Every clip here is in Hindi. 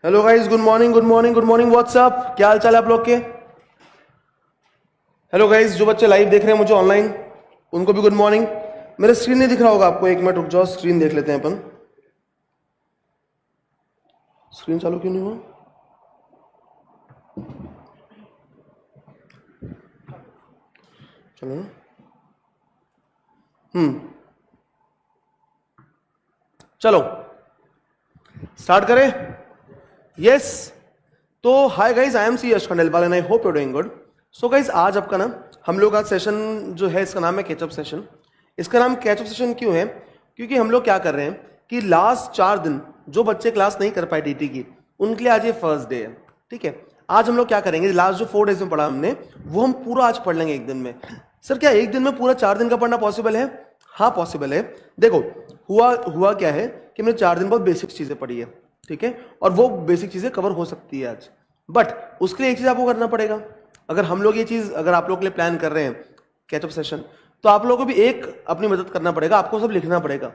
Hello guys, good morning good morning good morning. What's up, क्या हाल चाल है आप लोग के? हेलो गाइस, जो बच्चे लाइव देख रहे हैं मुझे ऑनलाइन, उनको भी गुड मॉर्निंग। मेरा स्क्रीन नहीं दिख रहा होगा आपको, एक मिनट रुक जाओ, स्क्रीन देख लेते हैं अपन। स्क्रीन चालू क्यों नहीं हुआ? चलो ना। चलो स्टार्ट करें। यस, तो hi guys, I am C Yash Khandelwal and I hope you doing good. So guys, आज आपका ना हम लोग आज सेशन जो है इसका नाम है कैचअप सेशन। इसका नाम कैचअप सेशन क्यों है? क्योंकि हम लोग क्या कर रहे हैं कि लास्ट 4 दिन जो बच्चे क्लास नहीं कर पाए डीटी की, उनके लिए आज ये फर्स्ट डे है। ठीक है, आज हम लोग क्या करेंगे, लास्ट जो 4 डेज में पढ़ा हमने वो हम पूरा आज पढ़ लेंगे एक दिन में। सर क्या एक दिन में पूरा 4 दिन का पढ़ना पॉसिबल है? हाँ पॉसिबल है। देखो हुआ क्या है कि मैंने 4 दिन बहुत बेसिक चीजें पढ़ी है, ठीक है, और वो बेसिक चीजें कवर हो सकती है आज। बट उसके लिए एक चीज आपको करना पड़ेगा। अगर हम लोग ये चीज अगर आप लोग के लिए प्लान कर रहे हैं कैचअप सेशन, तो आप लोगों को भी एक अपनी मदद करना पड़ेगा, आपको सब लिखना पड़ेगा।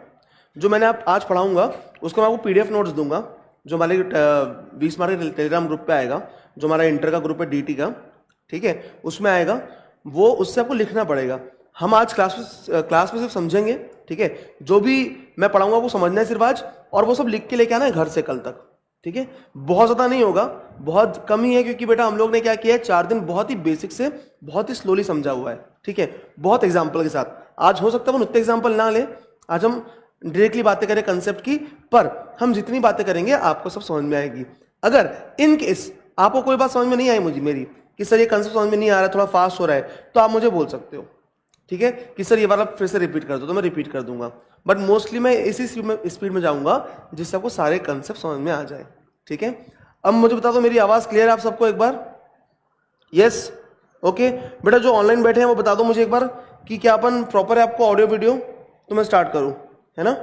जो मैंने आप आज पढ़ाऊंगा उसको मैं आपको पीडीएफ नोट्स दूंगा, जो हमारे 20 मार्क के टेलीग्राम ग्रुप पे आएगा, जो हमारा इंटर का ग्रुप है डीटी का, ठीक है, उसमें आएगा वो, उससे आपको लिखना पड़ेगा। हम आज क्लास में सिर्फ समझेंगे, ठीक है, जो भी मैं पढ़ाऊंगा वो समझना है सिर्फ आज, और वो सब लिख के लेके आना है घर से कल तक, ठीक है। बहुत ज्यादा नहीं होगा, बहुत कम ही है, क्योंकि बेटा हम लोग ने क्या किया है, 4 दिन बहुत ही बेसिक से बहुत ही स्लोली समझा हुआ है, ठीक है, बहुत एग्जाम्पल के साथ। आज हो सकता है वो उतने एग्जाम्पल ना ले, आज हम डायरेक्टली बातें करें कंसेप्ट की, पर हम जितनी बातें करेंगे आपको सब समझ में आएगी। अगर इन केस आपको कोई बात समझ में नहीं आई मुझे मेरी, कि सर ये कंसेप्ट समझ में नहीं आ रहा है, थोड़ा फास्ट हो रहा है, तो आप मुझे बोल सकते हो, ठीक है, कि सर ये वाला फिर से रिपीट कर दो, तो मैं रिपीट कर दूंगा। बट मोस्टली मैं इसी स्पीड में जाऊंगा जिससे आपको सारे कंसेप्ट समझ में आ जाए, ठीक है। अब मुझे बता दो, मेरी आवाज क्लियर है आप सबको एक बार? Yes, okay. बेटा जो ऑनलाइन बैठे हैं वो बता दो मुझे एक बार कि क्या अपन प्रॉपर है आपको ऑडियो वीडियो, तो मैं स्टार्ट करूं, है ना?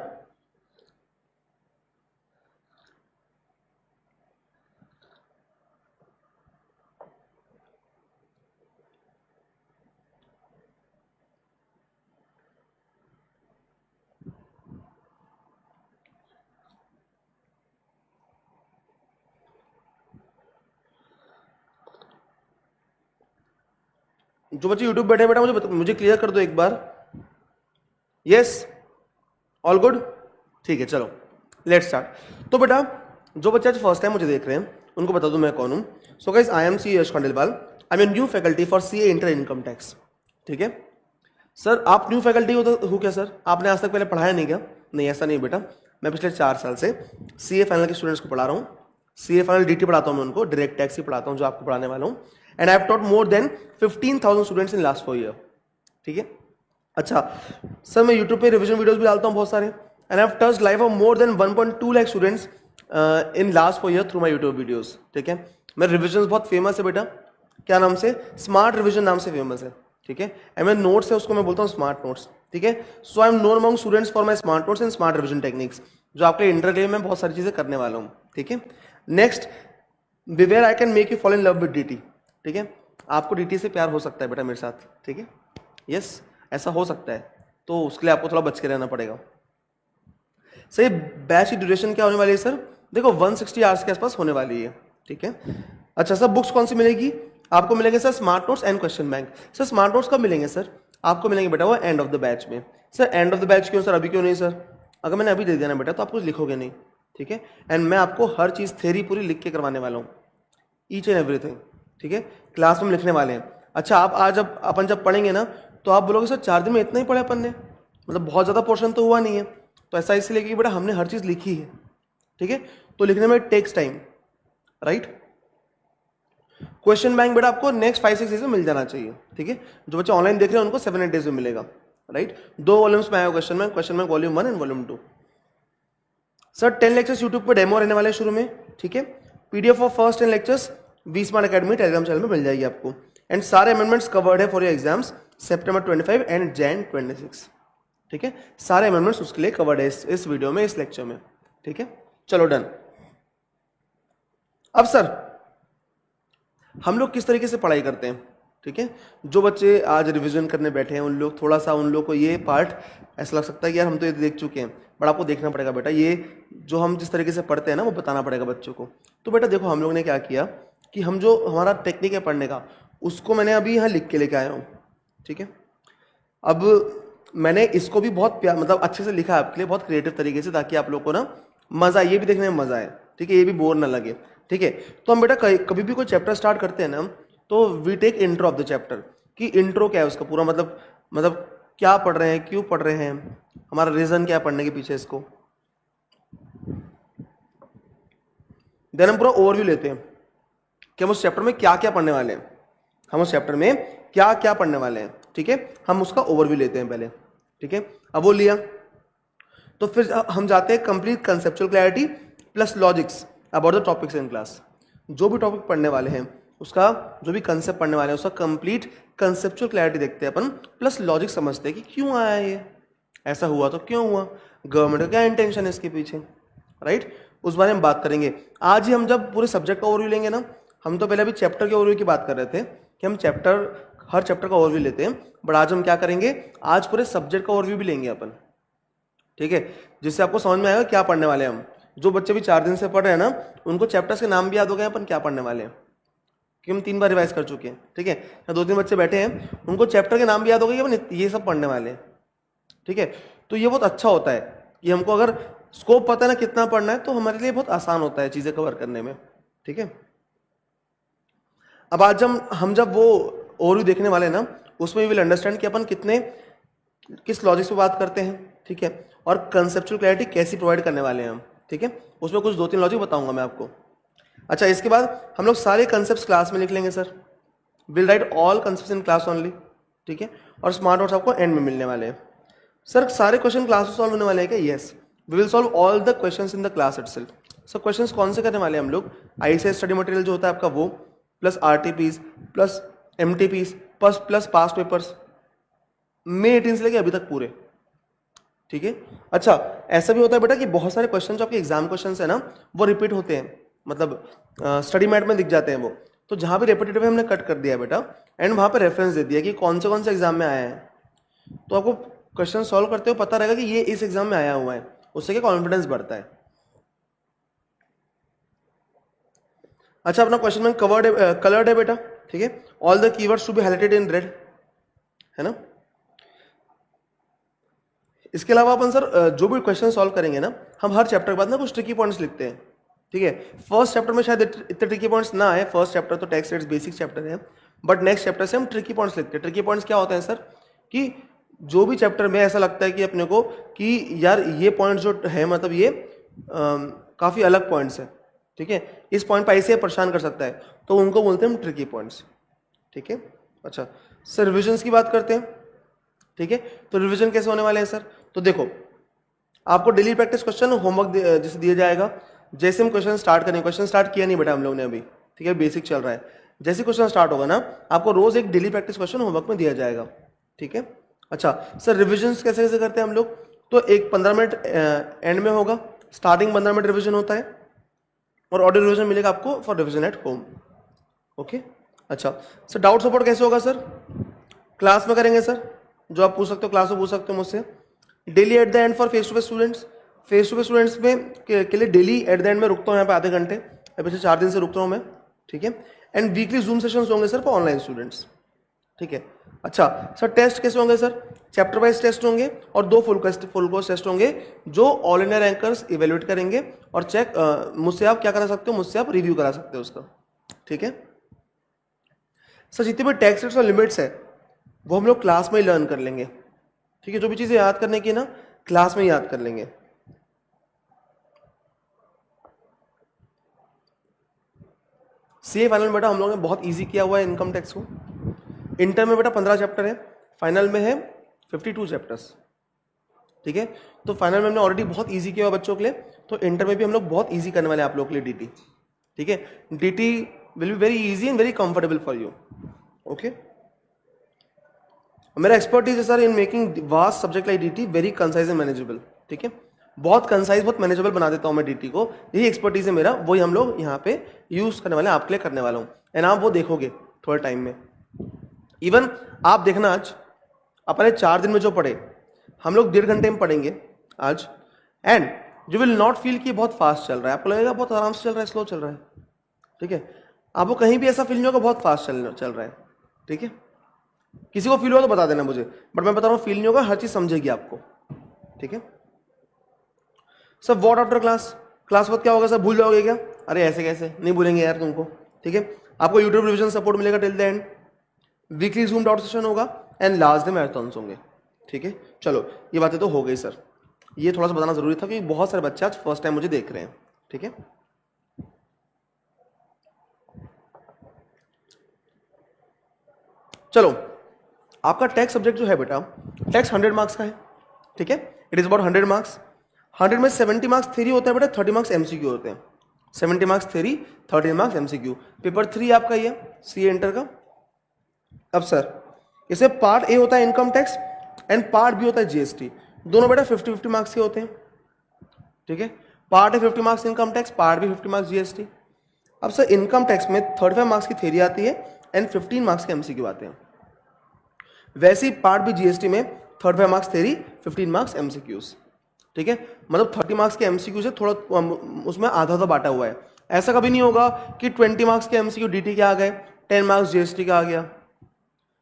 जो बच्चे यूट्यूब बैठे बेटा मुझे क्लियर कर दो एक बार। यस, ऑल गुड, ठीक है, चलो लेट स्टार्ट। तो बेटा जो बच्चे आज फर्स्ट टाइम मुझे देख रहे हैं उनको बता दूं मैं कौन हूं। So guys, I am C Yash Khandelwal, I am new faculty for CA inter income tax, ठीक है। सर आप न्यू फैकल्टी हो क्या सर? आपने आज तक पहले पढ़ाया नहीं क्या? नहीं, ऐसा नहीं बेटा, मैं पिछले 4 साल से सीए फाइनल के स्टूडेंट्स को पढ़ा रहा हूँ। सीए फाइनल डीटी पढ़ाता हूँ मैं उनको, डायरेक्ट टैक्स ही पढ़ाता हूँ जो आपको पढ़ाने वाला हूँ। And I have taught more than 15,000 students in last 4 year, ठीक है। अच्छा सर, मैं यूट्यूब पे रिवीजन वीडियोस भी डालता हूँ बहुत सारे, and I have touched life of more than 1.2 lakh students in last 4 year through my YouTube videos, ठीक है। मेरे रिविजन बहुत फेमस है बेटा, क्या नाम से? स्मार्ट रिविजन नाम से फेमस है, ठीक है। एंड मेरे नोट्स है उसको मैं बोलता हूँ स्मार्ट नोट्स, ठीक है। So I am known among students for my smart notes and smart revision techniques, जो आपके इंटर के लिए मैं बहुत सारी चीजें करने वाला हूँ, ठीक है। Next, where I can make you fall in love with DT, ठीक है। आपको डीटी से प्यार हो सकता है बेटा मेरे साथ, ठीक है, यस, ऐसा हो सकता है, तो उसके लिए आपको थोड़ा बच के रहना पड़ेगा। सही, बैच की ड्यूरेशन क्या होने वाली है सर? देखो 160 आवर्स के आसपास होने वाली है, ठीक है। अच्छा सर, बुक्स कौन सी मिलेगी? आपको मिलेंगे sir smart notes and question bank. Sir smart notes कब मिलेंगे सर? आपको मिलेंगे बेटा वो एंड ऑफ द बैच में। Sir end of the batch क्यों सर, अभी क्यों नहीं सर? अगर मैंने अभी दे दिया ना बेटा तो आप कुछ लिखोगे नहीं, ठीक है। एंड मैं आपको हर चीज थ्योरी पूरी लिख के करवाने वाला हूँ, ईच एंड एवरीथिंग, ठीक है, क्लास में लिखने वाले हैं। अच्छा आप आज अपन जब पढ़ेंगे ना तो आप बोलोगे सर 4 दिन में इतना ही पढ़े अपन ने, मतलब बहुत ज्यादा पोर्शन तो हुआ नहीं है। तो ऐसा इसलिए कि बेटा हमने हर चीज लिखी है, ठीक है, तो लिखने में takes time, right. Question bank बेटा आपको नेक्स्ट 5-6 डेज में मिल जाना चाहिए, ठीक है। जो बच्चे ऑनलाइन देख रहे हैं उनको 7-8 डेज में मिलेगा, राइट। 2 वॉल्यूम्स में आएगा question bank volume 1 and volume 2। Sir 10 lectures YouTube पे डेमो रहने वाले शुरू में, ठीक है। PDF of first 10 lectures V-Smart Academy Telegram channel में मिल जाएगी आपको। एंड सारे अमेंडमेंट्स कवर्ड है for your exams September 25 and Jan 26, ठीक है। सारे अमेंडमेंट्स उसके लिए कवर्ड है इस वीडियो में, इस लेक्चर में, ठीक है। चलो डन। अब सर हम लोग किस तरीके से पढ़ाई करते हैं, ठीक है। जो बच्चे आज रिवीजन करने बैठे हैं उन लोग थोड़ा सा, उन लोग को ये पार्ट ऐसा लग सकता है कि यार हम तो ये देख चुके हैं, बट आपको देखना पड़ेगा बेटा, ये जो हम जिस तरीके से पढ़ते हैं ना वो बताना पड़ेगा बच्चों को। तो बेटा देखो हम लोग ने क्या किया कि हम जो हमारा टेक्निक है पढ़ने का उसको मैंने अभी यहाँ लिख के लेके आया हूँ, ठीक है। अब मैंने इसको भी बहुत मतलब अच्छे से लिखा है आपके लिए, बहुत क्रिएटिव तरीके से, ताकि आप लोग को ना मजा, ये भी देखने में मजा आए, ठीक है, ये भी बोर ना लगे, ठीक है। तो हम बेटा कभी भी कोई चैप्टर स्टार्ट करते हैं ना तो we take intro of the chapter, कि इंट्रो क्या है उसका पूरा, मतलब क्या पढ़ रहे हैं, क्यों पढ़ रहे हैं, हमारा रीजन क्या है पढ़ने के पीछे इसको। देन हम पूरा ओवरव्यू लेते हैं कि हम उस चैप्टर में क्या क्या पढ़ने वाले हैं, हम उस चैप्टर में क्या क्या पढ़ने वाले हैं, ठीक है। हम उसका ओवरव्यू लेते हैं पहले, ठीक है। अब वो लिया तो फिर हम जाते हैं complete conceptual clarity plus logics about the topics in class. जो भी टॉपिक पढ़ने वाले हैं उसका, जो भी कंसेप्ट पढ़ने वाले हैं उसका कंप्लीट कंसेप्चुअल क्लैरिटी देखते हैं अपन, प्लस लॉजिक समझते हैं कि क्यों आया ये, ऐसा हुआ तो क्यों हुआ, गवर्नमेंट का क्या इंटेंशन है इसके पीछे, राइट। उस बारे में बात करेंगे। आज ही हम जब पूरे सब्जेक्ट का ओवरव्यू लेंगे ना, हम तो पहले अभी चैप्टर के ओवरव्यू की बात कर रहे थे कि हम हर चैप्टर का ओवरव्यू लेते हैं, बट आज हम क्या करेंगे, आज पूरे सब्जेक्ट का ओवरव्यू भी लेंगे अपन, ठीक है, जिससे आपको समझ में आएगा क्या पढ़ने वाले हैं हम। जो बच्चे भी 4 दिन से पढ़ रहे हैं ना उनको चैप्टर्स के नाम भी याद हो गए अपन क्या पढ़ने वाले हैं, कि हम 3 बार रिवाइज कर चुके हैं, ठीक है। या 2-3 बच्चे बैठे हैं उनको चैप्टर के नाम भी याद हो गए कि अपन ये सब पढ़ने वाले हैं, ठीक है। तो ये बहुत अच्छा होता है कि हमको अगर स्कोप पता है ना कितना पढ़ना है तो हमारे लिए बहुत आसान होता है चीजें कवर करने में, ठीक है। अब आज हम जब वो ओवरव्यू देखने वाले हैं ना उसमें विल अंडरस्टैंड कि अपन किस लॉजिक पे बात करते हैं, ठीक है, और कंसेप्चुअल क्लैरिटी कैसी प्रोवाइड करने वाले हैं हम, ठीक है। उसमें कुछ 2-3 लॉजिक बताऊंगा मैं आपको। अच्छा, इसके बाद हम लोग सारे कंसेप्ट क्लास में लिख लेंगे sir, will write all concept in class only, ठीक है। और स्मार्ट नोट्स आपको एंड में मिलने वाले हैं। सर सारे क्वेश्चन क्लास में सॉल्व होने वाले हैं क्या? Yes, we will solve all the questions in the class itself. Sir questions कौन से करने वाले हैं हम लोग? आईसीएस स्टडी मटेरियल जो होता है आपका वो, plus RTPs, plus MTPs, plus past papers, मई 18 से लेके अभी तक पूरे, ठीक है। अच्छा, ऐसा भी होता है बेटा कि बहुत सारे क्वेश्चन जो आपके एग्जाम क्वेश्चन है ना वो रिपीट होते हैं, मतलब स्टडी मैट में दिख जाते हैं वो, तो जहां भी रिपीटेटिव है हमने कट कर दिया है बेटा, एंड वहां पे रेफरेंस दे दिया कि कौन से एग्जाम में आया है, तो आपको क्वेश्चन सॉल्व करते हुए पता रहेगा कि ये इस एग्जाम में आया हुआ है, उससे क्या कॉन्फिडेंस बढ़ता है। अच्छा, अपना क्वेश्चन में कलर्ड है बेटा, ठीक है। All the keywords to be highlighted in red, है ना। इसके अलावा अपन सर जो भी क्वेश्चन सॉल्व करेंगे ना, हम हर चैप्टर के बाद ना कुछ ट्रिकी पॉइंट्स लिखते हैं, ठीक है। फर्स्ट चैप्टर में शायद इतने ट्रिकी पॉइंट्स ना आए, फर्स्ट चैप्टर तो टेक्स्ट रेट्स बेसिक चैप्टर है, बट नेक्स्ट चैप्टर से हम ट्रिकी पॉइंट्स लिखते हैं। ट्रिकी पॉइंट्स क्या होते हैं सर, कि जो भी चैप्टर में ऐसा लगता है कि अपने को कि यार ये पॉइंट जो है, मतलब ये काफ़ी अलग पॉइंट्स है, ठीक है, इस पॉइंट पर ऐसे परेशान कर सकता है, तो उनको बोलते हैं हम ट्रिकी पॉइंट्स, ठीक है। अच्छा सर, रिविजन्स की बात करते हैं, ठीक है। तो रिवीजन कैसे होने वाले हैं सर? तो देखो, आपको डेली प्रैक्टिस क्वेश्चन होमवर्क जैसे दिया जाएगा, जैसे हम क्वेश्चन स्टार्ट करेंगे, क्वेश्चन स्टार्ट किया नहीं बेटा हम लोग ने अभी, ठीक है, बेसिक चल रहा है, जैसे क्वेश्चन स्टार्ट होगा ना आपको रोज एक डेली प्रैक्टिस क्वेश्चन होमवर्क में दिया जाएगा, ठीक है। अच्छा सर, रिविजन कैसे कैसे करते हैं हम लोग? तो एक 15 मिनट एंड में होगा, स्टार्टिंग 15 मिनट रिविजन होता है, और ऑडियो रिविजन मिलेगा आपको for revision at home, okay. अच्छा सर, डाउट सपोर्ट कैसे होगा सर? क्लास में करेंगे सर, जो आप पूछ सकते हो क्लास में पूछ सकते हो मुझसे। Daily at the end for face to face students, face to face students में के लिए डेली एट द एंड में रुकता हूँ यहाँ पे आधे घंटे, पिछले 4 दिन से रुकता हूँ मैं, ठीक है। एंड वीकली जूम सेशंस होंगे सर फॉर ऑनलाइन स्टूडेंट्स, ठीक है। अच्छा सर, टेस्ट कैसे होंगे सर? चैप्टर वाइज टेस्ट होंगे और 2 फुल कोर्स टेस्ट होंगे, जो ऑल इंडिया रैंकर्स इवेल्युएट करेंगे, और चेक मुझसे आप क्या करा सकते हो, मुझसे आप रिव्यू करा सकते हो उसका, ठीक है। सर जितने भी टैक्स रेट्स और लिमिट्स है वो हम लोग क्लास में ही लर्न कर लेंगे, ठीक है। जो भी चीजें याद करने की ना क्लास में याद कर लेंगे। सीए फाइनल में बेटा हम लोगों ने बहुत इजी किया हुआ है इनकम टैक्स को। इंटर में बेटा 15 चैप्टर है, फाइनल में है 52 चैप्टर्स, ठीक है। तो फाइनल में हमने ऑलरेडी बहुत इजी किया हुआ बच्चों के लिए, तो इंटर में भी हम लोग बहुत इजी करने वाले हैं आप लोगों के लिए डीटी, ठीक है। DT will be very easy and very comfortable for you, okay. मेरा एक्सपर्टीज है sir in making vast subject like DT very concise and manageable, ठीक है। बहुत कंसाइज, बहुत मैनेजेबल बना देता हूं मैं डीटी को, यही एक्सपर्टीज है मेरा, वही हम लोग यहाँ पे यूज करने वाले हैं, आपके लिए करने वाला हूँ, एंड आप वो देखोगे थोड़े टाइम में। इवन आप देखना आज अपने 4 दिन में जो पढ़े हम लोग 1.5 घंटे में पढ़ेंगे आज, and you will not feel कि बहुत फास्ट चल रहा है, आपको लगेगा बहुत आराम से चल रहा है, स्लो चल रहा है, ठीक है। आपको कहीं भी ऐसा फील नहीं होगा बहुत फास्ट चल रहा है, ठीक है। किसी को फील हुआ तो बता देना मुझे, बट मैं बता रहा हूँ फील नहीं होगा, हर चीज समझेगी आपको, ठीक है। Sir what after class, class बाद क्या होगा सर, भूल जाओगे क्या? अरे ऐसे कैसे, नहीं भूलेंगे यार तुमको, ठीक है। आपको यूट्यूब रिविजन सपोर्ट मिलेगा till the end, weekly zoom out session होगा, एंड लास्ट डे मैराथन्स होंगे, ठीक है। चलो ये बातें तो हो गई सर, ये थोड़ा सा बताना जरूरी था क्योंकि बहुत सारे बच्चे आज फर्स्ट टाइम मुझे देख रहे हैं, ठीक है। चलो आपका टैक्स सब्जेक्ट जो है बेटा, टैक्स 100 मार्क्स का है, ठीक है। It is about 100 marks. 100 में 70 मार्क्स थ्योरी होता है बेटा, 30 मार्क्स एमसीक्यू होते हैं। 70 marks theory, 30 marks MCQ. Paper 3 आपका ये सी इंटर का। अब सर इसमें पार्ट ए होता है income tax and part B होता है जीएसटी, दोनों बेटा 50-50 मार्क्स के होते हैं, ठीक है। Part A 50 marks income tax, part B 50 marks GST. अब सर इनकम टैक्स में 35 मार्क्स की थ्योरी आती है एंड 15 मार्क्स के एमसीक्यू आते हैं। वैसे ही पार्ट बी जीएसटी में 35 मार्क्स थ्योरी, 15 मार्क्स एमसीक्यूज, ठीक है। मतलब 30 मार्क्स के एमसीक्यू से थोड़ा उसमें आधा आधा बांटा हुआ है। ऐसा कभी नहीं होगा कि 20 मार्क्स के एमसीक्यू डीटी के आ गए, 10 मार्क्स जीएसटी का आ गया,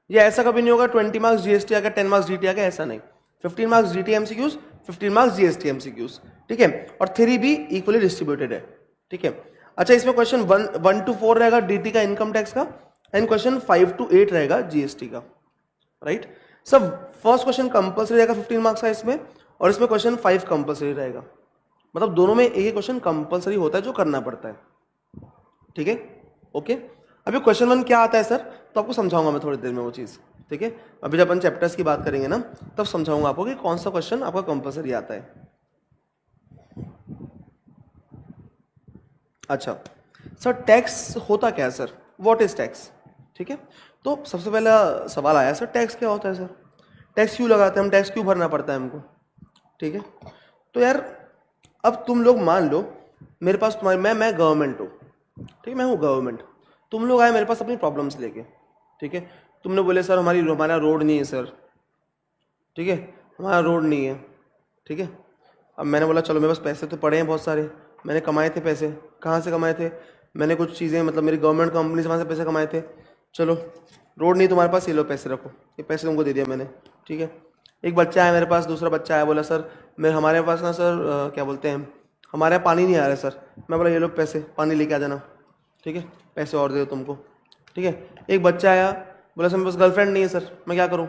या ऐसा कभी नहीं होगा 20 मार्क्स जीएसटी आ गया, 10 मार्क्स डीटी आ गया, ऐसा नहीं। 15 marks DT MCQs, 15 marks GST MCQs, ठीक है। और थ्योरी भी इक्वली डिस्ट्रीब्यूटेड है, ठीक है। अच्छा इसमें क्वेश्चन 1 to 4 रहेगा डीटी का, इनकम टैक्स का, एंड क्वेश्चन 5 to 8 रहेगा जीएसटी का, राइट। सब फर्स्ट क्वेश्चन कंपल्सरी रहेगा 15 मार्क्स का इसमें, और इसमें क्वेश्चन 5 कंपल्सरी रहेगा। मतलब दोनों में एक क्वेश्चन कंपल्सरी होता है जो करना पड़ता है, ठीक है, ओके। अभी क्वेश्चन 1 क्या आता है सर, तो आपको समझाऊंगा मैं थोड़ी देर में वो चीज़, ठीक है। अभी जब अपन चैप्टर्स की बात करेंगे ना तब समझाऊंगा आपको कि कौन सा क्वेश्चन आपका कंपल्सरी आता है। अच्छा सर टैक्स होता क्या है सर, व्हाट इज टैक्स, ठीक है। तो सबसे पहला सवाल आया सर टैक्स क्या होता है सर, टैक्स क्यों लगाते हैं हम, टैक्स क्यों भरना पड़ता है हमको, ठीक है। तो यार अब तुम लोग मान लो मेरे पास तुम्हारी मैं गवर्नमेंट हूँ, ठीक है, मैं हूँ गवर्नमेंट। तुम लोग आए मेरे पास अपनी प्रॉब्लम्स लेके, ठीक है। तुमने बोले सर हमारा रोड नहीं है सर, ठीक है, हमारा रोड नहीं है, ठीक है। अब मैंने बोला चलो मेरे पास पैसे तो पड़े हैं बहुत सारे, मैंने कमाए थे पैसे, कहाँ से कमाए थे, मैंने कुछ चीज़ें मतलब मेरी गवर्नमेंट कंपनी से वहाँ से पैसे कमाए थे, चलो रोड नहीं तुम्हारे पास, ये लो पैसे रखो, ये पैसे तुमको दे दिया मैंने, ठीक है। एक बच्चा आया मेरे पास, दूसरा बच्चा आया, बोला सर हमारे पास ना सर क्या बोलते हैं, हमारे यहाँ पानी नहीं आ रहा है सर। मैं बोला ये लो पैसे, पानी लेके आ जाना, ठीक है, पैसे और दे दो तुमको, ठीक है। एक बच्चा आया, बोला सर मेरे पास गर्लफ्रेंड नहीं है सर, मैं क्या करूँ।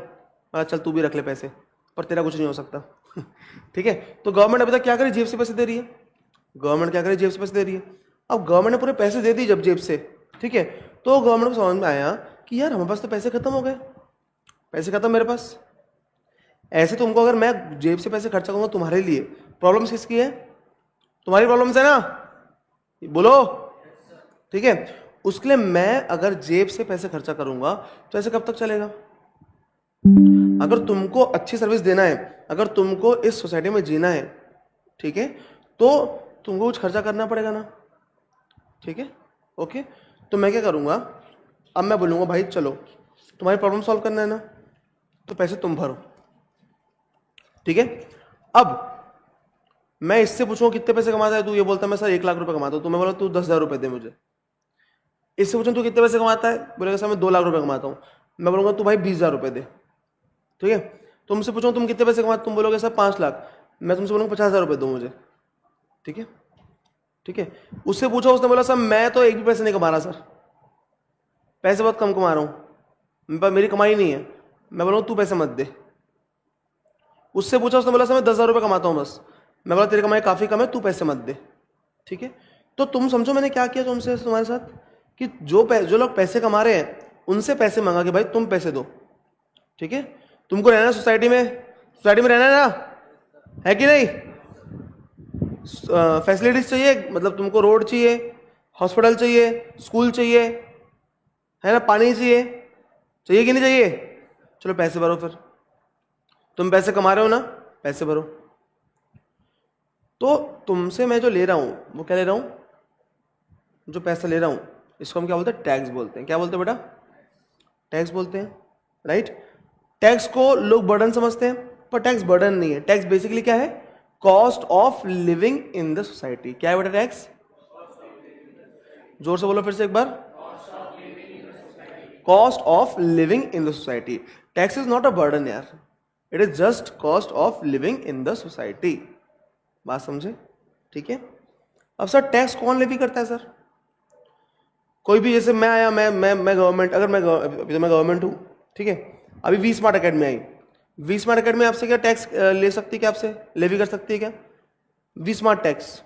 मैं चल तू भी रख ले पैसे, पर तेरा कुछ नहीं हो सकता ठीक है। तो गवर्नमेंट अभी तक क्या करे, जेब से पैसे दे रही है, गवर्नमेंट क्या करे, जेब से पैसे दे रही है। अब गवर्नमेंट ने पूरे पैसे दे दिए जब जेब से, ठीक है, तो गवर्नमेंट को समझ में आया कि यार हमारे पास तो पैसे खत्म हो गए, पैसे खत्म मेरे पास। ऐसे तुमको अगर मैं जेब से पैसे खर्चा करूंगा तुम्हारे लिए, प्रॉब्लम्स किसकी है, तुम्हारी प्रॉब्लम्स है ना, बोलो, ठीक है। उसके लिए मैं अगर जेब से पैसे खर्चा करूंगा तो ऐसे कब तक चलेगा। अगर तुमको अच्छी सर्विस देना है, अगर तुमको इस सोसाइटी में जीना है, ठीक है, तो तुमको कुछ खर्चा करना पड़ेगा ना, ठीक है, ओके। तो मैं क्या करूंगा, अब मैं बोलूंगा भाई चलो तुम्हारी प्रॉब्लम सॉल्व करना है ना, तो पैसे तुम भरो, ठीक है। अब मैं इससे पूछूं कितने पैसे कमाता है, तू ये बोलता है मैं सर 1 लाख रुपए कमाता हूं, तो मैं बोला तू 10,000 रुपए दे मुझे। इससे पूछूं तू कितने पैसे कमाता है, बोलेगा सर मैं 2 लाख रुपए कमाता हूं, मैं बोलूंगा तू भाई 20,000 रुपए दे, ठीक है। तुमसे पूछूं तुम कितने पैसे कमाते, तुम बोलोगे सर 5 लाख, मैं तुमसे बोलूंगा 50,000 रुपए दो मुझे, ठीक है, ठीक है। उससे पूछा, उसने बोला सर मैं तो एक भी पैसे नहीं कमा रहा सर, पैसे बहुत कम कमा रहा हूं, मेरी कमाई नहीं है, मैं बोलूंगा तू पैसे मत दे। उससे पूछा, उसने बोला सर मैं 10,000 रुपए कमाता हूं बस, मैं बोला तेरी कमाई काफी कम है, तू पैसे मत दे, ठीक है। तो तुम समझो मैंने क्या किया तुमसे, तुम्हारे साथ, कि जो लोग पैसे कमा रहे हैं उनसे पैसे मांगा कि भाई तुम पैसे दो, ठीक है। तुमको रहना है सोसाइटी में रहना है ना, है कि नहीं, फैसिलिटीज चाहिए, मतलब तुमको रोड चाहिए, हॉस्पिटल चाहिए, स्कूल चाहिए, है ना, पानी चाहिए, चाहिए कि नहीं चाहिए, चलो पैसे भरो फिर, तुम पैसे कमा रहे हो ना, पैसे भरो। तो तुमसे मैं जो ले रहा हूं वो क्या ले रहा हूं, जो पैसा ले रहा हूं इसको हम क्या बोलते हैं, टैक्स बोलते हैं। क्या बोलते हैं बेटा, टैक्स बोलते हैं, राइट। टैक्स को लोग बर्डन समझते हैं, पर टैक्स बर्डन नहीं है। टैक्स बेसिकली क्या है? Cost of living in the society. क्या है बेटा टैक्स? जोर से बोलो फिर से एक बार। Cost of living in the society. Tax is not a burden यार, it is just cost of living in the society. बात समझे? ठीक है। अब सर टैक्स कौन लेवी करता है सर? कोई भी, जैसे मैं आया, मैं गवर्नमेंट, अगर मैं गवर्नमेंट हूँ, ठीक है, अभी वी स्मार्ट अकेडमी आई, वी स्मार्ट अकेडमी आपसे क्या टैक्स ले सकती है? क्या आपसे लेवी कर सकती है क्या? वी स्मार्ट टैक्स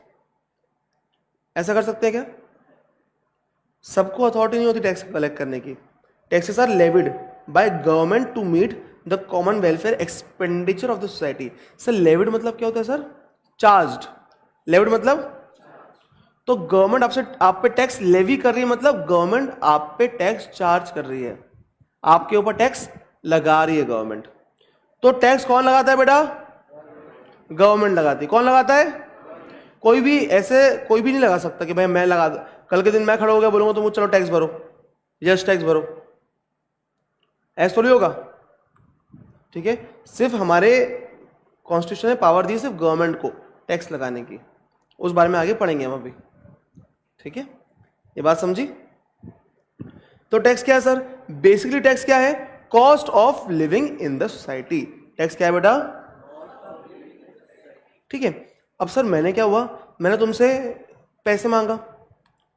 ऐसा कर सकते हैं क्या? सबको अथॉरिटी नहीं होती टैक्स कलेक्ट करने की। Taxes are levied by government to meet the common welfare expenditure of the society. Sir levied मतलब क्या होता है सर? चार्ज्ड। लेविड मतलब, तो गवर्नमेंट आपसे, आप पे टैक्स लेवी कर रही है, मतलब गवर्नमेंट आप पे टैक्स चार्ज कर रही है, आपके ऊपर टैक्स लगा रही है गवर्नमेंट। तो टैक्स कौन लगाता है बेटा? गवर्नमेंट लगाती है। कौन लगाता है? कोई भी ऐसे कोई भी नहीं लगा सकता कि भाई मैं लगा, कल के दिन मैं खड़ा हो गया बोलूंगा तो मुझे चलो टैक्स भरो, यस टैक्स भरो, ऐसा थोड़ी होगा। ठीक है, सिर्फ हमारे कॉन्स्टिट्यूशन ने पावर दी सिर्फ गवर्नमेंट को टैक्स लगाने की, उस बारे में आगे पढ़ेंगे हम अभी। ठीक है, ये बात समझी? तो टैक्स क्या है सर? बेसिकली टैक्स क्या है? Cost of living in the society. Tax क्या है बेटा? ठीक है। अब सर मैंने क्या हुआ, मैंने तुमसे पैसे मांगा,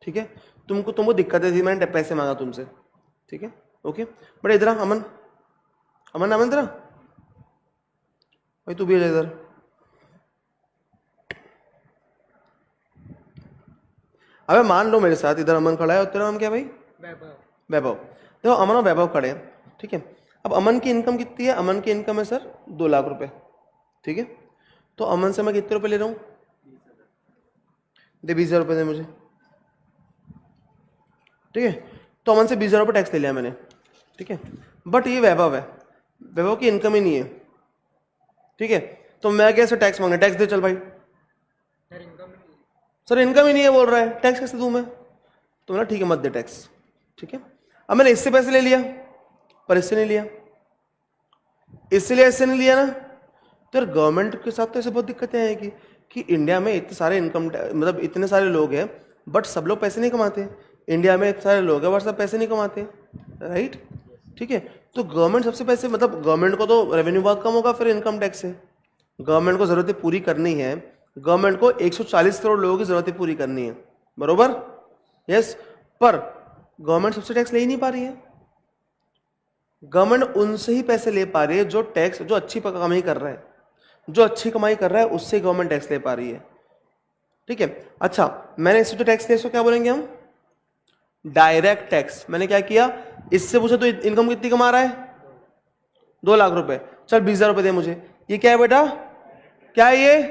ठीक है, तुमको दिक्कतें थी, मैंने पैसे मांगा तुमसे, ठीक है, ओके, बट इधर अमन, अमन अमन इधर भाई, तू भी आ जा इधर। अबे मान लो मेरे साथ इधर अमन खड़ा है और तेरा नाम क्या है भाई? वैभव। वैभव। देखो अमन और वैभव खड़े हैं, ठीक है। अब अमन की इनकम कितनी है? अमन की इनकम है सर 2 लाख रुपए, ठीक है। तो अमन से मैं कितने रुपए ले रहा हूँ? दे 20,000 रुपये दे मुझे, ठीक है। तो अमन से 20,000 रुपये टैक्स ले लिया मैंने, ठीक है। बट ये वैभव है, वैभव की इनकम ही नहीं है, ठीक है। तो मैं कैसे टैक्स मांगने? टैक्स दे चल भाई। सर इनकम ही नहीं है बोल रहा है, टैक्स कैसे दूं मैं? तो ना ठीक है मत दे टैक्स, ठीक है। अब मैंने इससे पैसे ले लिया पर इससे नहीं लिया, इससे लिया इससे नहीं लिया ना, तो यार गवर्नमेंट के साथ तो ऐसे बहुत दिक्कतें आएगी कि इंडिया में इतने सारे इनकम, मतलब इतने सारे लोग हैं बट सब लोग पैसे नहीं कमाते। इंडिया में इतने सारे लोग हैं बट सब पैसे नहीं कमाते, राइट, ठीक है। तो गवर्नमेंट सबसे पैसे, मतलब गवर्नमेंट को तो रेवेन्यू बहुत कम होगा फिर इनकम टैक्स से। गवर्नमेंट को जरूरतें पूरी करनी है, गवर्नमेंट को 140 करोड़ लोगों की जरूरतें पूरी करनी है, बरोबर, यस। पर गवर्नमेंट सबसे टैक्स ले ही नहीं पा रही है। गवर्नमेंट उनसे ही पैसे ले पा रही है जो टैक्स, जो अच्छी कमाई कर रहा है, जो अच्छी कमाई कर रहा है उससे गवर्नमेंट टैक्स ले पा रही है, ठीक है। अच्छा, मैंने इससे जो टैक्स लिया इसको क्या बोलेंगे हम? Direct tax. मैंने क्या किया, इससे पूछा तो इनकम कितनी कमा रहा है? 2 लाख रुपए, चल 20,000 रुपए दे मुझे। ये क्या है बेटा? क्या है ये?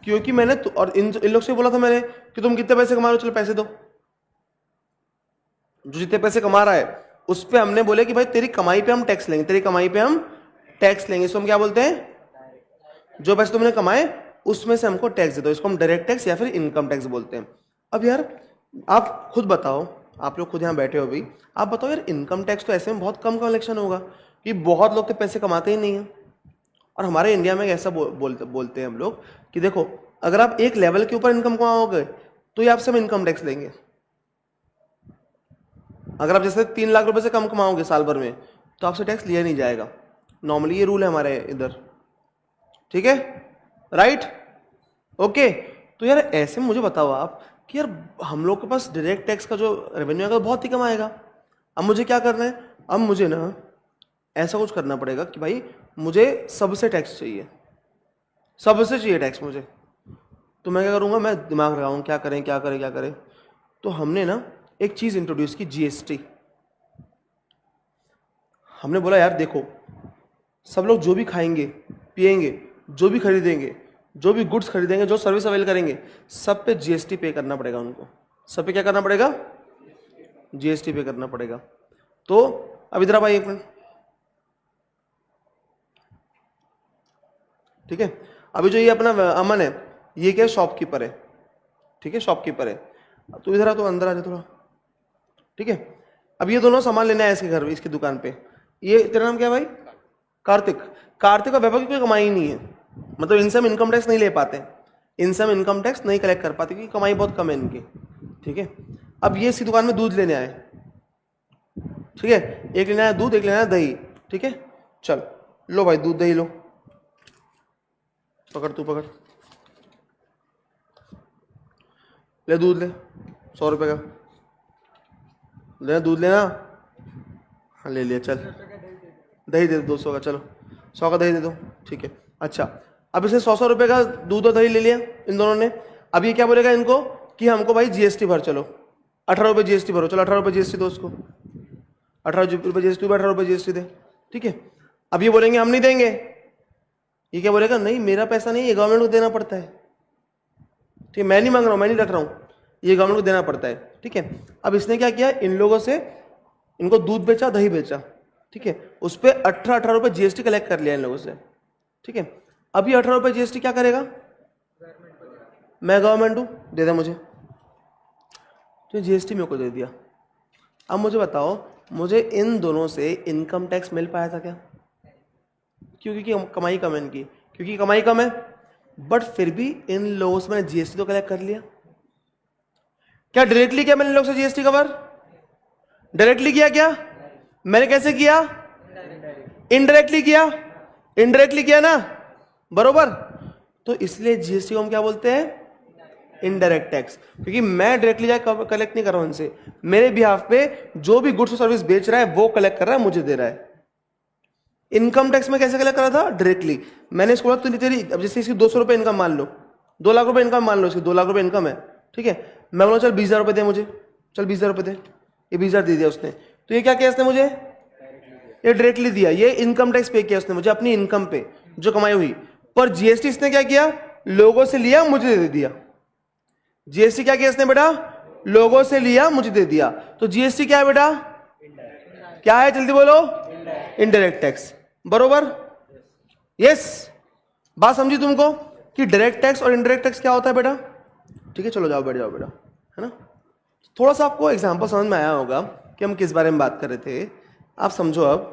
क्योंकि मैंने और इन लोग से बोला था मैंने कि तुम कितने पैसे कमा रहे हो, चलो पैसे दो। जो जितने पैसे कमा रहा है उस पे हमने बोले कि भाई तेरी कमाई पे हम टैक्स लेंगे, तेरी कमाई पे हम टैक्स लेंगे। इसको हम क्या बोलते हैं? जो पैसे तुमने कमाए उसमें से हमको टैक्स दे दो, इसको हम डायरेक्ट टैक्स या फिर इनकम टैक्स बोलते हैं। अब यार आप खुद बताओ, आप लोग खुद यहाँ बैठे हो अभी, आप बताओ यार इनकम टैक्स तो ऐसे में बहुत कम कलेक्शन होगा कि बहुत लोग तो पैसे कमाते ही नहीं है। और हमारे इंडिया में ऐसा बोलते हैं हम लोग कि देखो अगर आप एक लेवल के ऊपर इनकम कमाओगे तो ये आपसे हम इनकम टैक्स लेंगे। अगर आप जैसे 3 लाख रुपए से कम कमाओगे साल भर में तो आपसे टैक्स लिया नहीं जाएगा। नॉर्मली ये रूल है हमारे इधर, ठीक है, राइट, ओके। तो यार ऐसे में मुझे बताओ आप कि यार हम लोग के पास डायरेक्ट टैक्स का जो रेवेन्यू आएगा बहुत ही कम आएगा। अब मुझे क्या करना है? अब मुझे ना ऐसा कुछ करना पड़ेगा कि भाई मुझे सबसे टैक्स चाहिए, सबसे चाहिए टैक्स मुझे। तो मैं क्या करूँगा? मैं दिमाग लगाऊँ क्या करें क्या करें क्या करें। तो हमने ना एक चीज़ इंट्रोड्यूस की, जीएसटी। हमने बोला यार देखो सब लोग जो भी खाएंगे पिएंगे, जो भी खरीदेंगे, जो भी गुड्स खरीदेंगे, जो सर्विस अवेल करेंगे, सब पे जीएसटी पे करना पड़ेगा उनको। सब पे क्या करना पड़ेगा? जीएसटी पे करना पड़ेगा। तो अब इधर भाई एक मिनट, ठीक है। अभी जो ये अपना अमन है ये क्या? शॉपकीपर है, ठीक है, शॉपकीपर है। तो इधर आ, तो अंदर आ जा थोड़ा, ठीक है। अब ये दोनों सामान लेने आए इसके घर, इसकी दुकान पे। ये तेरा नाम क्या है भाई? कार्तिक। कार्तिक और वैभव की कोई कमाई नहीं है, मतलब इनसे हम इनकम टैक्स नहीं ले पाते, इनसे हम इनकम टैक्स नहीं कलेक्ट कर पाते क्योंकि कमाई बहुत कम है इनकी, ठीक है। अब ये इसी दुकान में दूध लेने आए, ठीक है, एक लेना है दूध, एक लेना है दही, ठीक है। चल लो भाई दूध दही लो, पकड़ तू पकड़, ले दूध ले, 100 रुपये का लेना, दूध लेना, हाँ ले लिया। चल दही दे दो 200 का, चलो 100 का दही दे दो, ठीक है। अच्छा अब इसे 100 रुपये का दूध और दही ले लिया इन दोनों ने। अब ये क्या बोलेगा इनको कि हमको भाई जीएसटी भर, चलो 18 रुपये जीएसटी भरो, चलो 18 रुपये जीएसटी दो उसको, 18 रुपये जीएसटी, 18 रुपये जीएसटी दे, ठीक है। अब ये बोलेंगे हम नहीं देंगे, ये क्या बोलेगा, नहीं मेरा पैसा नहीं, ये गवर्नमेंट को देना पड़ता है, ठीक है, मैं नहीं मांग रहा हूँ, मैं नहीं रख रहा हूँ, ये गवर्नमेंट को देना पड़ता है, ठीक है। अब इसने क्या किया, इन लोगों से इनको दूध बेचा, दही बेचा, ठीक है, उस पर 18 रुपये जीएसटी कलेक्ट कर लिया इन लोगों से, ठीक है। अब ये 18 रुपये जीएसटी क्या करेगा, मैं गवर्नमेंट हूँ, दे दे मुझे, तो जीएसटी मेरे को दे दिया। अब मुझे बताओ, मुझे इन दोनों से इनकम टैक्स मिल पाया था क्या? क्योंकि कमाई कम है इनकी, क्योंकि कमाई कम है, बट फिर भी इन लोगों से मैंने जीएसटी तो कलेक्ट कर लिया। क्या डायरेक्टली किया मैंने इन लोगों से जीएसटी कवर? डायरेक्टली किया क्या? मैंने कैसे किया? इनडायरेक्टली किया, इनडायरेक्टली किया ना, बरोबर। तो इसलिए जीएसटी को हम क्या बोलते हैं, इनडायरेक्ट टैक्स, क्योंकि मैं डायरेक्टली जाकर कलेक्ट नहीं कर रहा हूं इनसे, मेरे बिहाफ पे जो भी गुड्स और सर्विस बेच रहा है वो कलेक्ट कर रहा है, मुझे दे रहा है। इनकम टैक्स में कैसे कलेक्ट कर रहा था? डायरेक्टली। मैंने इसको बोला, तू तेरी, अब जैसे इसकी 200 रुपये इनकम मान लो, 2 लाख रुपए इनकम मान लो, इसकी 2 लाख रुपए इनकम है, ठीक है। मैं बोला चल 20,000 रुपये दे मुझे, चल 20,000 रुपये दे, ये 20,000 दे दिया उसने। तो ये क्या किया इसने मुझे? ये डायरेक्टली दिया, ये इनकम टैक्स पे किया उसने मुझे अपनी इनकम पे जो कमाई हुई। पर जीएसटी इसने क्या किया? लोगों से लिया, मुझे दे दिया। जीएसटी क्या किया इसने बेटा? लोगों से लिया, मुझे दे दिया। तो जीएसटी क्या है बेटा? क्या है, जल्दी बोलो? इनडायरेक्ट टैक्स, बरोबर। यस, बात समझी तुमको कि डायरेक्ट टैक्स और इनडायरेक्ट टैक्स क्या होता है बेटा? ठीक है, चलो जाओ, बैठ जाओ बेटा, है ना। थोड़ा सा आपको एग्जांपल समझ में आया होगा कि हम किस बारे में बात कर रहे थे। आप समझो अब,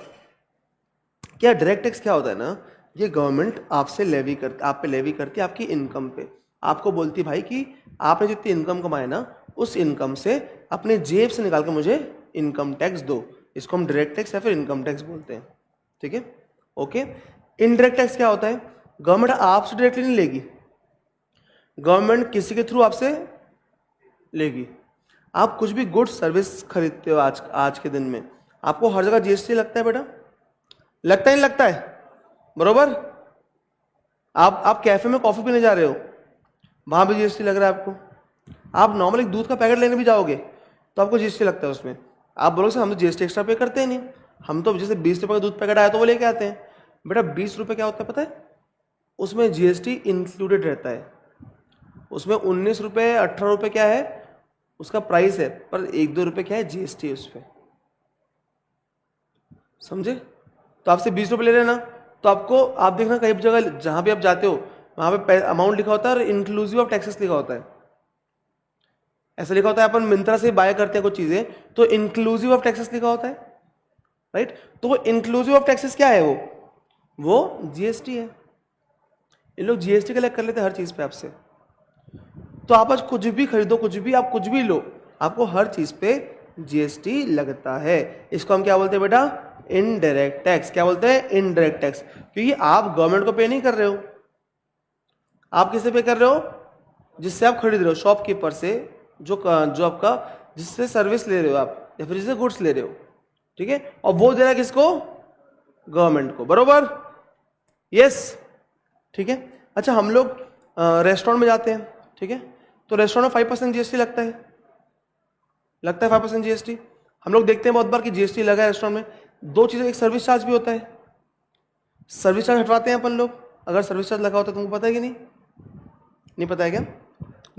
क्या डायरेक्ट टैक्स क्या होता है ना, ये गवर्नमेंट आपसे लेवी करती, आप पे लेवी करती है आपकी इनकम पे। आपको बोलती भाई कि आपने जितनी इनकम कमाए ना, उस इनकम से अपने जेब से निकाल के मुझे इनकम टैक्स दो। इसको हम डायरेक्ट टैक्स या फिर इनकम टैक्स बोलते हैं, ठीक है, ओके। इनडायरेक्ट टैक्स क्या होता है? गवर्नमेंट आपसे डायरेक्टली नहीं लेगी, गवर्नमेंट किसी के थ्रू आपसे लेगी। आप कुछ भी गुड्स सर्विस खरीदते हो आज के दिन में, आपको हर जगह जीएसटी लगता है बेटा, लगता ही नहीं लगता है, बरोबर। आप कैफे में कॉफी पीने जा रहे हो, वहां भी जीएसटी लग रहा है आपको। आप नॉर्मल एक दूध का पैकेट लेने भी जाओगे तो आपको जीएसटी लगता है उसमें। आप बोलोगे सर हम तो जीएसटी एक्स्ट्रा पे करते हैं नहीं, हम तो जैसे 20 रुपये का दूध पैकेट आया तो वो लेके आते हैं। बेटा 20 रुपये क्या होता है पता है? उसमें जीएसटी इंक्लूडेड रहता है, उसमें 19 रुपये 18 रुपये क्या है उसका प्राइस है, पर 1-2 रुपये क्या है जीएसटी उस पर, समझे। तो आपसे 20 रुपये ले रहे हैं ना, तो आपको, आप देखना कई जगह जहां भी आप जाते हो वहां पे अमाउंट लिखा होता है और इंक्लूसिव ऑफ टैक्सेस लिखा होता है। ऐसा लिखा होता है, अपन मिंत्रा से बाय करते हैं कुछ चीजें तो इंक्लूसिव ऑफ टैक्सेस लिखा होता है, राइट। तो वो इंक्लूसिव ऑफ टैक्सेस क्या है? वो जीएसटी है। इन लोग जीएसटी कलेक्ट कर लेते हैं हर चीज पे आपसे। तो आप आज कुछ भी खरीदो, कुछ भी आप कुछ भी लो, आपको हर चीज पे जीएसटी लगता है। इसको हम क्या बोलते हैं बेटा? Indirect tax. क्या बोलते हैं? Indirect tax. क्योंकि आप गवर्नमेंट को पे नहीं कर रहे हो, आप किसे पे कर रहे हो? जिससे आप खरीद रहे हो, शॉपकीपर से, जो आपका, जिससे सर्विस ले रहे हो आप, या फिर जिससे गुड्स ले रहे हो, ठीक है। और वो दे रहा है किसको? गवर्नमेंट को, बरोबर। यस, ठीक है। अच्छा, हम लोग रेस्टोरेंट में जाते हैं, ठीक है, तो रेस्टोरेंट में 5% जीएसटी लगता है, 5% जीएसटी। हम लोग देखते हैं बहुत बार कि जीएसटी लगा है रेस्टोरेंट में। 2 चीजें, एक सर्विस चार्ज भी होता है, सर्विस चार्ज हटवाते हैं अपन लोग। अगर सर्विस चार्ज लगा होता है तुमको पता है कि नहीं पता है क्या?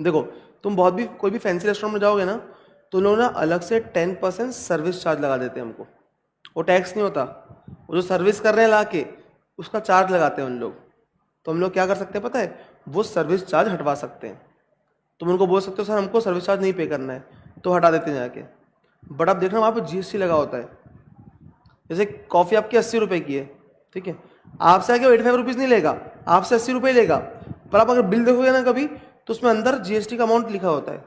देखो, तुम बहुत भी कोई भी फैंसी रेस्टोरेंट में जाओगे ना, तो लोग ना अलग से 10% सर्विस चार्ज लगा देते हैं हमको। वो टैक्स नहीं होता, वो जो सर्विस कर रहे हैं लाके उसका चार्ज लगाते हैं उन लोग। तो हम लोग क्या कर सकते हैं पता है? वो सर्विस चार्ज हटवा सकते हैं। तुम उनको बोल सकते हो सर हमको सर्विस चार्ज नहीं पे करना है, तो हटा देते हैं जाके। बट आप देखना वहाँ पे जीएसटी लगा होता है। जैसे कॉफ़ी आपकी 80 रुपए की है, ठीक है, आपसे आके 85 रुपीज़ नहीं लेगा, आपसे 80 रुपये लेगा, पर आप अगर बिल देखोगे ना कभी तो उसमें अंदर जीएसटी का अमाउंट लिखा होता है,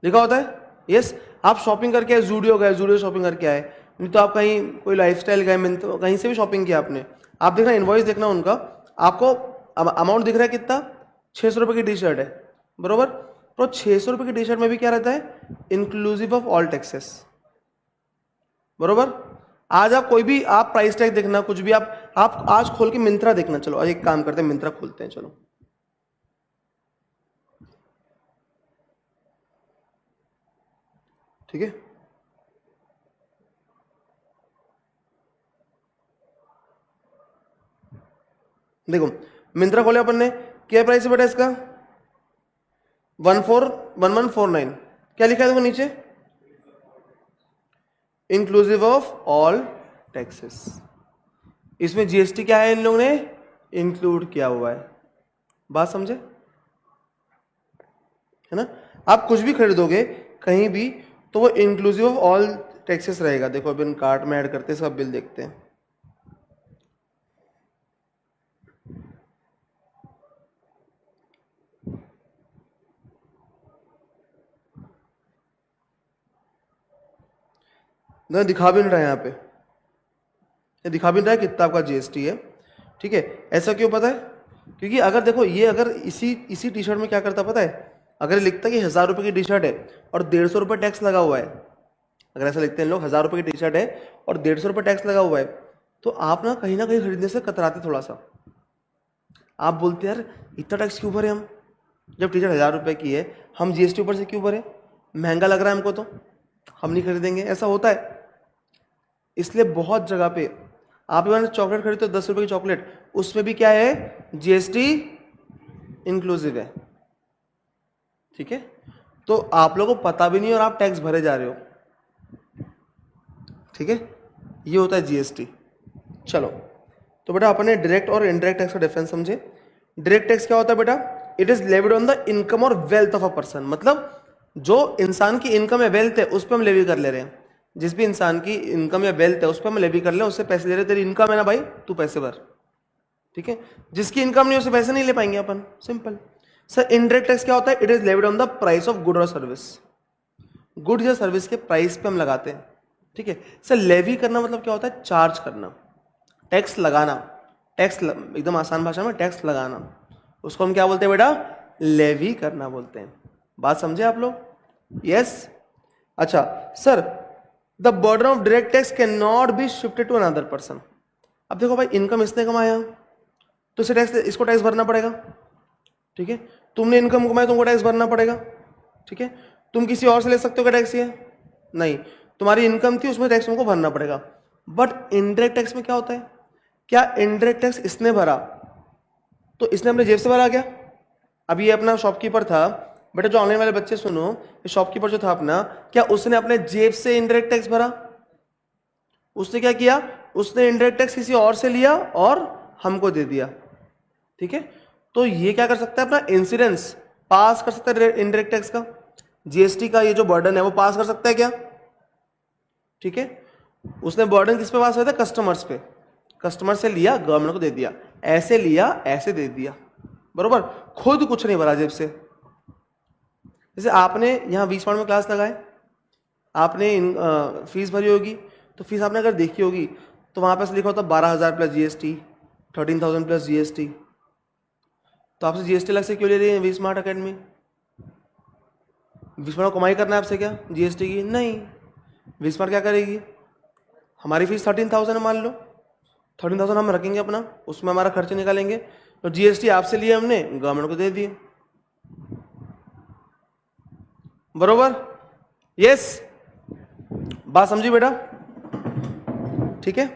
लिखा होता है। यस, आप शॉपिंग करके आए, जूडियो गए, जूडियो शॉपिंग करके आए, नहीं तो आप कहीं कोई लाइफस्टाइल गए, मिंत्रा, कहीं से भी शॉपिंग किया आपने, आप देखना इनवॉइस देखना उनका, आपको अमाउंट दिख रहा है कितना, 600 रुपये की टी शर्ट है, बरोबर। तो 600 रुपये की टी शर्ट में भी क्या रहता है, इंक्लूसिव ऑफ ऑल टैक्सेस, बरोबर। आज आप कोई भी आप प्राइस टैग देखना, कुछ भी आप आज खोल के मिंत्रा देखना, चलो आज एक काम करते हैं, मिंत्रा खोलते हैं, चलो। ठीक है, देखो मिंत्रा खोले अपन ने, क्या प्राइस है बेटा इसका, 1149, क्या लिखा है देखो नीचे, इंक्लूसिव ऑफ ऑल टैक्सेस। इसमें जीएसटी क्या है, इन लोगों ने इंक्लूड किया हुआ है, बात समझे, है ना। आप कुछ भी खरीदोगे कहीं भी तो वो इंक्लूसिव ऑफ ऑल टैक्सेस रहेगा। देखो अभी इन कार्ट में ऐड करते हैं, सब बिल देखते हैं। ना दिखा भी नहीं रहा है यहाँ पे, ये दिखा भी नहीं रहा है कितना आपका जीएसटी है, ठीक है। ऐसा क्यों पता है, क्योंकि अगर देखो ये अगर इसी टी शर्ट में क्या करता पता है, अगर ये लिखता है कि 1000 रुपये की टी शर्ट है और 150 रुपये टैक्स लगा हुआ है, अगर ऐसा लिखते हैं लोग 1000 रुपये की टी शर्ट है और 150 रुपये टैक्स लगा हुआ है, तो आप ना कहीं खरीदने से कतराते थोड़ा सा, आप बोलते यार इतना टैक्स क्यों भरे हम, जब टी शर्ट 1000 रुपये की है, हम जीएसटी ऊपर से क्यों भरे, महंगा लग रहा है हमको तो हम नहीं खरीदेंगे, ऐसा होता है। इसलिए बहुत जगह पे आप अगर चॉकलेट खरीदते हो 10 रुपये की चॉकलेट, उसमें भी क्या है, जीएसटी इंक्लूसिव है, ठीक है। तो आप लोगों को पता भी नहीं और आप टैक्स भरे जा रहे हो, ठीक है, ये होता है जीएसटी। चलो तो बेटा अपन ने डायरेक्ट और इनडायरेक्ट टैक्स का डिफरेंस समझे। डायरेक्ट टैक्स क्या होता है बेटा, it is levied on the income और वेल्थ ऑफ अ पर्सन, मतलब जो इंसान की इनकम या वेल्थ है उस पर हम लेवी कर ले रहे हैं, जिस भी इंसान की इनकम या वेल्थ है उस पर हम लेवी कर ले, उससे पैसे ले रहे, तेरी इनकम है ना भाई, तू पैसे भर, ठीक है। जिसकी इनकम नहीं उससे पैसे नहीं ले पाएंगे अपन, सिंपल। सर इनडायरेक्ट टैक्स क्या होता है, it is levied on the price of good और सर्विस, गुड या सर्विस के प्राइस पे हम लगाते हैं, ठीक है। सर लेवी करना मतलब क्या होता है, चार्ज करना, टैक्स लगाना, टैक्स एकदम आसान भाषा में टैक्स लगाना, उसको हम क्या बोलते हैं बेटा, लेवी करना बोलते हैं, बात समझे आप लोग, यस। अच्छा sir, the burden of direct tax can not be shifted to another person. अब देखो भाई इनकम इसने कमाया तो इसे टैक्स, इसको टैक्स भरना पड़ेगा, ठीक है। तुमने इनकम कमाई, तुमको टैक्स भरना पड़ेगा, ठीक है। तुम किसी और से ले सकते हो क्या टैक्स, ये नहीं, तुम्हारी इनकम थी उसमें टैक्स तुमको भरना पड़ेगा। बट इनडायरेक्ट टैक्स में क्या होता है, क्या इनडायरेक्ट टैक्स इसने भरा तो इसने अपने जेब से भरा क्या, अभी ये अपना शॉपकीपर था बेटा, जो ऑनलाइन वाले बच्चे सुनो, ये शॉपकीपर जो था अपना, क्या उसने अपने जेब से इनडायरेक्ट टैक्स भरा, उसने क्या किया, उसने इनडायरेक्ट टैक्स किसी और से लिया और हमको दे दिया, ठीक है। तो ये क्या कर सकता है, अपना इंसिडेंस पास कर सकता है इनडायरेक्ट टैक्स का, जीएसटी का ये जो बर्डन है वो पास कर सकता है क्या, ठीक है। उसने बर्डन किस पे पास हुआ था, कस्टमर्स पे, कस्टमर से लिया गवर्नमेंट को दे दिया, ऐसे लिया ऐसे दे दिया, बरोबर, खुद कुछ नहीं भरा जेब से। जैसे आपने यहाँ 20 में क्लास लगाए, आपने फीस भरी होगी, तो फीस आपने अगर देखी होगी तो वहाँ पे लिखा होता 12,000 प्लस जीएसटी, 13,000 प्लस जीएसटी, तो आपसे जीएसटी अलग से क्यों ले रही है V Smart Academy, V Smart कमाई करना है आपसे क्या जीएसटी की, नहीं, वी स्मार्ट क्या करेगी, हमारी फीस 13,000 है मान लो, 13,000 हम रखेंगे अपना, उसमें हमारा खर्च निकालेंगे, तो जीएसटी आपसे लिए हमने गवर्नमेंट को दे दिए, बरोबर, यस, बात समझी बेटा, ठीक है।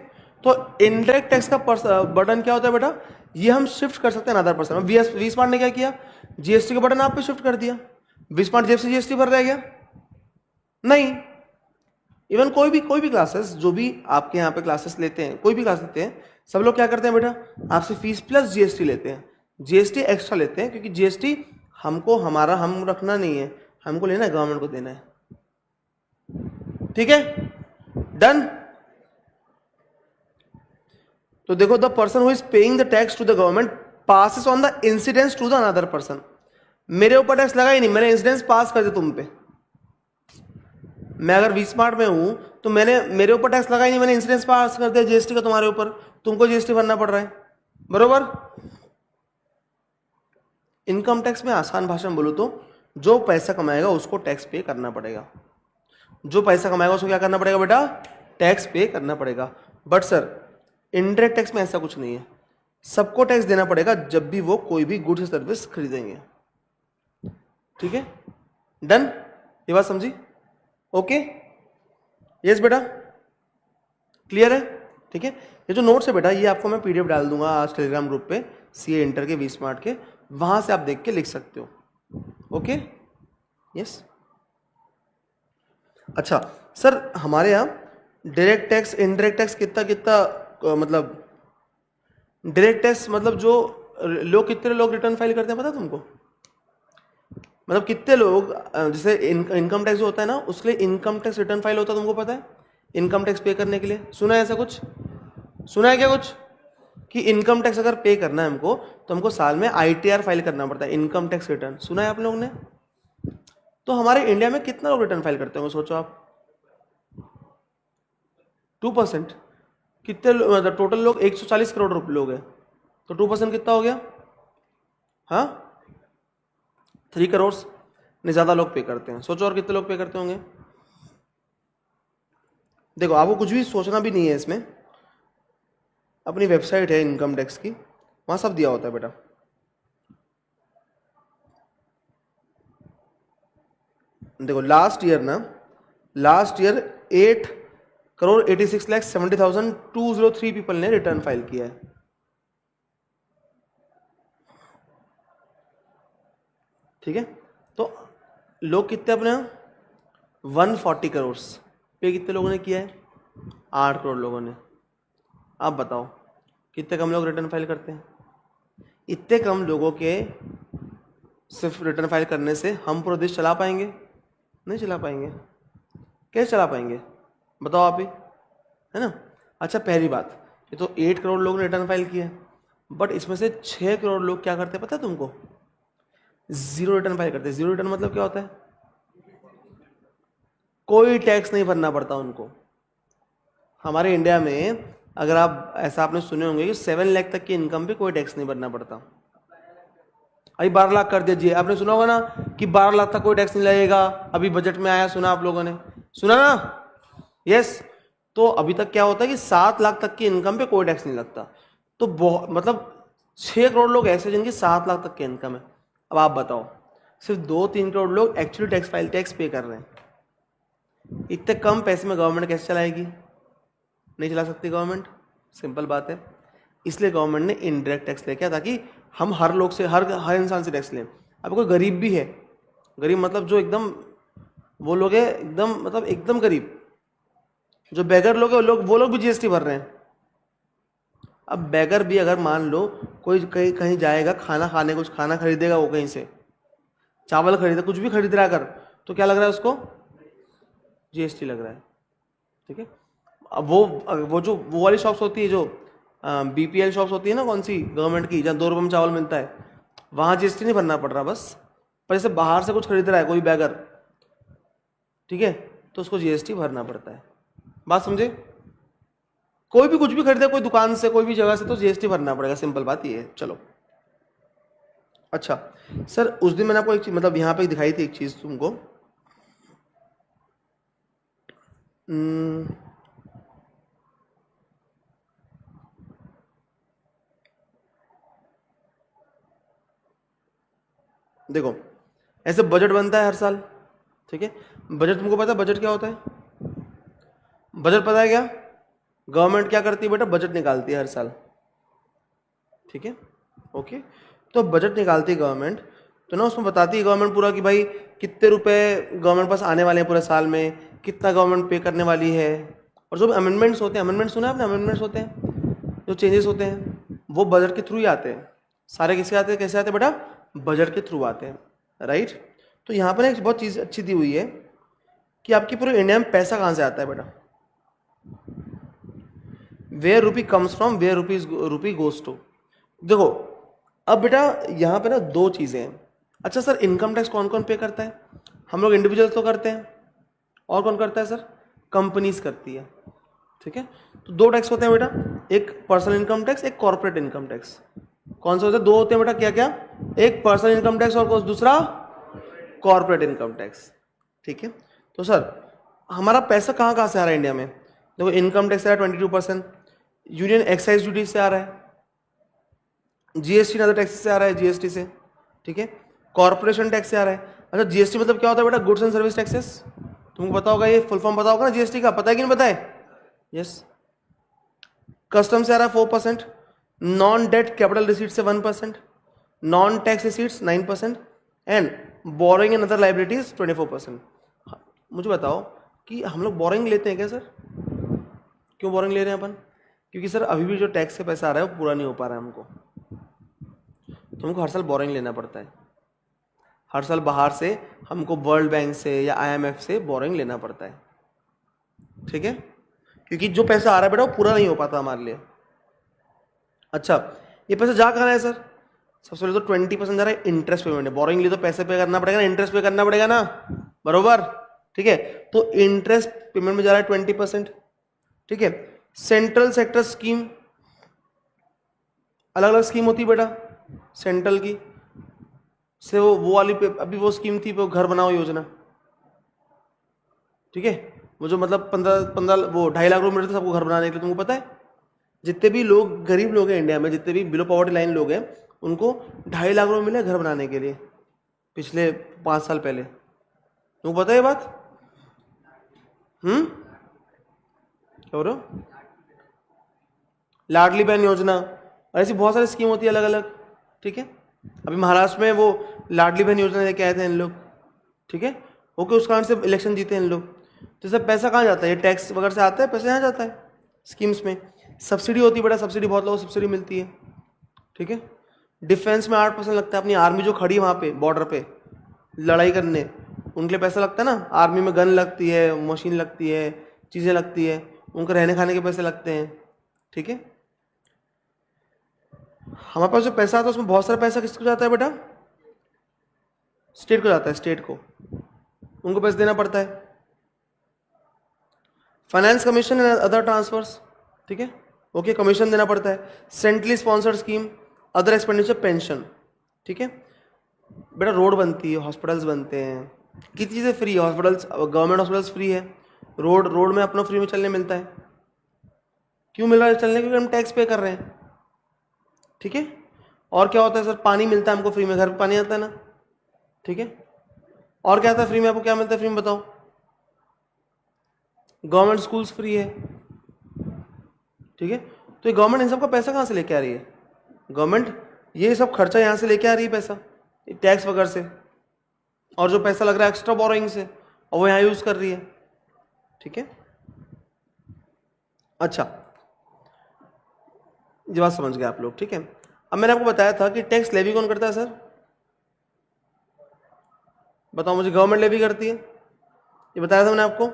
तो इनडायरेक्ट टैक्स का बर्डन क्या होता है बेटा, ये हम शिफ्ट कर सकते हैं अनदर पर्सन। वी स्मार्ट ने क्या किया, जीएसटी का बर्डन आप पे शिफ्ट कर दिया, वी स्मार्ट जेब से जीएसटी भर रहा है क्या, नहीं। इवन कोई भी क्लासेस, जो भी आपके यहाँ पे क्लासेस लेते हैं, कोई भी क्लास लेते हैं, सब लोग क्या करते हैं बेटा, आपसे फीस प्लस जीएसटी लेते हैं, जीएसटी एक्स्ट्रा लेते हैं, क्योंकि जीएसटी हमको हमारा हम रखना नहीं है, हमको लेना है, गवर्नमेंट को देना है, ठीक है, डन। तो देखो, the person who is paying the tax to the government passes on the incidence to the another person. मेरे ऊपर टैक्स लगा ही नहीं, मैंने इंसिडेंस पास कर दिया तुम पे। मैं अगर वी स्मार्ट में हूं तो मैंने, मेरे ऊपर टैक्स लगा ही नहीं, मैंने इंसिडेंस पास कर दिया जीएसटी का तुम्हारे ऊपर, तुमको जीएसटी भरना पड़ रहा है, बरोबर। इनकम टैक्स में आसान भाषा में बोलूं तो जो पैसा कमाएगा उसको टैक्स पे करना पड़ेगा। जो पैसा कमाएगा उसको क्या करना पड़ेगा बेटा? टैक्स पे करना पड़ेगा। बट सर इनडायरेक्ट टैक्स में ऐसा कुछ नहीं है, सबको टैक्स देना पड़ेगा जब भी वो कोई भी गुड्स सर्विस खरीदेंगे। ठीक है, डन, ये बात समझी? ओके, यस बेटा, क्लियर है? ठीक है, ये जो नोट्स है बेटा ये आपको मैं पीडीएफ डाल दूंगा आज टेलीग्राम ग्रुप पे, सीए इंटर के वी स्मार्ट के, वहां से आप देख के लिख सकते हो। Okay, yes. अच्छा सर, हमारे यहाँ डायरेक्ट टैक्स इनडायरेक्ट टैक्स कितना कितना मतलब, डायरेक्ट टैक्स मतलब जो लोग, कितने लोग रिटर्न फाइल करते हैं पता तुमको? मतलब कितने लोग, जैसे इनकम टैक्स जो होता है ना, उसके लिए इनकम टैक्स रिटर्न फाइल होता है, तुमको पता है? इनकम टैक्स पे करने के लिए सुना है ऐसा कुछ? सुना है क्या कुछ कि इनकम टैक्स अगर पे करना है हमको तो हमको साल में आईटीआर फाइल करना पड़ता है, इनकम टैक्स रिटर्न? सुना है आप लोगों ने? तो हमारे इंडिया में कितना लोग रिटर्न फाइल करते होंगे सोचो आप? 2%। कितने मतलब टोटल लोग 140 करोड़ लोग हैं, तो 2% कितना हो गया? हाँ, 3 करोड़ ने ज़्यादा लोग पे करते हैं। सोचो और कितने लोग पे करते होंगे? देखो, आपको कुछ भी सोचना भी नहीं है इसमें, अपनी वेबसाइट है इनकम टैक्स की, वहाँ सब दिया होता है बेटा। देखो लास्ट ईयर 8,86,70,203 पीपल ने रिटर्न फाइल किया है। ठीक है, तो लोग कितने अपने 140 करोड़ पे कितने लोगों ने किया है? 8 करोड़ लोगों ने। आप बताओ कितने कम लोग रिटर्न फाइल करते हैं? इतने कम लोगों के सिर्फ रिटर्न फाइल करने से हम पूरा देश चला पाएंगे? नहीं चला पाएंगे। कैसे चला पाएंगे बताओ आप ही, है ना? अच्छा, पहली बात, ये तो 8 करोड़ लोग ने रिटर्न फाइल किया, बट इसमें से 6 करोड़ लोग क्या करते हैं पता है तुमको? जीरो रिटर्न फाइल करते हैं। जीरो रिटर्न मतलब क्या होता है? कोई टैक्स नहीं भरना पड़ता उनको। हमारे इंडिया में अगर आप ऐसा आपने सुने होंगे कि 7 लाख तक की इनकम पे कोई टैक्स नहीं भरना पड़ता। अभी 12 लाख कर दीजिए, आपने सुना होगा ना कि 12 लाख तक कोई टैक्स नहीं लगेगा, अभी बजट में आया, सुना आप लोगों ने? सुना ना? यस। तो अभी तक क्या होता है कि 7 लाख तक की इनकम पे कोई टैक्स नहीं लगता। तो मतलब 6 करोड़ लोग ऐसे जिनकी 7 लाख तक की इनकम है। अब आप बताओ, सिर्फ 2-3 करोड़ लोग एक्चुअली टैक्स पे कर रहे हैं। इतने कम पैसे में गवर्नमेंट कैसे चलाएगी? नहीं चला सकती गवर्नमेंट, सिंपल बात है। इसलिए गवर्नमेंट ने इनडायरेक्ट टैक्स लेके आया ताकि हम हर लोग से, हर इंसान से टैक्स लें। अब कोई गरीब भी है, गरीब मतलब जो एकदम वो लोग है एकदम, मतलब एकदम गरीब, जो बेगर लोग है वो लोग भी जीएसटी भर रहे हैं। अब बेगर भी अगर मान लो कोई कहीं जाएगा खाना खाने, कुछ खाना खरीदेगा, वो कहीं से चावल खरीदे, कुछ भी खरीद रहा अगर, तो क्या लग रहा है उसको? जीएसटी लग रहा है। ठीक है, अब वो वाली शॉप्स होती है जो बीपीएल शॉप्स होती है ना, कौन सी गवर्नमेंट की, जहाँ 2 रुपये में चावल मिलता है, वहाँ जीएसटी नहीं भरना पड़ रहा बस। पर जैसे बाहर से कुछ खरीद रहा है कोई बैगर, ठीक है, तो उसको जीएसटी भरना पड़ता है। बात समझे? कोई भी कुछ भी खरीदे कोई दुकान से, कोई भी जगह से, तो जीएसटी भरना पड़ेगा, सिंपल बात ये है। चलो अच्छा सर, उस दिन मैंने आपको एक चीज मतलब यहाँ पे दिखाई थी एक चीज तुमको, देखो ऐसे बजट बनता है हर साल। ठीक है, बजट तुमको पता है बजट क्या होता है? बजट पता है क्या? गवर्नमेंट क्या करती है बेटा? बजट निकालती है हर साल। ठीक है, ओके। तो बजट निकालती है गवर्नमेंट, तो ना उसमें बताती है गवर्नमेंट पूरा कि भाई कितने रुपए गवर्नमेंट पास आने वाले हैं पूरे साल में, कितना गवर्नमेंट पे करने वाली है। और जो अमेंडमेंट्स होते हैं, अमेंडमेंट सुना है आपने? अमेंडमेंट्स होते हैं जो चेंजेस होते हैं, वो बजट के थ्रू ही आते हैं। सारे किसके आते हैं? कैसे आते हैं बेटा? बजट के थ्रू आते हैं, राइट। तो यहाँ पर एक बहुत चीज़ अच्छी दी हुई है कि आपकी पूरे इंडिया में पैसा कहाँ से आता है बेटा। Where rupee comes from, where rupee goes to. देखो अब बेटा यहाँ पे ना दो चीजें हैं। अच्छा सर इनकम टैक्स कौन कौन पे करता है? हम लोग इंडिविजुअल तो करते हैं, और कौन करता है सर? कंपनीज करती है। ठीक है, तो दो टैक्स होते हैं बेटा, एक पर्सनल इनकम टैक्स, एक कॉर्पोरेट इनकम टैक्स। कौन से होते हैं? दो होते हैं बेटा, क्या क्या? एक पर्सनल इनकम टैक्स और दूसरा कॉर्पोरेट इनकम टैक्स। ठीक है, तो सर हमारा पैसा कहाँ कहाँ से आ रहा है इंडिया में? देखो इनकम टैक्स आ रहा है 22%, यूनियन एक्साइज ड्यूटी से आ रहा है, जीएसटी अदर टैक्स से आ रहा है, जीएसटी से। ठीक है, कॉर्पोरेशन टैक्स से आ रहा है। अच्छा जीएसटी मतलब क्या होता है बेटा? Goods and service taxes. तुमको पता होगा, ये फुल फॉर्म पता होगा ना जीएसटी का, पता है कि नहीं पता है? यस। कस्टम से आ रहा है 4%, नॉन डेट कैपिटल रिसीट से 1%, non tax receipts 9% and borrowing and other liabilities 24%। मुझे बताओ कि हम लोग बोरोइंग लेते हैं क्या सर? क्यों बोरोइंग ले रहे हैं अपन? क्योंकि सर अभी भी जो टैक्स से पैसा आ रहा है वो पूरा नहीं हो पा रहा है हमको, तो हमको हर साल बोरोइंग लेना पड़ता है। हर साल बाहर से हमको वर्ल्ड बैंक से या आईएमएफ से बोरोइंग लेना पड़ता है। ठीक है, क्योंकि जो पैसा आ रहा है बेटा वो पूरा नहीं हो पाता हमारे लिए। अच्छा ये पैसा जा कहाँ है सर? सबसे पहले तो 20% जा रहा है इंटरेस्ट पेमेंट है। बोरोइंग लिए तो पैसे पे करना पड़ेगा ना, इंटरेस्ट पे करना पड़ेगा ना, बरोबर? ठीक है, तो इंटरेस्ट पेमेंट में जा रहा है 20%। ठीक है, सेंट्रल सेक्टर स्कीम, अलग अलग स्कीम होती है बेटा सेंट्रल की, से वो वाली पे अभी वो स्कीम थी वो घर बनाओ योजना। ठीक है, वो जो मतलब 15 वो 2.5 लाख रुपए मिलते थे सबको घर बनाने के लिए। तुमको पता है जितने भी लोग गरीब लोग हैं इंडिया में, जितने भी बिलो पॉवर्टी लाइन लोग हैं, उनको 2.5 लाख रुपए मिले घर बनाने के लिए पिछले 5 साल पहले। तुमको पता है ये बात? क्या बोल रहे हो? लाडली बहन योजना और ऐसी बहुत सारी स्कीम होती है अलग अलग। ठीक है, अभी महाराष्ट्र में वो लाडली बहन योजना लेके आए थे इन लोग। ठीक है, ओके, उस कारण से इलेक्शन जीते इन लोग। तो सब पैसा कहाँ जाता है? ये टैक्स वगैरह से आता है, पैसा यहाँ जाता है स्कीम्स में। सब्सिडी होती है बेटा, सब्सिडी बहुत लोगों को सब्सिडी मिलती है। ठीक है, डिफेंस में 8% लगता है। अपनी आर्मी जो खड़ी है वहाँ पे बॉर्डर पे लड़ाई करने, उनके लिए पैसा लगता है ना। आर्मी में गन लगती है, मशीन लगती है, चीज़ें लगती है, उनके रहने खाने के पैसे लगते हैं। ठीक है, हमारे पास जो पैसा आता है उसमें बहुत सारा पैसा किसको जाता है बेटा? स्टेट को जाता है, स्टेट को, उनको पैसे देना पड़ता है। Finance commission and other transfers. ठीक है, ओके, कमीशन देना पड़ता है। Centrally sponsored scheme, other expenditure, pension. ठीक है बेटा, रोड बनती है, हॉस्पिटल्स बनते हैं, कितनी चीज़ें फ्री है। हॉस्पिटल्स, गवर्नमेंट हॉस्पिटल्स फ्री है। रोड में अपना फ्री में चलने मिलता है। क्यों मिल रहा है चलने? क्योंकि हम टैक्स पे कर रहे हैं। ठीक है, और क्या होता है सर? पानी मिलता है हमको फ्री में, घर पे पानी आता है ना। ठीक है, और क्या आता है फ्री में? आपको क्या मिलता है फ्री में बताओ? गवर्नमेंट स्कूल्स फ्री है। ठीक है, तो ये गवर्नमेंट इन सब का पैसा कहाँ से लेके आ रही है? गवर्नमेंट ये सब खर्चा यहाँ से लेके आ रही है पैसा, टैक्स वगैरह से, और जो पैसा लग रहा है एक्स्ट्रा बोरोइंग से, और वो यहाँ यूज कर रही है। ठीक है, अच्छा ये बात समझ गए आप लोग? ठीक है, अब मैंने आपको बताया था कि टैक्स लेवी कौन करता है सर? बताओ मुझे। गवर्नमेंट लेवी करती है, ये बताया था मैंने आपको।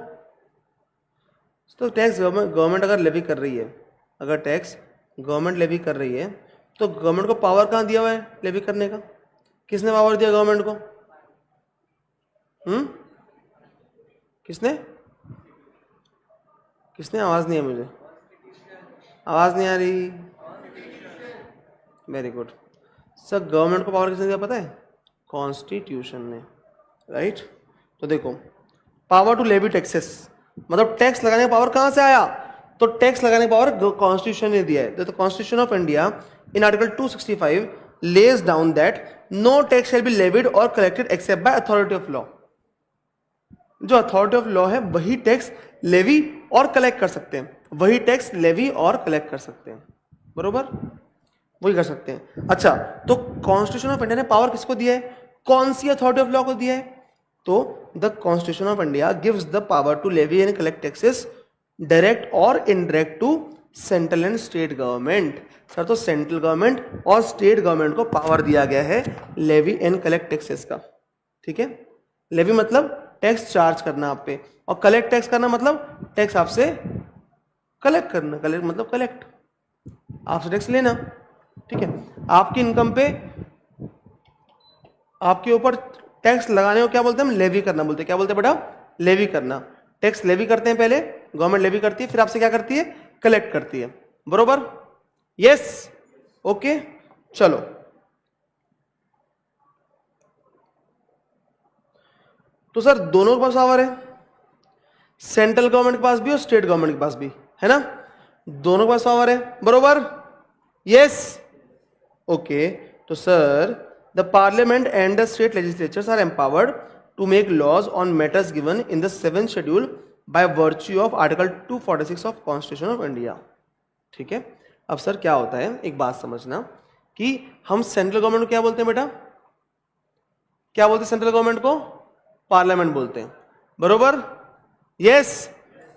तो टैक्स गवर्नमेंट अगर लेवी कर रही है, अगर टैक्स गवर्नमेंट लेवी कर रही है, तो गवर्नमेंट को पावर कहाँ दिया हुआ है लेवी करने का? किसने पावर दिया गवर्नमेंट को? किसने? आवाज नहीं है मुझे, आवाज नहीं आ रही। वेरी गुड सर, गवर्नमेंट को पावर किसने दिया पता है? कॉन्स्टिट्यूशन ने, राइट। तो देखो, पावर टू लेवी टैक्सेस, मतलब टैक्स लगाने का पावर कहां से आया? तो टैक्स लगाने का पावर कॉन्स्टिट्यूशन ने दिया है। तो constitution of India in article 265 lays down that no tax shall be levied or collected except by authority of law। जो अथॉरिटी ऑफ लॉ है वही टैक्स लेवी और कलेक्ट कर सकते हैं, वही टैक्स लेवी और कलेक्ट कर सकते हैं, बरोबर, वही कर सकते हैं। अच्छा, तो कॉन्स्टिट्यूशन ऑफ इंडिया ने पावर किसको दिया है? कौन सी अथॉरिटी ऑफ लॉ को दिया है? तो the constitution of India gives the power to levy and collect taxes direct और indirect to central and state government. Sir, तो सेंट्रल गवर्नमेंट और स्टेट गवर्नमेंट को पावर दिया गया है लेवी एंड कलेक्ट टैक्सेस का। ठीक है, लेवी मतलब टैक्स चार्ज करना आप पे, और कलेक्ट टैक्स करना मतलब टैक्स आपसे कलेक्ट करना, कलेक्ट मतलब कलेक्ट, आपसे टैक्स लेना, ठीक है। आपकी इनकम पे आपके ऊपर टैक्स लगाने को क्या बोलते हैं हम? लेवी करना बोलते हैं। क्या बोलते हैं बेटा? लेवी करना। टैक्स लेवी करते हैं पहले, गवर्नमेंट लेवी करती है, फिर आपसे क्या करती है? कलेक्ट करती है, बरोबर? यस, ओके, चलो। तो सर दोनों के पास पावर है, सेंट्रल गवर्नमेंट के पास भी और स्टेट गवर्नमेंट के पास भी, है ना? दोनों के पास पावर है, बरोबर? Yes, okay. तो sir the parliament and the state legislatures are empowered to make laws on matters given in the 7th schedule by virtue of article 246 of constitution of India, ठीक है। अब सर क्या होता है, एक बात समझना कि हम सेंट्रल गवर्नमेंट को क्या बोलते हैं बेटा? क्या बोलते हैं सेंट्रल गवर्नमेंट को? पार्लियामेंट बोलते हैं, बरोबर? यस।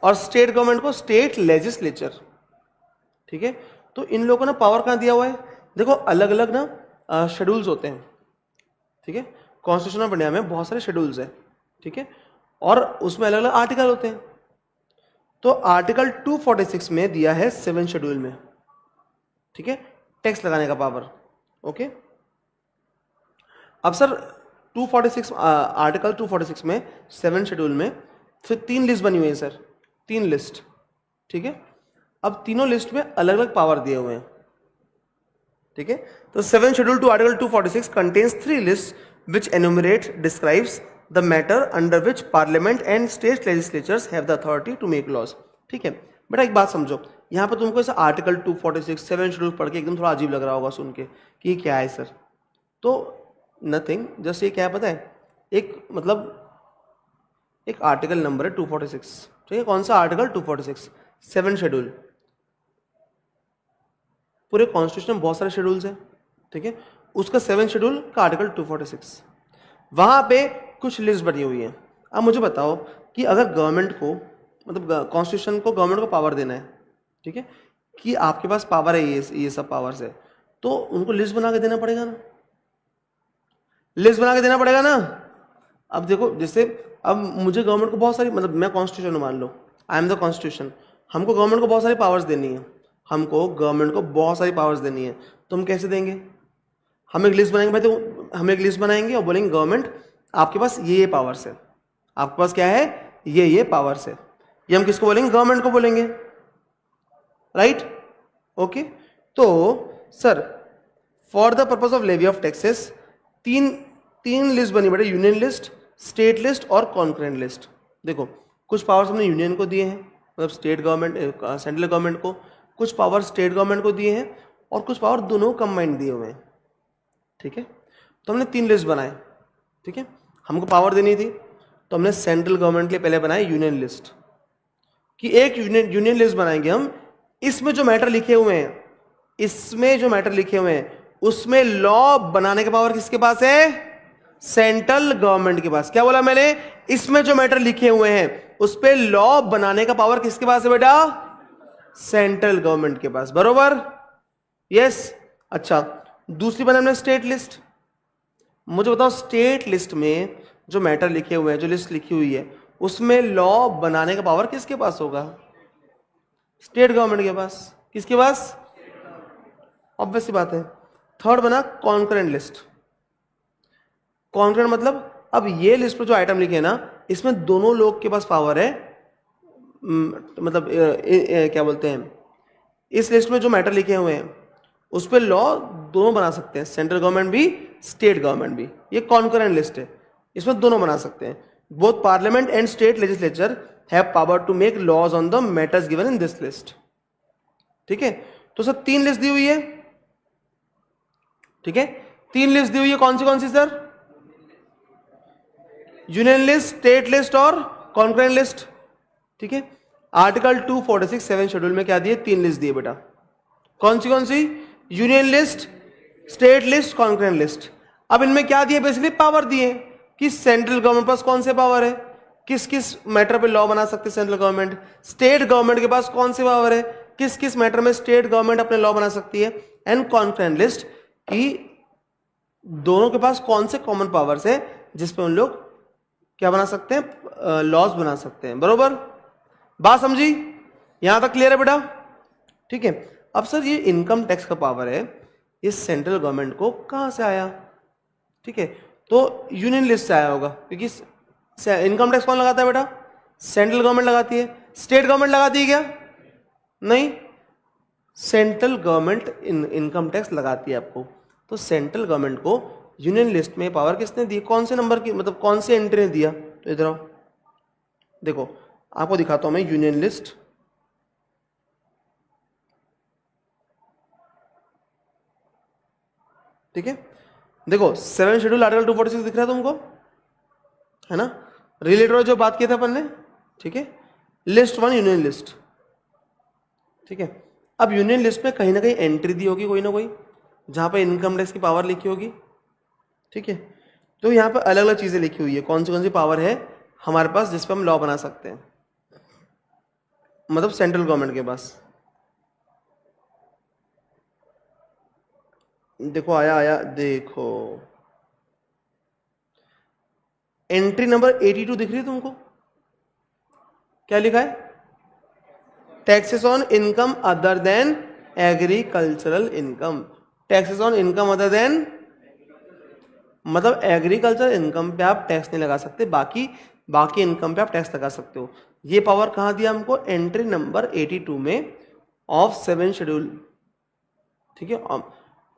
और स्टेट गवर्नमेंट को स्टेट लेजिस्लेचर, ठीक है। तो इन लोगों ने पावर कहां दिया हुआ है? देखो अलग अलग ना शेड्यूल्स होते हैं, ठीक है। कॉन्स्टिट्यूशन ऑफ इंडिया में बहुत सारे शेड्यूल्स हैं, ठीक है, और उसमें अलग अलग आर्टिकल होते हैं। तो आर्टिकल 246 में दिया है 7 शेड्यूल में, ठीक है, टैक्स लगाने का पावर, ओके। अब सर 246 आर्टिकल 246 में 7 शेड्यूल में फिर 3 लिस्ट बनी हुई है सर, 3 लिस्ट, ठीक है। अब तीनों लिस्ट में अलग अलग पावर दिए हुए हैं, ठीक है। तो 7 schedule to article 246 contains 3 list which enumerate describes the matter under which parliament and state legislatures have the authority to make laws, ठीक है। बेटा एक बात समझो, यहाँ पर तुमको ऐसा आर्टिकल 246 7 शेड्यूल पढ़ के एकदम थोड़ा अजीब लग रहा होगा सुन के कि ये क्या है सर। तो नथिंग, जस्ट ये क्या है पता है, एक मतलब एक आर्टिकल नंबर है 246, ठीक है। कौन सा आर्टिकल? 246, 7 शेड्यूल। पूरे कॉन्स्टिट्यूशन में बहुत सारे शेड्यूल्स हैं, ठीक है, उसका 7 शेड्यूल का आर्टिकल 246, वहां पे कुछ लिस्ट बनी हुई है। अब मुझे बताओ कि अगर गवर्नमेंट को मतलब कॉन्स्टिट्यूशन को गवर्नमेंट को पावर देना है, ठीक है, कि आपके पास पावर है, ये सब पावर्स है, तो उनको लिस्ट बना के देना पड़ेगा ना, लिस्ट बना के देना पड़ेगा ना। अब देखो जैसे अब मुझे गवर्नमेंट को बहुत सारी मतलब मैं कॉन्स्टिट्यूशन मान लो, आई एम द कॉन्स्टिट्यूशन, हमको गवर्नमेंट को बहुत सारी पावर्स देनी है, हमको गवर्नमेंट को बहुत सारी पावर्स देनी है, तो हम कैसे देंगे? हम एक लिस्ट बनाएंगे भाई, तो हम एक लिस्ट बनाएंगे और बोलेंगे गवर्नमेंट आपके पास ये पावर्स है, आपके पास क्या है? ये पावर्स है। ये हम किसको बोलेंगे? गवर्नमेंट को बोलेंगे, राइट? ओके। तो sir for the purpose of levy of taxes तीन लिस्ट बनी बेटा, यूनियन लिस्ट, स्टेट लिस्ट और कॉन्करेंट लिस्ट। देखो कुछ पावर्स हमने यूनियन को दिए हैं, मतलब स्टेट गवर्नमेंट सेंट्रल गवर्नमेंट को, कुछ पावर स्टेट गवर्नमेंट को दिए हैं और कुछ पावर दोनों कंबाइंड दिए हुए हैं, ठीक है। तो हमने 3 लिस्ट बनाए, ठीक है, हमको पावर देनी थी, तो हमने सेंट्रल गवर्नमेंट के लिए पहले बनाए यूनियन लिस्ट, कि एक यूनियन लिस्ट बनाएंगे हम, इसमें जो मैटर लिखे हुए हैं, इसमें जो मैटर लिखे हुए हैं उसमें लॉ बनाने का पावर किसके पास है? सेंट्रल गवर्नमेंट के पास। क्या बोला मैंने? इसमें जो मैटर लिखे हुए हैं उस पे लॉ बनाने का पावर किसके पास है बेटा? सेंट्रल गवर्नमेंट के पास, बरोबर? यस। अच्छा, दूसरी बात हमने स्टेट लिस्ट। मुझे बताओ स्टेट लिस्ट में जो मैटर लिखे हुए हैं, जो लिस्ट लिखी हुई है, उसमें लॉ बनाने का पावर किसके पास होगा? स्टेट गवर्नमेंट के पास। किसके पास? ऑब्वियस सी बात है। थर्ड बना कॉन्करेंट लिस्ट। कॉन्करेंट मतलब अब ये लिस्ट पर जो आइटम लिखे हैं ना, इसमें दोनों लोग के पास पावर है, मतलब क्या बोलते हैं, इस लिस्ट में जो मैटर लिखे हुए हैं उस पर लॉ दोनों बना सकते हैं, सेंट्रल गवर्नमेंट भी स्टेट गवर्नमेंट भी। ये कॉन्करेंट लिस्ट है, इसमें दोनों बना सकते हैं। Both parliament and state legislature have power to make laws on the matters given in this list, ठीक है। तो सर 3 लिस्ट दी हुई है, ठीक है, 3 लिस्ट दी हुई है। कौन सी सर? यूनियन लिस्ट, स्टेट लिस्ट और कॉन्करेंट लिस्ट, ठीक है। आर्टिकल 246 7 शेड्यूल में क्या दिए? 3 लिस्ट दिए बेटा। कौन सी? Union list, state list, concurrent list. अब इनमें क्या दिए? बेसिकली पावर दिए कि सेंट्रल गवर्नमेंट पास कौन से पावर है, किस किस मैटर पे लॉ बना सकते सेंट्रल गवर्नमेंट। स्टेट गवर्नमेंट के पास कौन से पावर है, किस किस मैटर में स्टेट गवर्नमेंट अपने लॉ बना सकती है। एंड कॉन्करेंट लिस्ट कि दोनों के पास कौन से कॉमन पावर्स है जिसपे उन लोग क्या बना सकते हैं? लॉज बना सकते हैं, बरोबर? बात समझी? यहां तक क्लियर है बेटा? ठीक है। अब सर ये इनकम टैक्स का पावर है, ये सेंट्रल गवर्नमेंट को कहां से आया? ठीक है, तो यूनियन लिस्ट से आया होगा, क्योंकि इनकम टैक्स कौन लगाता है बेटा? सेंट्रल गवर्नमेंट लगाती है। स्टेट गवर्नमेंट लगाती है क्या? नहीं, सेंट्रल गवर्नमेंट इनकम टैक्स लगाती है आपको। तो सेंट्रल गवर्नमेंट को यूनियन लिस्ट में पावर किसने दी? कौन से नंबर की, मतलब कौन सी एंट्री ने दिया? तो इधर आओ, देखो आपको दिखाता हूं मैं यूनियन लिस्ट। ठीक है, देखो 7 शेड्यूल आर्टिकल 246 दिख रहा है तुमको, है ना? रिलेटेड जो बात किया था अपन ने। ठीक है, लिस्ट 1 यूनियन लिस्ट। ठीक है, अब यूनियन लिस्ट में कहीं ना कहीं एंट्री दी होगी कोई ना कोई, जहां पे इनकम टैक्स की पावर लिखी होगी। ठीक है, तो यहाँ पे अलग अलग चीजें लिखी हुई है, कौन सी पावर है हमारे पास जिस पे हम लॉ बना सकते हैं, मतलब सेंट्रल गवर्नमेंट के पास। देखो आया देखो, एंट्री नंबर 82 दिख रही है तुमको? क्या लिखा है? Taxes on income other than agricultural income. Taxes on income other than, मतलब एग्रीकल्चर इनकम पे आप टैक्स नहीं लगा सकते, बाकी इनकम पे आप टैक्स लगा सकते हो। ये पावर कहां दिया हमको? एंट्री नंबर 82 में ऑफ 7 शेड्यूल। ठीक है,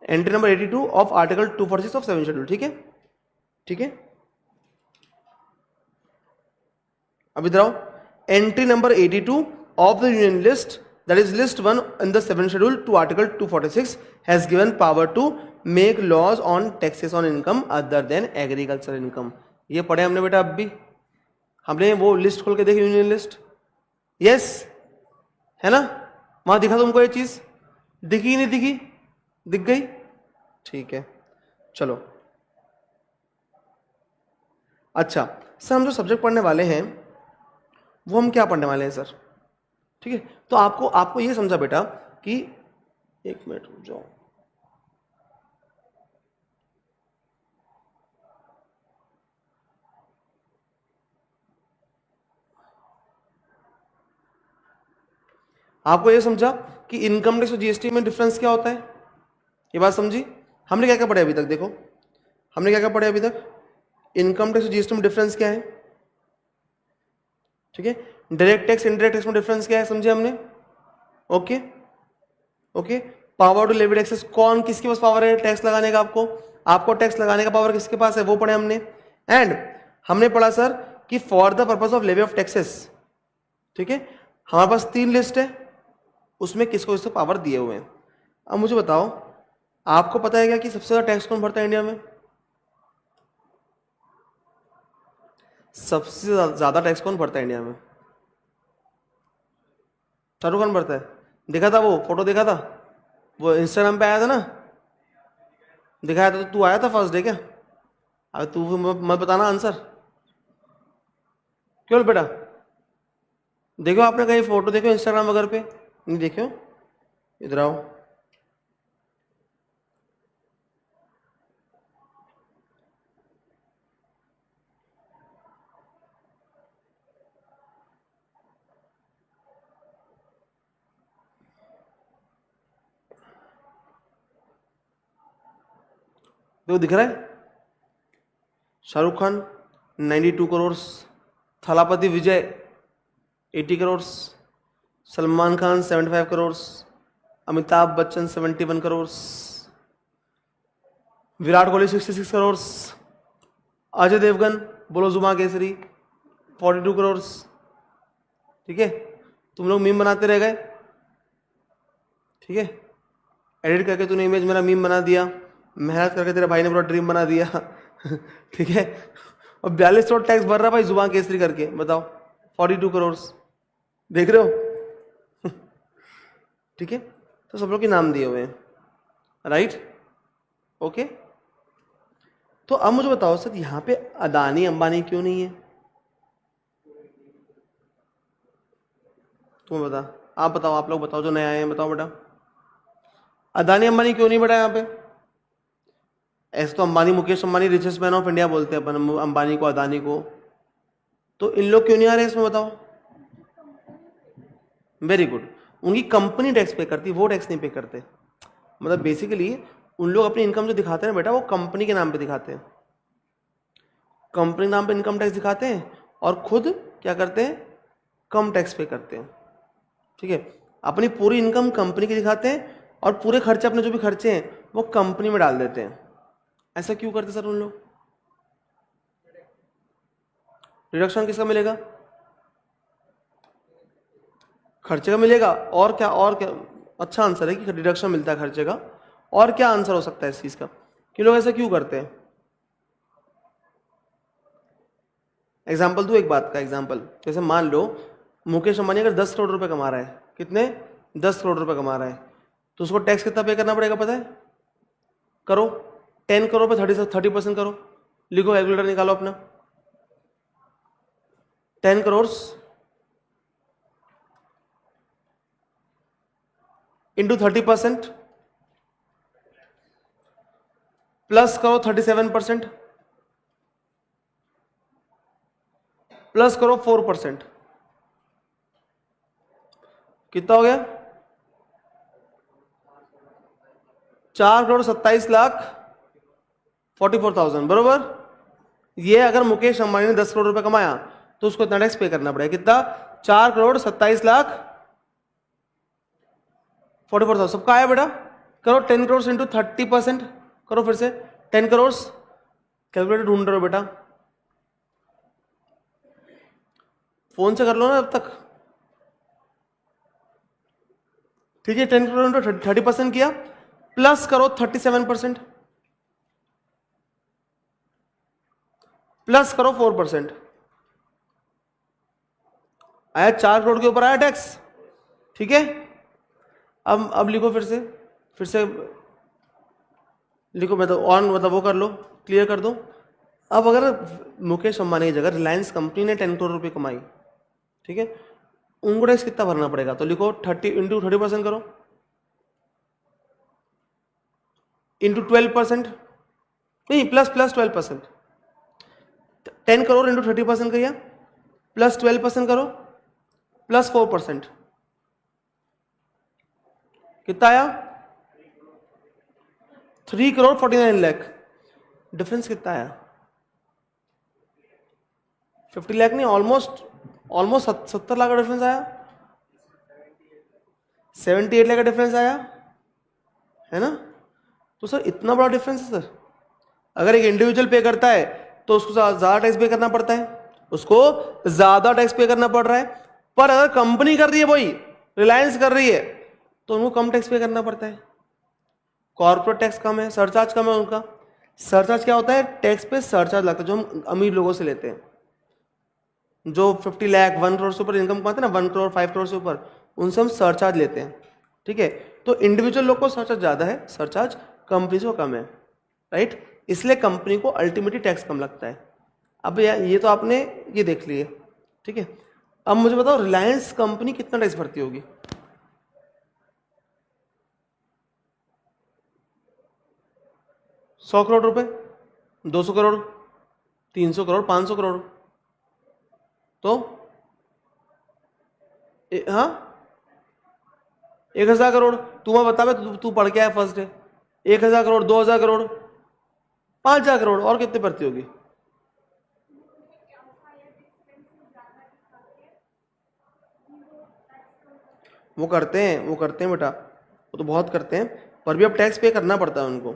entry number 82 of article 246 of 7 schedule. ठीक है, ठीक है। अब इधर आओ, entry number 82 of the union list, that is list 1 in the 7th schedule to article 246 has given power to make laws on taxes on income other than agricultural income। ये पढ़े हमने बेटा, अब भी हमने वो लिस्ट खोल के देखी, यूनियन लिस्ट। यस, है ना? वहां दिखा तुमको ये चीज? दिखी नहीं दिखी? दिख गई? ठीक है, चलो। अच्छा सर, हम जो सब्जेक्ट पढ़ने वाले हैं वो हम क्या पढ़ने वाले हैं सर? ठीक है, तो आपको ये समझा बेटा कि, एक मिनट रुक जाओ, आपको ये समझा कि इनकम टैक्स और जीएसटी में डिफरेंस क्या होता है? ये बात समझी? हमने क्या क्या पढ़ा अभी तक? देखो हमने क्या क्या पढ़ा अभी तक? इनकम टैक्स और जीएसटी में डिफरेंस क्या है? ठीक है, डायरेक्ट टैक्स इनडायरेक्ट टैक्स में डिफरेंस क्या है, समझे हमने? Okay okay. Power to levy taxes, कौन किसके पास पावर है टैक्स लगाने का? आपको टैक्स लगाने का पावर किसके पास है, वो पढ़े हमने। एंड हमने पढ़ा सर कि for the purpose of levy of taxes, ठीक है, हमारे पास 3 लिस्ट है, उसमें किसको किसको पावर दिए हुए हैं। अब मुझे बताओ, आपको पता है क्या कि सबसे ज्यादा टैक्स कौन भरता है इंडिया में? सबसे ज्यादा टैक्स कौन भरता है इंडिया में? शाहरुख खान भरता है। देखा था वो फोटो, देखा था वो इंस्टाग्राम पे आया था ना, दिखाया था। तो तू आया था फर्स्ट डे क्या? अगर तू मत बताना आंसर, क्यों बेटा? देखो आपने कहीं फोटो देखो इंस्टाग्राम वगैरह पे? नहीं देखो, इधर आओ। देखो दिख रहा है, शाहरुख खान 92 करोड़, थलापति विजय 80 करोड़, सलमान खान 75 करोड़, अमिताभ बच्चन 71 करोड़, विराट कोहली 66 करोड़, अजय देवगन बोलो जुमा केसरी 42 करोड़। ठीक है, तुम लोग मीम बनाते रह गए। ठीक है, एडिट करके तूने इमेज मेरा मीम बना दिया, मेहनत करके तेरे भाई ने पूरा ड्रीम बना दिया। ठीक है, और 42 करोड़ टैक्स भर रहा भाई जुबान केसरी करके, बताओ 42 करोड़, देख रहे हो? ठीक है, तो सब लोग के नाम दिए हुए हैं, राइट? ओके, तो अब मुझे बताओ सर, यहां पे अदानी अंबानी क्यों नहीं है? तुम्हें बता, आप बताओ, आप लोग बताओ जो नए आए हैं, बताओ बेटा, अदानी अंबानी क्यों नहीं बेटा यहाँ पे? ऐसे तो Ambani Mukesh Ambani richest man of India बोलते हैं अपन अंबानी को, अदानी को, तो इन लोग क्यों नहीं आ रहे इसमें बताओ? Very good. उनकी कंपनी टैक्स पे करती है, वो टैक्स नहीं पे करते। मतलब बेसिकली उन लोग अपनी इनकम जो दिखाते हैं ना बेटा, वो कंपनी के नाम पे दिखाते हैं, कंपनी नाम पे इनकम टैक्स दिखाते हैं और खुद क्या करते हैं, कम टैक्स पे करते हैं। ठीक है, अपनी पूरी इनकम कंपनी की दिखाते हैं और पूरे खर्चे, अपने जो भी खर्चे हैं वो कंपनी में डाल देते हैं। ऐसा क्यों करते सर उन लोग? रिडक्शन किसका मिलेगा? खर्चे का मिलेगा। और क्या, और क्या? अच्छा आंसर है कि रिडक्शन मिलता है खर्चे का। और क्या आंसर हो सकता है इस चीज का कि लोग ऐसा क्यों करते हैं? एग्जाम्पल दो एक बात का एग्जाम्पल। जैसे मान लो मुकेश अंबानी अगर 10 करोड़ रुपए कमा रहा है, कितने? 10 करोड़ रुपए कमा रहा है, तो उसको टैक्स कितना पे करना पड़ेगा पता है? करो 10 करोड़ पे 30% करो। लिखो, कैलकुलेटर निकालो अपना। 10 करोड़ इंटू 30% प्लस करो 37% प्लस करो 4%, कितना हो गया? 4,27,44,000 बरोबर। ये अगर मुकेश अंबानी ने 10 करोड़ रुपए कमाया तो उसको इतना टैक्स पे करना पड़ेगा, कितना? 4,27,44,000। सबका आया बेटा? करो 10 करोड़ इंटू 30%, करो फिर से 10 करोड़। कैलकुलेटर ढूंढ रहे हो बेटा? फोन से कर लो ना अब तक। ठीक है, 10 करोड़ इंटू 30% किया, प्लस करो 37%, प्लस करो 4%। आया 4 करोड़ के ऊपर आया टैक्स। ठीक है, अब लिखो फिर से लिखो, मतलब ऑन, मतलब वो कर लो, क्लियर कर दो। अब अगर मुकेश अंबानी की जगह रिलायंस कंपनी ने 10 करोड़ रुपए कमाई, ठीक है, उनको टैक्स कितना भरना पड़ेगा? तो लिखो 30 इंटू 30% करो, इंटू 12%, नहीं प्लस 12%। 10 करोड़ इंटू 30% किया, प्लस 12% करो, प्लस 4%, कितना आया? 3 करोड़ 49 लाख। डिफरेंस कितना आया? 50 लाख नहीं, ऑलमोस्ट 70 लाख का डिफरेंस आया, 78 लाख का डिफरेंस आया, है ना? तो सर इतना बड़ा डिफरेंस है सर। अगर एक इंडिविजुअल पे करता है तो उसको ज्यादा टैक्स पे करना पड़ता है, उसको ज्यादा टैक्स पे करना पड़ रहा है। पर अगर कंपनी कर रही है, वही रिलायंस कर रही है, तो उनको कम टैक्स पे करना पड़ता है। कॉर्पोरेट टैक्स कम है, सरचार्ज कम है उनका। सरचार्ज क्या होता है? टैक्स पे सरचार्ज लगता है जो हम अमीर लोगों से लेते हैं, जो 50 लाख 1 करोड़ से ऊपर इनकम कमाते हैं ना, 1 करोड़ 5 करोड़ से ऊपर, उनसे हम सरचार्ज लेते हैं। ठीक है, तो इंडिविजुअल लोग को सरचार्ज ज्यादा है, सरचार्ज कंपनी से कम है, राइट? इसलिए कंपनी को अल्टीमेटली टैक्स कम लगता है। अब ये तो आपने ये देख लिए, ठीक है। अब मुझे बताओ रिलायंस कंपनी कितना टैक्स भरती होगी? ₹100 करोड़, 200 करोड़, 300 करोड़, 500 करोड़, तो हाँ 1,000 करोड़। तू मैं बता, तू पढ़ के आया फर्स्ट डे। 1,000 करोड़, 2,000 करोड़, 5,000 करोड़, और कितने भरती होगी? वो करते हैं बेटा, वो तो बहुत करते हैं, पर भी अब टैक्स पे करना पड़ता है उनको।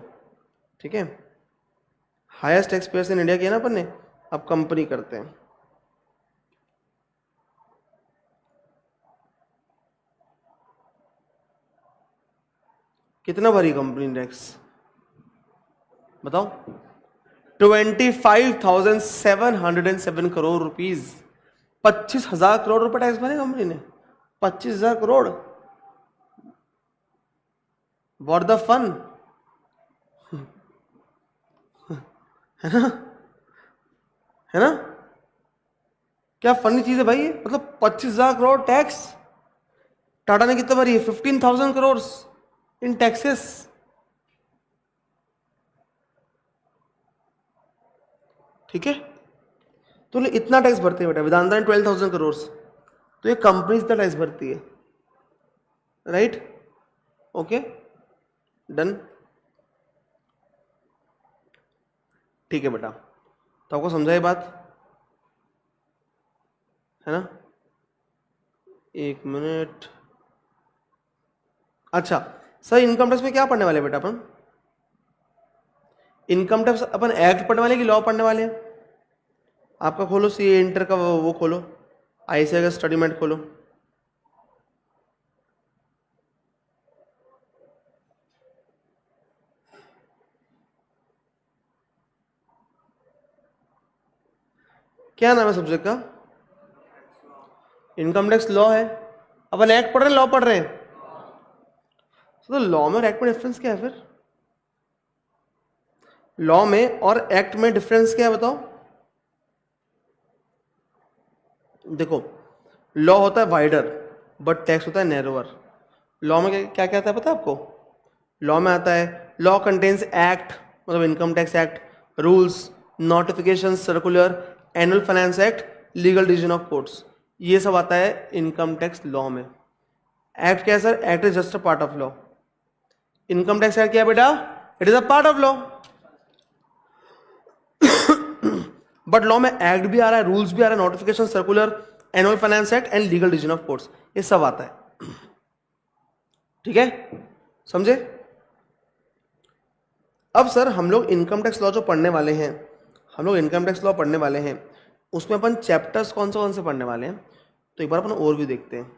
ठीक है, highest tax pairs in India किया ना अपन ने, अब कंपनी करते हैं। कितना भरी कंपनी टैक्स बताओ? 25,707 करोड़ रुपीज। 25,000 करोड़ रुपए टैक्स भरे कंपनी ने। 25,000 करोड़। व्हाट द फन, है ना? है ना? क्या फनी चीज है भाई ये? मतलब 25,000 करोड़ टैक्स। टाटा ने कितना भरी है? 15,000 करोड़ इन टैक्सेस। ठीक है, तो इतना टैक्स भरते हैं बेटा। वेदांता ने 12,000 करोड़, तो ये कंपनी इतना टैक्स भरती है। राइट, ओके, डन, ठीक है बेटा। तो आपको समझा ये बात है ना? एक मिनट। अच्छा सर, इनकम टैक्स में क्या पढ़ने वाले बेटा अपन? इनकम टैक्स अपन एक्ट पढ़ने वाले कि लॉ पढ़ने वाले हैं? आपका खोलो सीए इंटर का वो खोलो, आईसीआई का स्टडी मेट खोलो। क्या नाम है सब्जेक्ट का? इनकम टैक्स लॉ है। अपन एक्ट पढ़ रहे हैं लॉ पढ़ रहे हैं? तो लॉ में और एक्ट में डिफरेंस क्या है फिर? लॉ में और एक्ट में डिफरेंस क्या है बताओ? देखो, लॉ होता है वाइडर बट टैक्स होता है नैरोअर। लॉ में क्या क्या आता है पता है आपको? लॉ में आता है लॉ कंटेन्स एक्ट, मतलब income tax act, rules, notification, circular, annual finance act, legal decision of courts, ये सब आता है इनकम टैक्स लॉ में। एक्ट क्या है sir? Act is just a part of law. Income tax act क्या है बेटा? It is a part of law. But law में एक्ट भी आ रहा है, रूल्स भी आ रहा है, notification, circular, annual finance act and legal decision of courts, ये सब आता है। ठीक है, समझे? अब सर हम लोग इनकम टैक्स लॉ जो पढ़ने वाले हैं, हम लोग इनकम टैक्स लॉ पढ़ने वाले हैं, उसमें अपन चैप्टर्स कौन से पढ़ने वाले हैं? तो एक बार अपन ओवरव्यू देखते हैं।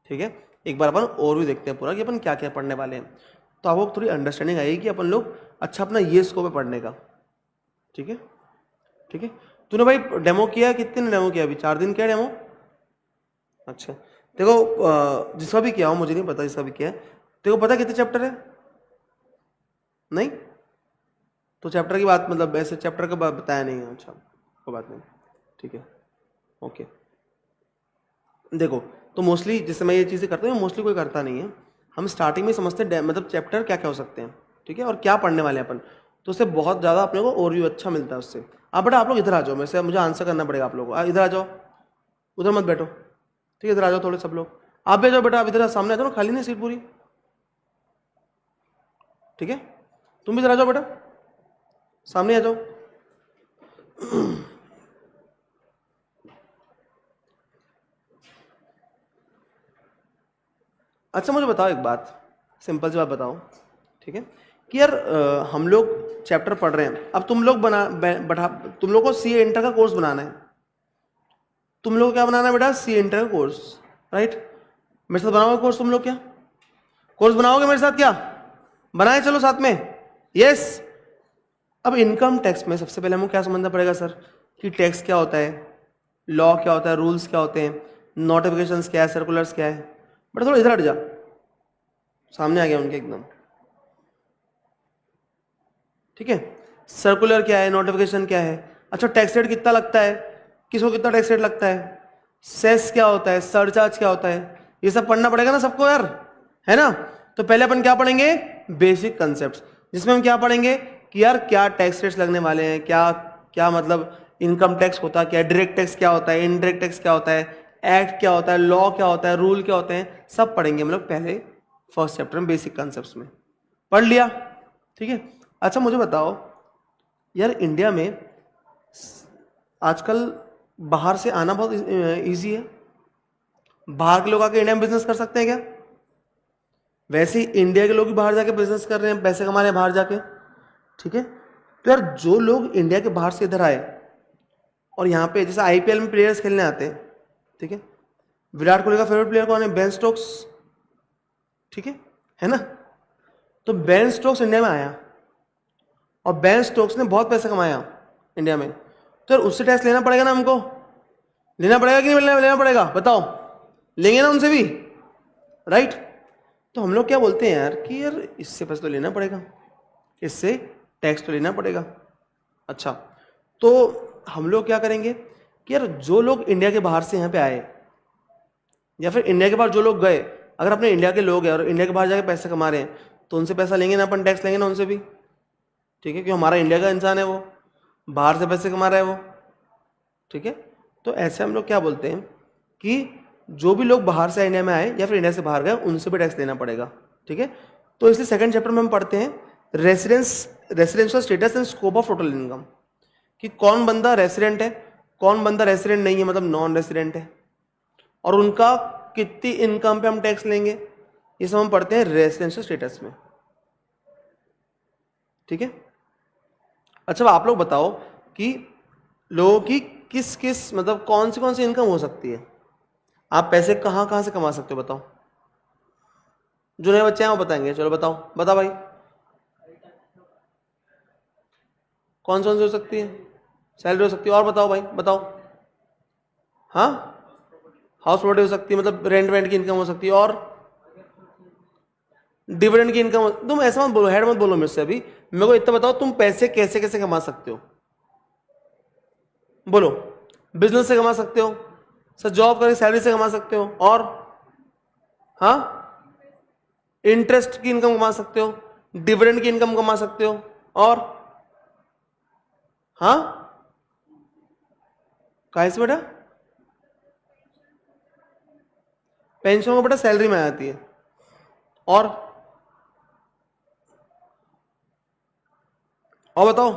ठीक है, एक बार अपन ओवरव्यू देखते हैं पूरा कि अपन क्या क्या पढ़ने वाले हैं, तो आपको थोड़ी अंडरस्टैंडिंग आएगी कि अपन लोग अच्छा अपना ये स्कोप है पढ़ने का। ठीक है, ठीक है। तूने भाई डेमो किया, कितने ने डेमो किया? अभी 4 दिन किया डेमो? अच्छा, देखो जिसका भी किया हो, मुझे नहीं पता जिसका भी किया है, देखो पता कितने चैप्टर है? नहीं? तो चैप्टर की बात, मतलब ऐसे चैप्टर का बताया नहीं है। अच्छा, कोई बात नहीं, ठीक है, ओके। देखो, तो मोस्टली जिससे मैं ये चीज़ें करता हूँ, मोस्टली कोई करता नहीं है। हम स्टार्टिंग में समझते हैं मतलब चैप्टर क्या क्या हो सकते हैं, ठीक है, और क्या पढ़ने वाले हैं अपन, तो उससे बहुत ज़्यादा अपने को ओवरव्यू अच्छा मिलता है उससे। आप बेटा आप लोग इधर आ जाओ, मेरे से मुझे आंसर करना पड़ेगा आप लोगों को। इधर आ जाओ, उधर मत बैठो, ठीक है, इधर आ जाओ थोड़े सब लोग। आप भी आ जाओ बेटा, आप इधर सामने आ जाओ ना, खाली नहीं सीट पूरी, ठीक है। तुम भी इधर आ जाओ बेटा, सामने आ जाओ। अच्छा मुझे बताओ एक बात, सिंपल सी बात बताओ, ठीक है, कि यार हम लोग चैप्टर पढ़ रहे हैं, अब तुम लोग तुम लोग को सीए इंटर का कोर्स बनाना है। तुम लोग को क्या बनाना है बेटा? सीए इंटर का कोर्स, राइट? मेरे साथ बनाओगे कोर्स तुम लोग? क्या कोर्स बनाओगे मेरे साथ? क्या बनाए? चलो साथ में, यस। अब इनकम टैक्स में सबसे पहले हमको क्या समझना पड़ेगा सर, कि टैक्स क्या होता है, लॉ क्या होता है, रूल्स क्या होते हैं, नोटिफिकेशंस क्या है, सर्कुलर्स क्या है। बट थोड़ा इधर हट जा, सामने आ गया उनके एकदम, ठीक है। सर्कुलर क्या है, नोटिफिकेशन क्या है, अच्छा टैक्स रेट कितना लगता है, किसको कितना टैक्स रेट लगता है, सेस क्या होता है, सरचार्ज क्या होता है, ये सब पढ़ना पड़ेगा ना सबको यार, है ना? तो पहले अपन क्या पढ़ेंगे? बेसिक कंसेप्ट, जिसमें हम क्या पढ़ेंगे कि यार क्या टैक्स रेट्स लगने वाले हैं, क्या क्या मतलब इनकम टैक्स होता क्या है, डायरेक्ट टैक्स क्या होता है, इनडायरेक्ट टैक्स क्या होता है, एक्ट क्या होता है, लॉ क्या होता है, रूल क्या होते हैं, सब पढ़ेंगे हम लोग पहले फर्स्ट चैप्टर में, बेसिक कंसेप्ट में पढ़ लिया, ठीक है। अच्छा मुझे बताओ यार, इंडिया में आजकल बाहर से आना बहुत इजी है, बाहर के लोग आके इंडिया में बिजनेस कर सकते हैं क्या? वैसे ही इंडिया के लोग भी बाहर जाके बिजनेस कर रहे हैं, पैसे कमा रहे हैं बाहर जाके, ठीक है। तो यार जो लोग इंडिया के बाहर से इधर आए और यहाँ पे जैसे आईपीएल में प्लेयर्स खेलने आते हैं, ठीक है, विराट कोहली का फेवरेट प्लेयर कौन है? बेन स्टोक्स, ठीक है ना? तो बेन स्टोक्स इंडिया में आया और बेन स्टोक्स ने बहुत पैसा कमाया इंडिया में, तो यार उससे टैक्स लेना पड़ेगा ना हमको, लेना पड़ेगा कि नहीं लेना पड़ेगा? बताओ, लेंगे ना उनसे भी, राइट? तो हम लोग क्या बोलते हैं यार कि यार इससे पैसा तो लेना पड़ेगा, इससे टैक्स तो लेना पड़ेगा। अच्छा, तो हम लोग क्या करेंगे कि यार जो लोग इंडिया के बाहर से यहाँ पे आए या फिर इंडिया के बाहर जो लोग गए, अगर अपने इंडिया के लोग हैं और इंडिया के बाहर जाके पैसे कमा रहे हैं, तो उनसे पैसा लेंगे ना, अपन टैक्स लेंगे ना उनसे भी, ठीक है, क्योंकि हमारा इंडिया का इंसान है, वो बाहर से पैसे कमा रहा है वो, ठीक है। तो ऐसे हम लोग क्या बोलते हैं कि जो भी लोग बाहर से इंडिया में आए या फिर इंडिया से बाहर गए उनसे भी टैक्स देना पड़ेगा, ठीक है। तो इसलिए सेकंड चैप्टर में हम पढ़ते हैं residential status and scope of total income, कि कौन बंदा रेसिडेंट है, कौन बंदा रेसिडेंट नहीं है, मतलब नॉन रेसिडेंट है, और उनका कितनी इनकम पे हम टैक्स लेंगे, ये सब हम पढ़ते हैं रेसिडेंशियल स्टेटस में, ठीक है। अच्छा, आप लोग बताओ कि लोगों की किस किस मतलब कौन सी इनकम हो सकती है, आप पैसे कहाँ कहाँ से कमा सकते हो, बताओ। जो नए बच्चे हैं वो बताएंगे, चलो बताओ भाई, कौन सी हो सकती है, सैलरी हो सकती है, और बताओ भाई बताओ। हाँ, हाउस प्रॉपर्टी हो सकती है, मतलब रेंट की इनकम हो सकती है, और डिविडेंड की इनकम। तुम ऐसा मत बोलो, हेड मत बोलो मेरे से अभी, मेरे को इतना बताओ तुम पैसे कैसे कैसे कमा सकते हो, बोलो। बिजनेस से कमा सकते हो सर, जॉब करके सैलरी से कमा सकते हो, और हाँ इंटरेस्ट की इनकम कमा सकते हो, डिविडेंड की इनकम कमा सकते हो, और हाँ काहे से बेटा, पेंशन को बेटा सैलरी में आ जाती है, और बताओ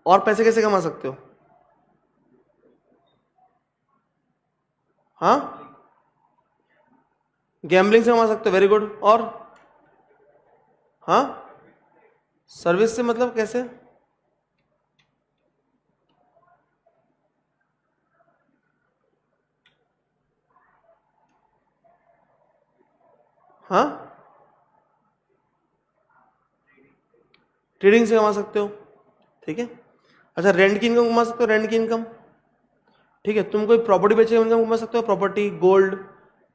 और पैसे कैसे कमा सकते हो। हाँ, गैम्बलिंग से कमा सकते हो, वेरी गुड। और हाँ, सर्विस से मतलब कैसे, हाँ ट्रेडिंग से कमा सकते हो, ठीक है। अच्छा, रेंट की इनकम कमा सकते हो, रेंट की इनकम, ठीक है। तुम कोई प्रॉपर्टी बेच के इनकम कमा सकते हो, प्रॉपर्टी, गोल्ड,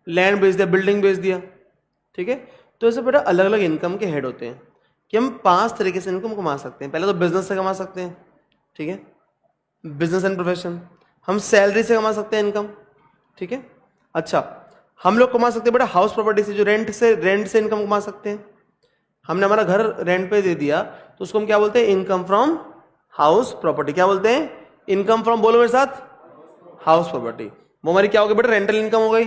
लैंड बेच दिया, बिल्डिंग बेच दिया, ठीक है। तो ऐसे बेटा अलग अलग इनकम के हेड होते हैं कि हम 5 तरीके से इनकम कमा सकते हैं। पहले तो बिजनेस से कमा सकते हैं, ठीक है, बिजनेस एंड प्रोफेशन। हम सैलरी से कमा सकते हैं इनकम, ठीक है। अच्छा, हम लोग कमा सकते हैं बेटा हाउस प्रॉपर्टी से, जो रेंट से इनकम कमा सकते हैं। हमने हमारा घर रेंट पे दे दिया तो उसको हम क्या बोलते हैं, इनकम फ्रॉम हाउस प्रॉपर्टी। क्या बोलते हैं, इनकम फ्रॉम, बोलो मेरे साथ, हाउस प्रॉपर्टी। वो हमारी क्या हो गई बेटा, रेंटल इनकम हो गई,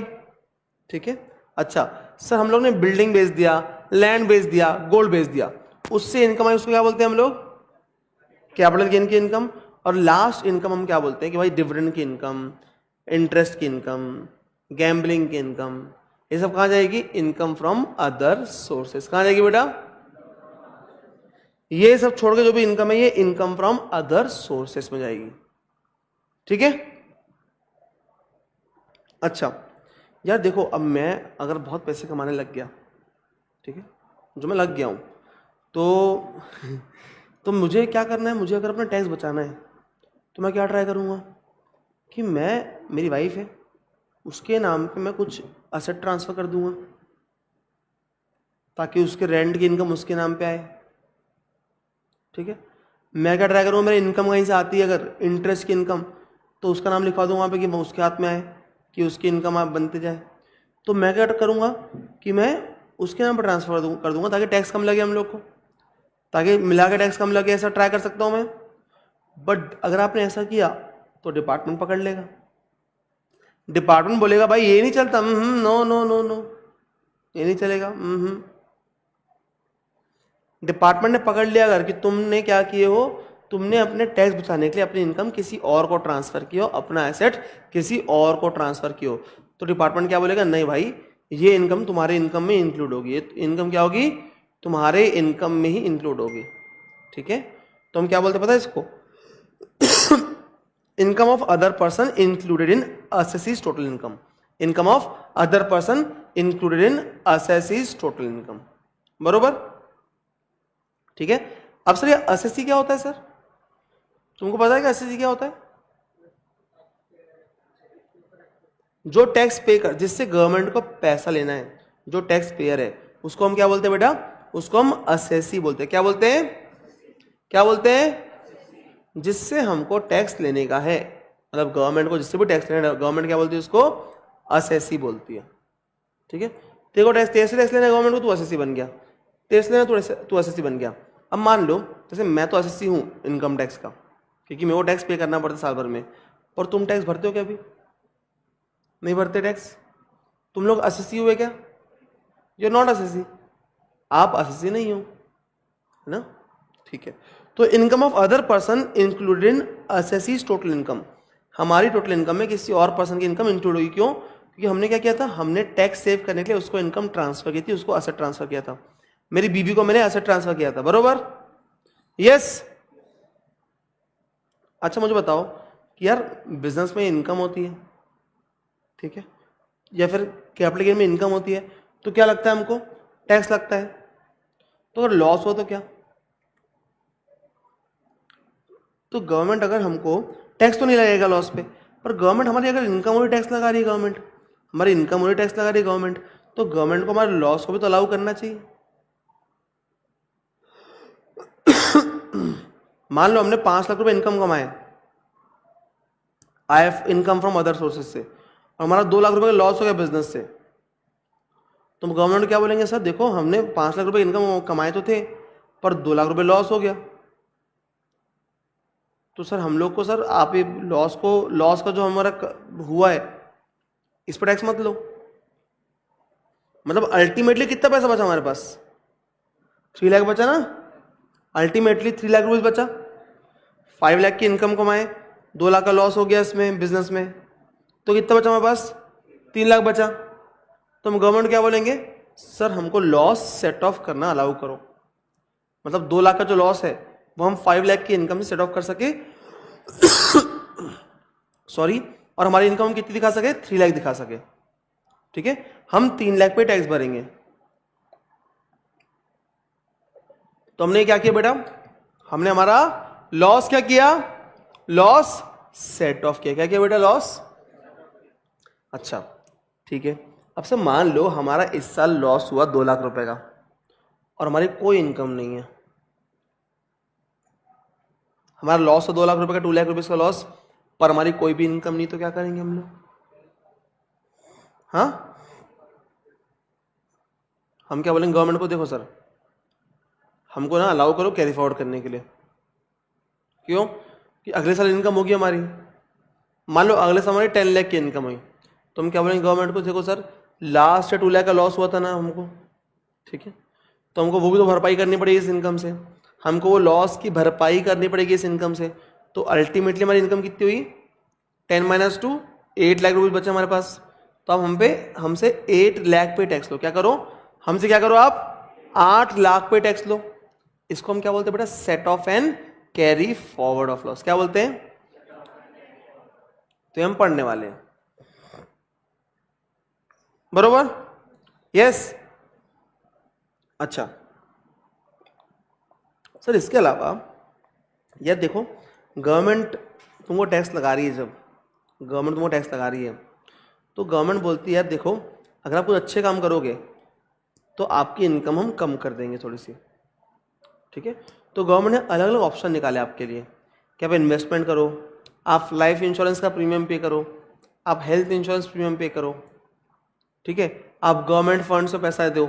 ठीक है। अच्छा सर, हम लोग ने बिल्डिंग बेच दिया, लैंड बेच दिया, गोल्ड बेच दिया, उससे इनकम आई, उसको क्या बोलते हैं हम लोग, कैपिटल गेन की इनकम। और लास्ट इनकम हम क्या बोलते हैं कि भाई डिविडेंड की इनकम, इंटरेस्ट की इनकम, गैम्बलिंग की इनकम, ये सब कहाँ जाएगी, इनकम फ्रॉम अदर सोर्सेस। कहाँ जाएगी बेटा, ये सब छोड़ के जो भी इनकम है ये इनकम फ्रॉम अदर सोर्सेस में जाएगी, ठीक है। अच्छा यार देखो, अब मैं अगर बहुत पैसे कमाने लग गया, ठीक है, जो मैं लग गया हूं, तो तो मुझे क्या करना है, मुझे अगर अपना टैक्स बचाना है तो मैं क्या ट्राई करूंगा कि मेरी वाइफ है उसके नाम पे मैं कुछ असेट ट्रांसफर कर दूंगा ताकि उसके रेंट की इनकम उसके नाम पे आए, ठीक है। मैं क्या ट्राई करूँगा, मेरी इनकम कहीं से आती है अगर इंटरेस्ट की इनकम, तो उसका नाम लिखवा दूँ वहाँ पे कि वो उसके हाथ में आए, कि उसकी इनकम आप बनते जाए। तो मैं क्या करूँगा कि मैं उसके नाम पर ट्रांसफर कर दूंगा ताकि टैक्स कम लगे हम लोग को, ताकि मिला के टैक्स कम लगे, ऐसा ट्राई कर सकता हूँ मैं। बट अगर आपने ऐसा किया तो डिपार्टमेंट पकड़ लेगा, डिपार्टमेंट बोलेगा भाई ये नहीं चलता, नो नो नो नो, ये नहीं चलेगा। डिपार्टमेंट ने पकड़ लिया अगर कि तुमने क्या किए हो, तुमने अपने टैक्स बचाने के लिए अपनी इनकम किसी और को ट्रांसफर किया हो, अपना एसेट किसी और को ट्रांसफर किया हो, तो डिपार्टमेंट क्या बोलेगा, नहीं भाई ये इनकम तुम्हारे इनकम में इंक्लूड होगी, ये इनकम क्या होगी, तुम्हारे इनकम में ही इंक्लूड होगी, ठीक है। तो हम क्या बोलते पता है इसको, income of other person included in assessees total income, income of other person included in assessees total income, बरोबर, ठीक है। अब सर ये एसएससी क्या होता है सर, तुमको पता है कि एसएससी क्या होता है, जो टैक्स पे कर, जिससे गवर्नमेंट को पैसा लेना है, जो टैक्स पेयर है उसको हम क्या बोलते हैं बेटा, उसको हम एसएससी बोलते हैं। क्या बोलते हैं, क्या बोलते हैं, जिससे हमको टैक्स लेने का है, मतलब गवर्नमेंट को जिससे भी टैक्स लेना है, गवर्नमेंट क्या बोलती है उसको, एसएससी बोलती है, ठीक है। तेरे को टैक्स लेना है गवर्नमेंट को, तू एसएससी बन गया, टैक्स लेना तू एसएससी बन गया। अब मान लो जैसे मैं तो एसएससी हूँ इनकम टैक्स का, क्योंकि मेरे को टैक्स पे करना पड़ता है साल भर में, और तुम टैक्स भरते हो क्या, अभी नहीं भरते टैक्स, तुम लोग असेसी हुए क्या? यू आर नॉट असेसी, आप असेसी नहीं हो, है ना? ठीक है, तो income of other person included in assessees total income, हमारी टोटल इनकम में किसी और पर्सन की इनकम इंक्लूड हुई। क्यों? क्योंकि हमने क्या किया था, हमने टैक्स सेव करने के लिए उसको इनकम ट्रांसफर की थी, उसको असेट ट्रांसफर किया था। मेरी बीवी को मैंने असेट ट्रांसफर किया था, बरोबर? यस। अच्छा मुझे बताओ कि यार बिजनेस में इनकम होती है, ठीक है, या फिर कैपिटल गेन में इनकम होती है, तो क्या लगता है हमको? टैक्स लगता है। तो अगर लॉस हो तो क्या? तो गवर्नमेंट अगर हमको टैक्स तो नहीं लगेगा लॉस पे, पर गवर्नमेंट हमारी अगर इनकम हो टैक्स लगा रही है, गवर्नमेंट हमारी इनकम हो टैक्स लगा रही है गवर्नमेंट, तो गवर्नमेंट को हमारे लॉस को भी तो अलाउ करना चाहिए। मान लो हमने 5 लाख रुपए इनकम कमाए, I have income from other sources से, और हमारा 2 लाख रुपए का लॉस हो गया बिजनेस से, तो गवर्नमेंट क्या बोलेंगे? सर देखो हमने 5 लाख रुपए इनकम कमाए तो थे, पर 2 लाख रुपए लॉस हो गया, तो सर हम लोग को, सर आप ये लॉस का जो हमारा हुआ है इस पर टैक्स मत लो। मतलब अल्टीमेटली कितना पैसा बचा हमारे पास? 3 लाख बचा ना, अल्टीमेटली 3 लाख रुपीज बचा। 5 लाख की इनकम कमाए, 2 लाख का लॉस हो गया इसमें बिजनेस में, तो कितना बचा हमारे पास? 3 लाख बचा। तो हम गवर्नमेंट क्या बोलेंगे? सर हमको लॉस सेट ऑफ करना अलाउ करो, मतलब 2 लाख का जो लॉस है वो हम 5 लाख की इनकम से सेट ऑफ कर सके सॉरी, और हमारी इनकम कितनी दिखा सके? 3 लाख दिखा सके, ठीक है, हम 3 लाख पे टैक्स भरेंगे। तो हमने क्या किया बेटा? हमने हमारा लॉस क्या किया? लॉस सेट ऑफ किया। क्या किया बेटा? लॉस। अच्छा ठीक है, अब से मान लो हमारा इस साल लॉस हुआ 2 लाख रुपए का और हमारी कोई इनकम नहीं है, हमारा लॉस है 2 लाख रुपए का, 2 लाख रुपए का लॉस, पर हमारी कोई भी इनकम नहीं, तो क्या करेंगे हम लोग? हाँ, हम क्या बोलेंगे गवर्नमेंट को? देखो सर हमको ना अलाउ करो कैरी फॉरवर्ड करने के लिए। क्यों? कि अगले साल इनकम होगी हमारी, मान लो अगले साल हमारी 10 लाख की इनकम हुई, तो हम क्या बोलेंगे गवर्नमेंट को? देखो सर लास्ट ईयर 2 लाख का लॉस हुआ था ना हमको, ठीक है, तो हमको वो भी तो भरपाई करनी पड़ेगी इस इनकम से, हमको वो लॉस की भरपाई करनी पड़ेगी इस इनकम से। तो अल्टीमेटली हमारी इनकम कितनी हुई? 10 - 2 8 लाख रुपये बचे हमारे पास। तो अब हमसे 8 लाख पे टैक्स लो। क्या करो? हमसे क्या करो आप? 8 लाख पे टैक्स लो। इसको हम क्या बोलते हैं बेटा? Set of and carry forward of loss. क्या बोलते हैं? तो हम पढ़ने वाले हैं, बरोबर? यस। अच्छा सर इसके अलावा यार देखो, गवर्नमेंट तुमको टैक्स लगा रही है, जब गवर्नमेंट तुमको टैक्स लगा रही है तो गवर्नमेंट बोलती है यार देखो अगर आप कुछ अच्छे काम करोगे तो आपकी इनकम हम कम कर देंगे थोड़ी सी, ठीक है। तो गवर्नमेंट ने अलग अलग ऑप्शन निकाले आपके लिए कि आप इन्वेस्टमेंट करो, आप लाइफ इंश्योरेंस का प्रीमियम पे करो, आप हेल्थ इंश्योरेंस प्रीमियम पे करो, ठीक है, आप गवर्नमेंट फंड से पैसा दो,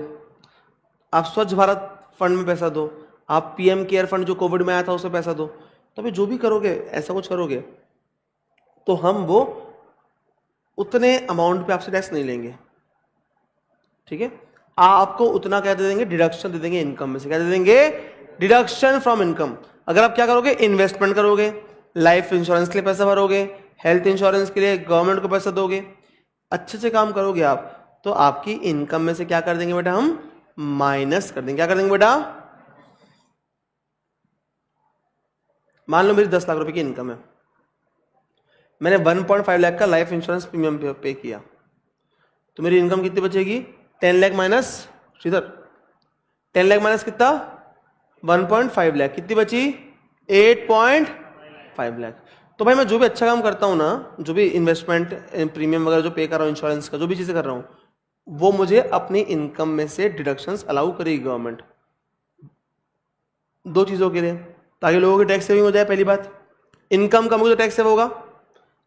आप स्वच्छ भारत फंड में पैसा दो, आप पीएम केयर फंड जो कोविड में आया था उसमें पैसा दो। तो अभी जो भी करोगे ऐसा कुछ करोगे तो हम वो उतने अमाउंट पे आपसे टैक्स नहीं लेंगे, ठीक है। आपको उतना क्या दे देंगे? डिडक्शन दे देंगे इनकम में से। क्या दे देंगे? Deduction from income. अगर आप क्या करोगे? इन्वेस्टमेंट करोगे, लाइफ इंश्योरेंस के लिए पैसा भरोगे, हेल्थ इंश्योरेंस के लिए गवर्नमेंट को पैसा दोगे, अच्छे से काम करोगे आप, तो आपकी इनकम में से क्या कर देंगे बेटा? हम माइनस कर देंगे। क्या कर देंगे बेटा? मान लो मेरी 10 लाख रुपए की इनकम है, मैंने 1.5 लाख का लाइफ इंश्योरेंस प्रीमियम पे किया, तो मेरी इनकम कितनी बचेगी? 10 लाख माइनस, श्रीधर 10 लाख माइनस कितना? 1.5 लाख, कितनी बची? 8.5 लाख। तो भाई मैं जो भी अच्छा काम करता हूँ ना, जो भी इन्वेस्टमेंट प्रीमियम वगैरह जो पे कर रहा हूँ, इंश्योरेंस का जो भी चीज़ें कर रहा हूँ, वो मुझे अपनी इनकम में से डिडक्शंस अलाउ करेगी गवर्नमेंट, 2 चीज़ों के लिए, ताकि लोगों की टैक्स सेविंग हो जाए। पहली बात, इनकम कम होगी तो टैक्स सेव होगा,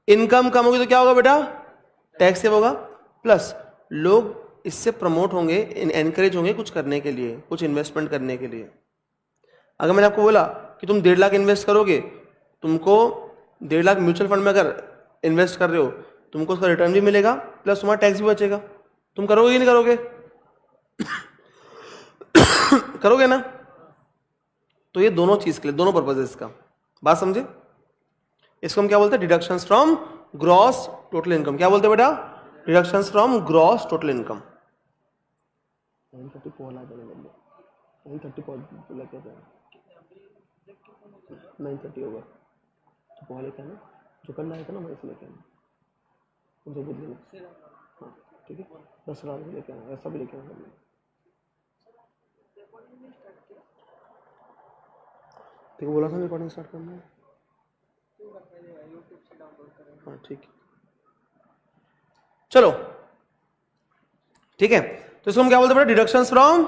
इनकम कम होगी तो क्या होगा बेटा? टैक्स सेव होगा, प्लस लोग इससे प्रमोट होंगे, एनकरेज होंगे कुछ करने के लिए, कुछ इन्वेस्टमेंट करने के लिए। अगर मैंने आपको बोला कि तुम 1.5 लाख इन्वेस्ट करोगे, तुमको 1.5 लाख म्यूचुअल फंड में अगर इन्वेस्ट कर रहे हो, तुमको उसका रिटर्न भी मिलेगा, प्लस तुम्हारा टैक्स भी बचेगा, तुम करोगे कि नहीं करोगे? करोगे ना? तो ये दोनों चीज के लिए, दोनों पर्पज है इसका, बात समझे? इसको हम क्या बोलते हैं? Deductions from gross total income. क्या बोलते हैं बेटा? Deductions from gross total income. 9:30 होगा, 9:30 लेके आना, जो करना है ना वैसे लेके आना, जो बोल देना। हाँ ठीक है, 10 रात भी लेके आना, ऐसा भी लेके आना। ठीक है, बोला था रिकॉर्डिंग स्टार्ट करना है। हाँ ठीक है, चलो ठीक है। तो इसको हम क्या बोलते हैं? Deductions from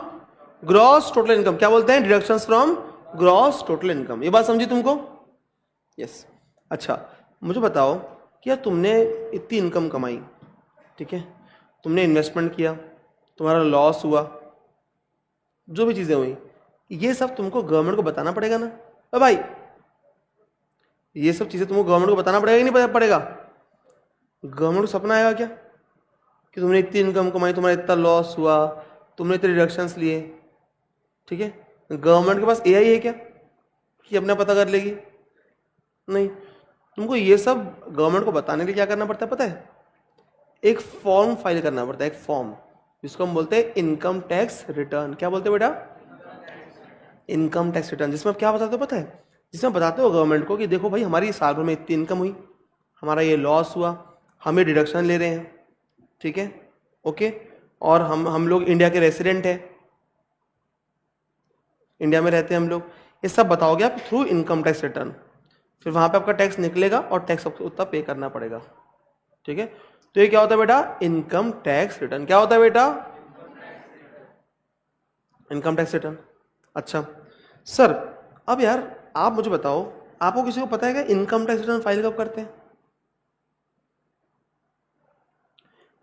gross total income. क्या बोलते हैं? Deductions from gross total income. ये बात समझी तुमको? यस। अच्छा मुझे बताओ कि यार तुमने इतनी इनकम कमाई, ठीक है, तुमने इन्वेस्टमेंट किया, तुम्हारा लॉस हुआ, जो भी चीजें हुई, ये सब तुमको गवर्नमेंट को बताना पड़ेगा ना? भाई ये सब चीजें तुमको गवर्नमेंट को बताना पड़ेगा कि नहीं पड़ेगा? गवर्नमेंट को सपना आएगा क्या कि तुमने इतनी इनकम कमाई, तुम्हारा इतना लॉस हुआ, तुमने इतने रिडक्शंस लिए, ठीक है? गवर्नमेंट के पास एआई है क्या कि अपना पता कर लेगी? नहीं। तुमको ये सब गवर्नमेंट को बताने के लिए क्या करना पड़ता है पता है? एक फॉर्म फाइल करना पड़ता है, एक फॉर्म, जिसको हम बोलते हैं इनकम टैक्स रिटर्न। क्या बोलते हैं बेटा? Income tax return. जिसमें आप क्या बताते हो पता है? जिसमें बताते हो गवर्नमेंट को कि देखो भाई हमारी साल भर में इतनी इनकम हुई, हमारा ये लॉस हुआ, हम ये डिडक्शन ले रहे हैं, ठीक है, ओके, और हम लोग इंडिया के रेसिडेंट हैं, इंडिया में रहते हैं हम लोग, ये सब बताओगे आप थ्रू इनकम टैक्स रिटर्न। फिर वहां पे आपका टैक्स निकलेगा और टैक्स आपको उतना पे करना पड़ेगा, ठीक है? तो ये क्या होता है बेटा? Income tax return. क्या होता है बेटा? Income tax return. अच्छा सर, अब यार आप मुझे बताओ, आपको किसी को पता है क्या इनकम टैक्स रिटर्न फाइल कब करते हैं?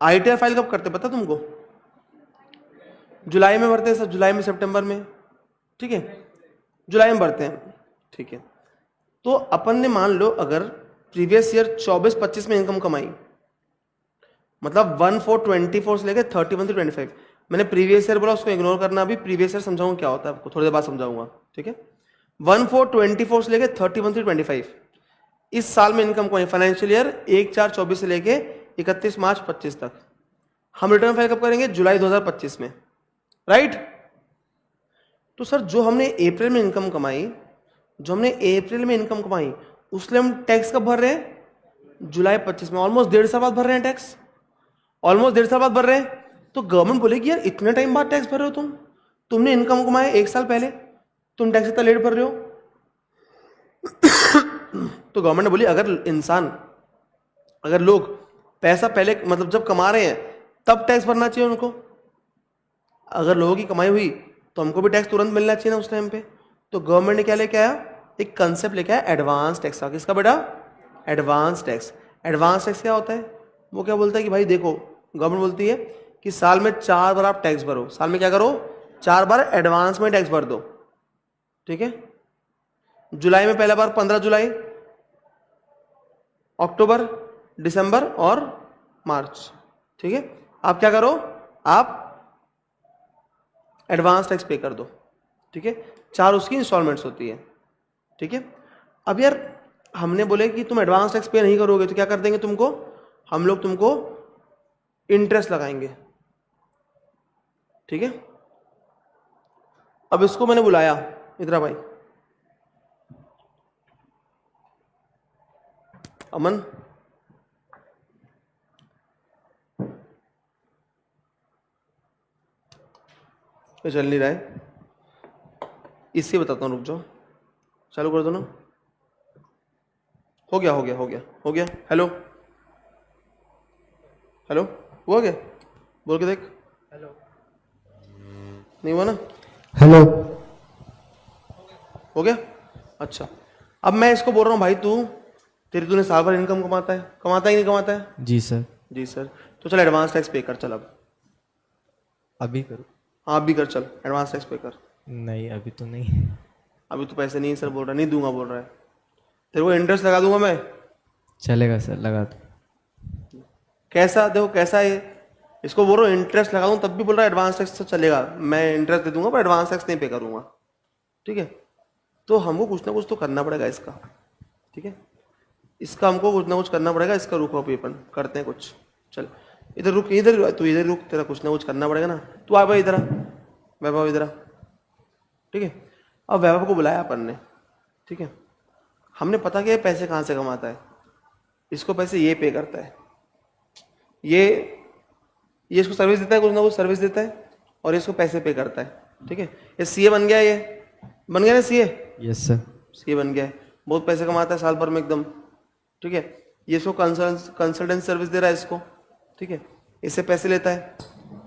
आईटीआर फाइल कब करते हैं पता तुमको? जुलाई में भरते हैं सर, जुलाई में, सितंबर में, ठीक है, जुलाई में भरते हैं, ठीक है। तो अपन ने मान लो अगर प्रीवियस ईयर 24-25 में इनकम कमाई, मतलब 1/4/24 से लेकर 31/25, मैंने प्रीवियस ईयर बोला, उसको इग्नोर करना, अभी प्रीवियस ईयर समझाऊंगा क्या होता है आपको, थोड़ी देर बाद समझाऊंगा, ठीक है? 1/4/24 से लेकर 31/25 इस साल में इनकम कमाई, फाइनेंशियल ईयर 1/4/24 से लेके 31 मार्च 25 तक। हम रिटर्न फाइल कब करेंगे? जुलाई 2025 में, राइट? तो सर जो हमने अप्रैल में इनकम कमाई, उसलिए हम टैक्स कब भर रहे हैं? जुलाई 25 में। ऑलमोस्ट 1.5 साल बाद भर रहे हैं टैक्स, ऑलमोस्ट 1.5 साल बाद भर रहे हैं। तो गवर्नमेंट बोलेगी यार इतने टाइम बाद टैक्स भर रहे हो तुमने इनकम कमाया 1 साल पहले, तुम टैक्स इतना लेट भर रहे हो। तो गवर्नमेंट ने बोली अगर लोग पैसा पहले, मतलब जब कमा रहे हैं तब टैक्स भरना चाहिए उनको। अगर लोगों की कमाई हुई तो हमको भी टैक्स तुरंत मिलना चाहिए ना उस टाइम पे। तो गवर्नमेंट ने क्या लेके आया? एक कंसेप्ट लेके आया एडवांस टैक्स का। किसका बेटा? Advance tax. एडवांस टैक्स क्या होता है? वो क्या बोलता है कि भाई देखो, गवर्नमेंट बोलती है कि साल में 4 बार आप टैक्स भरो। साल में क्या करो? 4 बार एडवांस में टैक्स भर दो, ठीक है? जुलाई में पहला बार 15 जुलाई, अक्टूबर, दिसंबर और मार्च, ठीक है? आप क्या करो? आप एडवांस टैक्स पे कर दो, ठीक है? 4 उसकी इंस्टॉलमेंट्स होती है, ठीक है? अब यार हमने बोले कि तुम एडवांस टैक्स पे नहीं करोगे तो क्या कर देंगे तुमको? हम लोग तुमको इंटरेस्ट लगाएंगे, ठीक है? अब इसको मैंने बुलाया, इधर भाई, अमन, तो चल नहीं रहा है, इससे बताता हूँ, रुक जाओ, चालू कर दो ना। हो गया। हेलो हेलो, हुआ क्या? बोल के देख। हेलो, नहीं हुआ ना? हेलो, हो गया? अच्छा, अब मैं इसको बोल रहा हूँ भाई तूने साल भर इनकम कमाता है कि नहीं कमाता है? जी सर। जी सर। तो चल एडवांस टैक्स पे कर, चल अब। अभी करूँ? हाँ अभी कर, चल एडवांस टैक्स पे कर। नहीं अभी तो नहीं। अभी तो पैसे नहीं सर बोल रहा है, नहीं दूंगा बोल रहा है। तेरे को इंटरेस्ट लगा दूंगा मैं। चलेगा सर, लगा दो। कैसा देखो, कैसा है इसको बोल रहा हूँ इंटरेस्ट लगा दूँ तब भी बोल रहा है एडवांस टैक्स से चलेगा, मैं इंटरेस्ट दे दूंगा पर एडवांस टैक्स नहीं पे करूंगा। ठीक है, तो हमको कुछ ना कुछ तो करना पड़ेगा इसका। ठीक है, इसका हमको कुछ ना कुछ करना पड़ेगा। इसका रुको अभी अपन करते हैं कुछ। चल इधर रुक, इधर तू इधर रुक, तेरा कुछ ना कुछ करना पड़ेगा ना। तू आ भाई इधर आ, वैभव इधर आ। ठीक है, अब वैभव को बुलाया अपन ने। ठीक है, हमने पता किया पैसे कहाँ से कमाता है। इसको पैसे ये पे करता है, ये इसको सर्विस देता है, कुछ ना कुछ सर्विस देता है और इसको पैसे पे करता है। ठीक है, ये सीए बन गया, ये बन गया ना सीए। Yes sir. सीए बन गया है, बहुत पैसे कमाता है साल भर में एकदम। ठीक है, ये इसको कंसल्टेंट सर्विस दे रहा है इसको। ठीक है, इससे पैसे लेता है,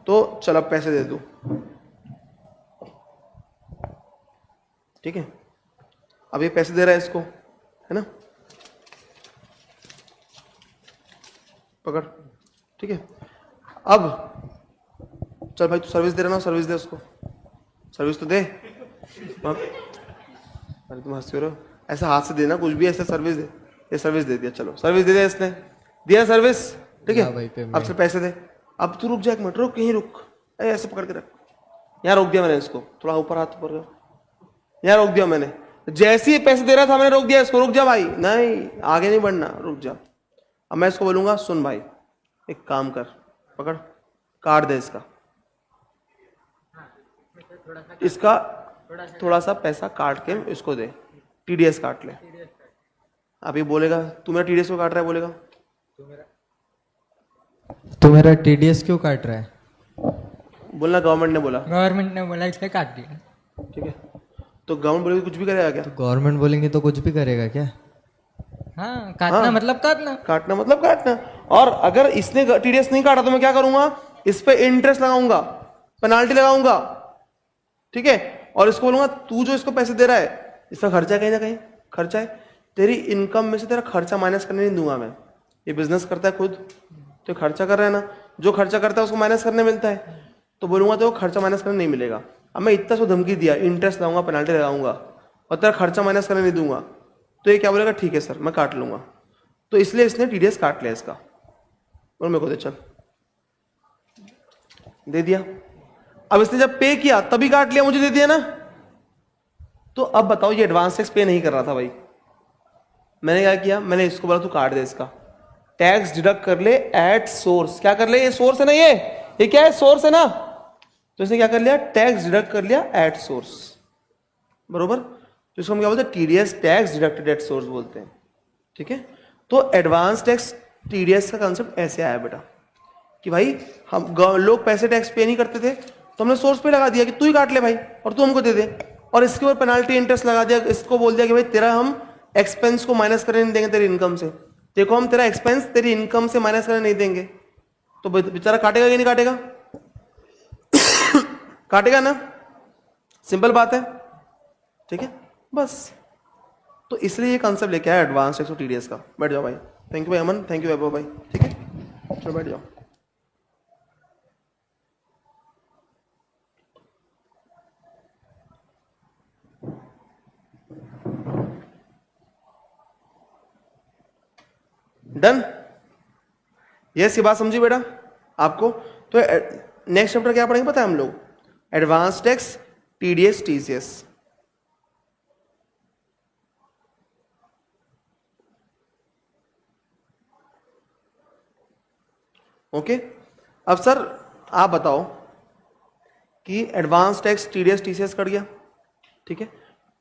तो चल अब पैसे दे दूँ। ठीक है, अब ये पैसे दे रहा है इसको, है ना, पकड़। ठीक है, अब चल भाई तू सर्विस दे रहा ना, सर्विस दे उसको, सर्विस तो दे। अरे तुम हंस रहे हो, ऐसा हाथ से देना कुछ भी, ऐसा सर्विस दे। ये सर्विस दे दिया, चलो सर्विस दे दिया इसने, दिया सर्विस। ठीक हाँ भाई, है, पेमेंट। अब से पैसे दे। अब तू रुक जा एक मिनट, रुक कहीं रुक, ऐसे पकड़ के रख। यहाँ रोक दिया मैंने इसको, थोड़ा ऊपर हाथ ऊपर कर, यहाँ रोक दिया मैंने। जैसे ही पैसे दे रहा था मैंने रोक दिया इसको, रुक जा भाई, नहीं आगे नहीं बढ़ना, रुक जा। अब मैं इसको बोलूंगा सुन भाई एक काम कर, पकड़ काट दे इसका, इसका थोड़ा सा पैसा काट के इसको दे, टीडीएस काट ले। अभी बोलेगा तू मेरा टीडीएस को काट रहा है, बोलेगा तो मेरा टीडीएस क्यों काट रहा है? बोलना गवर्नमेंट ने बोला। गवर्नमेंट ने बोला इसलिए काट दिया। ठीक है, तो गवर्नमेंट बोलेगी कुछ भी करेगा क्या? तो गवर्नमेंट बोलेंगे तो कुछ भी करेगा क्या? हाँ, काटना हाँ। मतलब काटना। काटना मतलब काटना। और अगर इसने टीडीएस नहीं काटा तो मैं क्या करूंगा, इस पे इंटरेस्ट लगाऊंगा, पेनाल्टी लगाऊंगा। ठीक है, और इसको बोलूंगा तू जो इसको पैसे दे रहा है इसका खर्चा है, कहीं ना कहीं खर्चा है, तेरी इनकम में से तेरा खर्चा माइनस करने नहीं दूंगा मैं। ये बिजनेस करता है खुद, तो खर्चा कर रहा है ना, जो खर्चा करता है उसको माइनस करने मिलता है, तो बोलूंगा तो खर्चा माइनस करने नहीं मिलेगा। अब मैं इतना सो धमकी दिया, इंटरेस्ट लगाऊंगा, पेनाल्टी लगाऊंगा और तेरा खर्चा माइनस करने नहीं दूंगा, तो ये क्या बोलेगा, ठीक है सर मैं काट लूंगा। तो इसलिए इसने टीडीएस काट लिया इसका, और मेरे को दे, चल दे दिया। अब इसने जब पे किया तभी काट लिया, मुझे दे दिया ना। तो अब बताओ ये एडवांस टैक्स पे नहीं कर रहा था भाई, मैंने क्या किया, मैंने इसको बोला तू काट दे इसका, टैक्स डिडक्ट कर ले एट सोर्स। क्या कर ले, ये सोर्स है ना, ये क्या है, सोर्स है ना, तो इसने क्या कर लिया, टैक्स डिडक्ट कर लिया एट सोर्स, बरोबर। तो इसको हम क्या बोलते हैं, TDS tax deducted at source बोलते हैं। ठीक है, तो एडवांस टैक्स टीडीएस का कंसेप्ट ऐसे आया बेटा कि भाई हम लोग पैसे टैक्स पे नहीं करते थे, तो हमने सोर्स पे लगा दिया कि तू ही काट ले भाई और तू हमको दे दे, और इसके ऊपर पेनाल्टी इंटरेस्ट लगा दिया। इसको बोल दिया कि भाई तेरा हम एक्सपेंस को माइनस करने नहीं देंगे तेरी इनकम से, देखो हम तेरा एक्सपेंस तेरी इनकम से माइनस करने नहीं देंगे। तो बेचारा काटेगा कि नहीं काटेगा? काटेगा ना, सिंपल बात है। ठीक है, बस तो इसलिए ये कंसेप्ट लेके आया एडवांस टैक्स और टीडीएस का। बैठ जाओ भाई, थैंक यू भाई अमन, थैंक यू वैभव भाई। ठीक है, चलो बैठ जाओ। डन, यस ये बात समझी बेटा आपको? तो नेक्स्ट चैप्टर क्या पढ़ेंगे पता है हम लोग, advance tax, TDS, TCS. Okay, अब सर आप बताओ कि advance tax, TDS, TCS cut गया। ठीक है,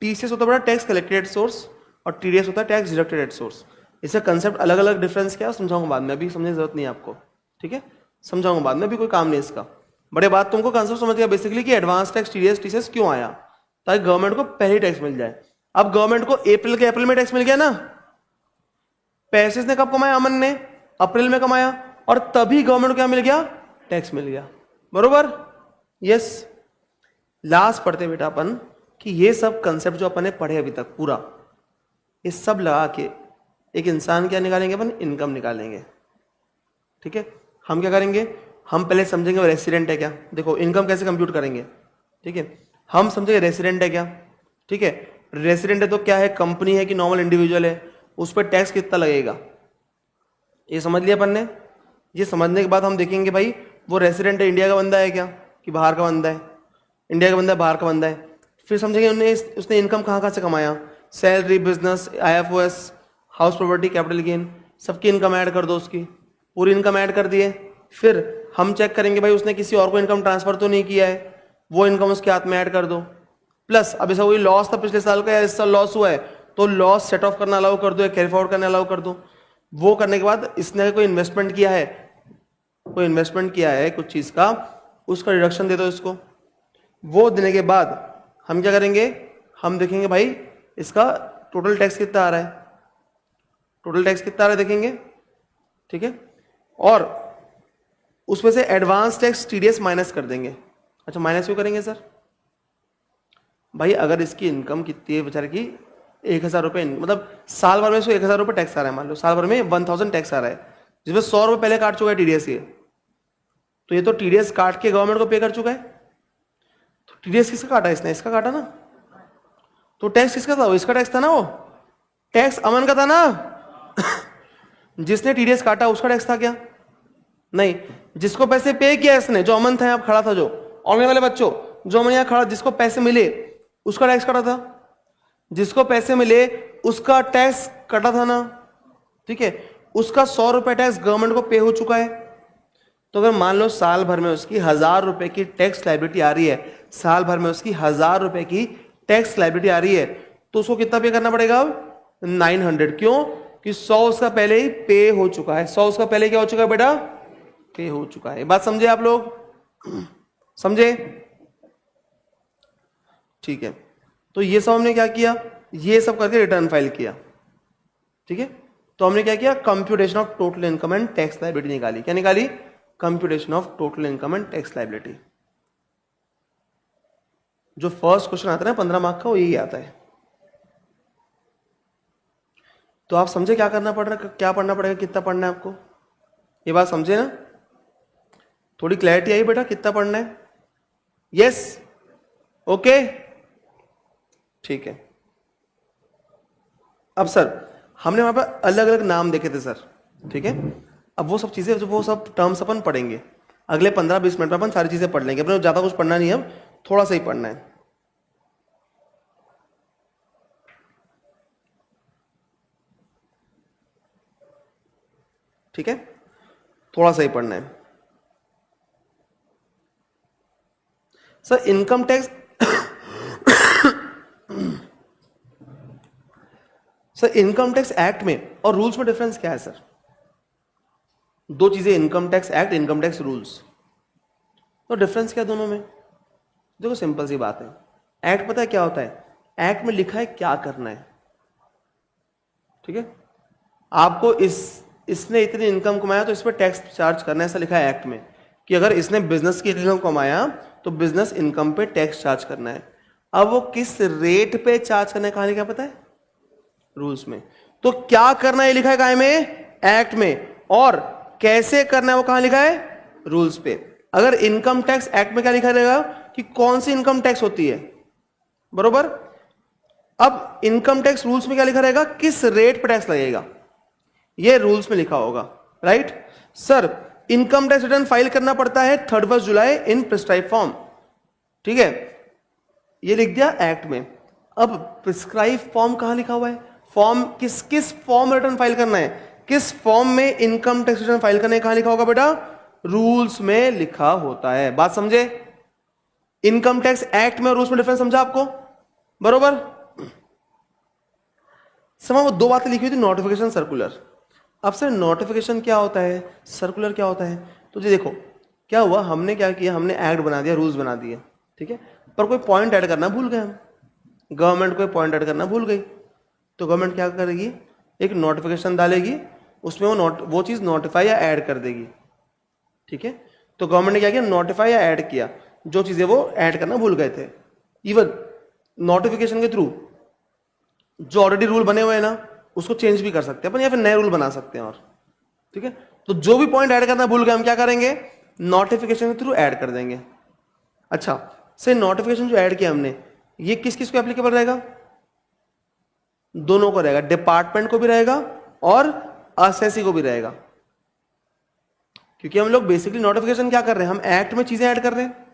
टीसीएस होता है बड़ा टैक्स कलेक्टेड एट सोर्स और टीडीएस होता है टैक्स डिडक्टेड एट सोर्स। इसका कंसेप्ट अलग अलग डिफरेंस क्या समझाऊंगा बाद में, अभी समझने की जरूरत नहीं है आपको। ठीक है, समझाऊंगा बाद में, भी कोई काम नहीं इसका। बड़े बात तुमको कंसेप्ट समझ गया बेसिकली कि एडवांस टैक्स, टीडीएस, टीसीएस क्यों आया, ताकि गवर्नमेंट को पहले टैक्स मिल जाए। अब गवर्नमेंट को अप्रैल में टैक्स मिल गया ना, पैसे ने कब कमाया, अमन ने अप्रैल में कमाया, और तभी गवर्नमेंट को क्या मिल गया, टैक्स मिल गया, बरोबर। यस, लास्ट पढ़ते बेटा अपन कि ये सब कंसेप्ट जो अपन ने पढ़े अभी तक पूरा, ये सब लगा के एक इंसान क्या निकालेंगे अपन, इनकम निकालेंगे। ठीक है, हम क्या करेंगे, हम पहले समझेंगे वो रेसिडेंट है क्या। देखो इनकम कैसे कंप्यूट करेंगे। ठीक है, हम समझेंगे रेसिडेंट है क्या। ठीक है, रेसिडेंट है तो क्या है, कंपनी है कि नॉर्मल इंडिविजुअल है, उस पर टैक्स कितना लगेगा, ये समझ लिया अपन ने। ये समझने के बाद हम देखेंगे भाई वो रेसिडेंट है, इंडिया का बंदा है क्या कि बाहर का बंदा है? इंडिया का बंदा है, बाहर का बंदा है। फिर समझेंगे उसने इनकम कहाँ कहाँ से कमाया, salary, business, IFOS, house property, capital gain, सबकी इनकम ऐड कर दो, उसकी पूरी इनकम ऐड कर दिए। फिर हम चेक करेंगे भाई उसने किसी और को इनकम ट्रांसफर तो नहीं किया है, वो इनकम उसके हाथ में ऐड कर दो। प्लस अब ऐसा कोई लॉस था पिछले साल का या इस साल लॉस हुआ है तो लॉस सेट ऑफ करना अलाउ कर दो या कैरी फॉरवर्ड करना अलाउ कर दो। वो करने के बाद इसने कोई इन्वेस्टमेंट किया है, कोई इन्वेस्टमेंट किया है कुछ चीज का, उसका डिडक्शन दे दो इसको। वो देने के बाद हम क्या करेंगे, हम देखेंगे भाई इसका टोटल टैक्स कितना आ रहा है, टोटल टैक्स कितना आ रहा है देखेंगे, ठीक है। और उसमें से एडवांस टैक्स TDS माइनस कर देंगे। अच्छा माइनस क्यों करेंगे सर? भाई अगर इसकी इनकम कितनी है बेचारे की 1000 रुपये, मतलब साल भर में इसको 1000 रुपये टैक्स आ रहा है, मान लो साल भर में 1000 टैक्स आ रहा है, जिसमें 100 रुपये पहले काट चुका है TDS ये, तो ये तो TDS काट के गवर्नमेंट को पे कर चुका है। तो TDS किसका काटा? इसने इसका काटा ना। तो टैक्स किसका था? वो इसका टैक्स था ना, वो टैक्स अमन का था ना। जिसने TDS काटा उसका टैक्स था क्या? नहीं, जिसको पैसे पे किया इसने, जो अमन था यहाँ खड़ा था, जो ऑनलाइन वाले बच्चों, जो अमन यहाँ खड़ा, जिसको पैसे मिले उसका टैक्स कटा था, जिसको पैसे मिले उसका टैक्स कटा था ना, ठीक है। उसका 100 रुपए टैक्स गवर्नमेंट को पे हो चुका है। तो अगर मान लो साल भर में उसकी 1000 रुपए की टैक्स लाइबिलिटी आ रही है, साल भर में उसकी 1000 रुपए की टैक्स लाइबिलिटी आ रही है, तो उसको कितना पे करना पड़ेगा अब? 900। क्यों? कि 100 उसका पहले ही पे हो चुका है। 100 उसका पहले क्या हो चुका है बेटा? पे हो चुका है। बात समझे आप लोग? समझे? ठीक है। तो ये सब हमने क्या किया, ये सब करके रिटर्न फाइल किया, ठीक है। तो हमने क्या किया, computation of total income and tax liability निकाली। क्या निकाली? Computation of total income and tax liability. जो फर्स्ट क्वेश्चन आता है ना 15 मार्क का, वो यही आता है। तो आप समझे क्या करना पड़ रहा है, क्या पढ़ना पड़ेगा, कितना पढ़ना है आपको, ये बात समझे ना? थोड़ी क्लैरिटी आई बेटा, कितना पढ़ना है? यस, ओके, ठीक है। अब सर हमने वहां पर अलग अलग नाम देखे थे सर, ठीक है। अब वो सब चीजें, वो सब टर्म्स अपन पढ़ेंगे अगले 15-20 मिनट में, अपन सारी चीजें पढ़ लेंगे। अपने ज्यादा कुछ पढ़ना नहीं है, अब थोड़ा सा ही पढ़ना है, ठीक है, थोड़ा सा ही पढ़ना है। Sir income tax sir income tax act में और रूल्स में डिफरेंस क्या है सर? दो चीजें, income tax act, income tax rules, तो डिफरेंस क्या दोनों में? देखो सिंपल सी बात है। एक्ट पता है क्या होता है? एक्ट में लिखा है क्या करना है, ठीक है। आपको इसने इतनी इनकम कमाया तो इस पर टैक्स चार्ज करना है, ऐसा लिखा है एक्ट में कि अगर इसने बिजनेस की इनकम कमाया तो बिजनेस इनकम पे टैक्स चार्ज करना है। अब वो किस रेट पे चार्ज करना है कहां लिखा पता है? रूल्स में। तो क्या करना है लिखा है कहां में? एक्ट में। और कैसे करना है वो कहां लिखा है? रूल्स पे। अगर इनकम टैक्स एक्ट में क्या लिखा रहेगा कि कौन सी इनकम टैक्स होती है, बरोबर। अब इनकम टैक्स रूल्स में क्या लिखा रहेगा? किस रेट पर टैक्स लगेगा, ये रूल्स में लिखा होगा, right. Sir income tax return file करना पड़ता है 31 जुलाई इन प्रिस्क्राइब फॉर्म, ठीक है, ये लिख दिया एक्ट में। अब प्रिस्क्राइब फॉर्म कहां लिखा हुआ है? फॉर्म किस फॉर्म रिटर्न फाइल करना है, किस फॉर्म में इनकम टैक्स रिटर्न फाइल करना है, कहां लिखा होगा बेटा? रूल्स में लिखा होता है। बात समझे? इनकम टैक्स एक्ट में रूल्स में डिफरेंस समझा आपको, बरोबर। समय वो दो बातें लिखी हुई थी, नोटिफिकेशन, सर्कुलर। अब सर नोटिफिकेशन क्या होता है, सर्कुलर क्या होता है? तो जी देखो क्या हुआ, हमने क्या किया, हमने एक्ट बना दिया, रूल्स बना दिए, ठीक है, पर कोई पॉइंट ऐड करना भूल गए हम, गवर्नमेंट कोई पॉइंट ऐड करना भूल गई, तो गवर्नमेंट क्या करेगी, एक नोटिफिकेशन डालेगी, उसमें वो चीज़ नोटिफाई या ऐड कर देगी, ठीक है। तो गवर्नमेंट ने क्या किया, नोटिफाई या ऐड किया, जो चीज़ें वो ऐड करना भूल गए थे। इवन नोटिफिकेशन के थ्रू जो ऑलरेडी रूल बने हुए हैं ना, उसको चेंज भी कर सकते हैं अपन, या फिर नए रूल बना सकते हैं, और ठीक है। तो जो भी पॉइंट ऐड करना भूल गए हम क्या करेंगे, नोटिफिकेशन के थ्रू ऐड कर देंगे। अच्छा से नोटिफिकेशन जो ऐड किया हमने, ये किस किस को एप्लीकेबल रहेगा? दोनों को रहेगा, डिपार्टमेंट को भी रहेगा और असेसी को भी रहेगा। क्योंकि हम लोग बेसिकली नोटिफिकेशन क्या कर रहे हैं, हम एक्ट में चीजें ऐड कर रहे हैं।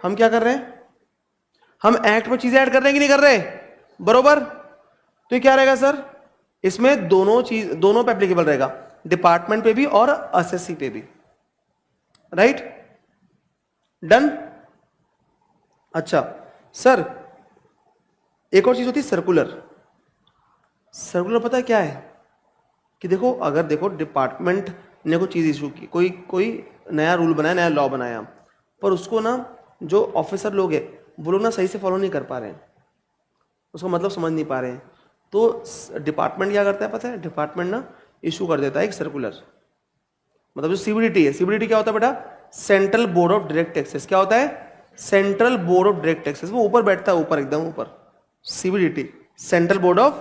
हम क्या कर रहे हैं, हम एक्ट में चीजें ऐड कर रहे हैं कि नहीं कर रहे, बरोबर। तो ये क्या रहेगा सर, इसमें दोनों पे एप्लीकेबल रहेगा, डिपार्टमेंट पे भी और एसएससी पे भी, राइट, डन। अच्छा सर, एक और चीज होती है सर्कुलर। सर्कुलर पता है क्या है कि देखो, अगर देखो डिपार्टमेंट ने कोई चीज इशू की, कोई नया रूल बनाया, नया लॉ बनाया, पर उसको ना जो ऑफिसर लोग हैं वो लोग ना सही से फॉलो नहीं कर पा रहे हैं, उसका मतलब समझ नहीं पा रहे हैं, तो डिपार्टमेंट क्या करता है पता है, डिपार्टमेंट ना इशू कर देता है एक सर्कुलर। मतलब जो सीबीडीटी है, सीबीडीटी क्या होता है बेटा, central board of direct taxes. क्या होता है, central board of direct taxes, वो ऊपर बैठता है, ऊपर एकदम ऊपर, CBDT, central board of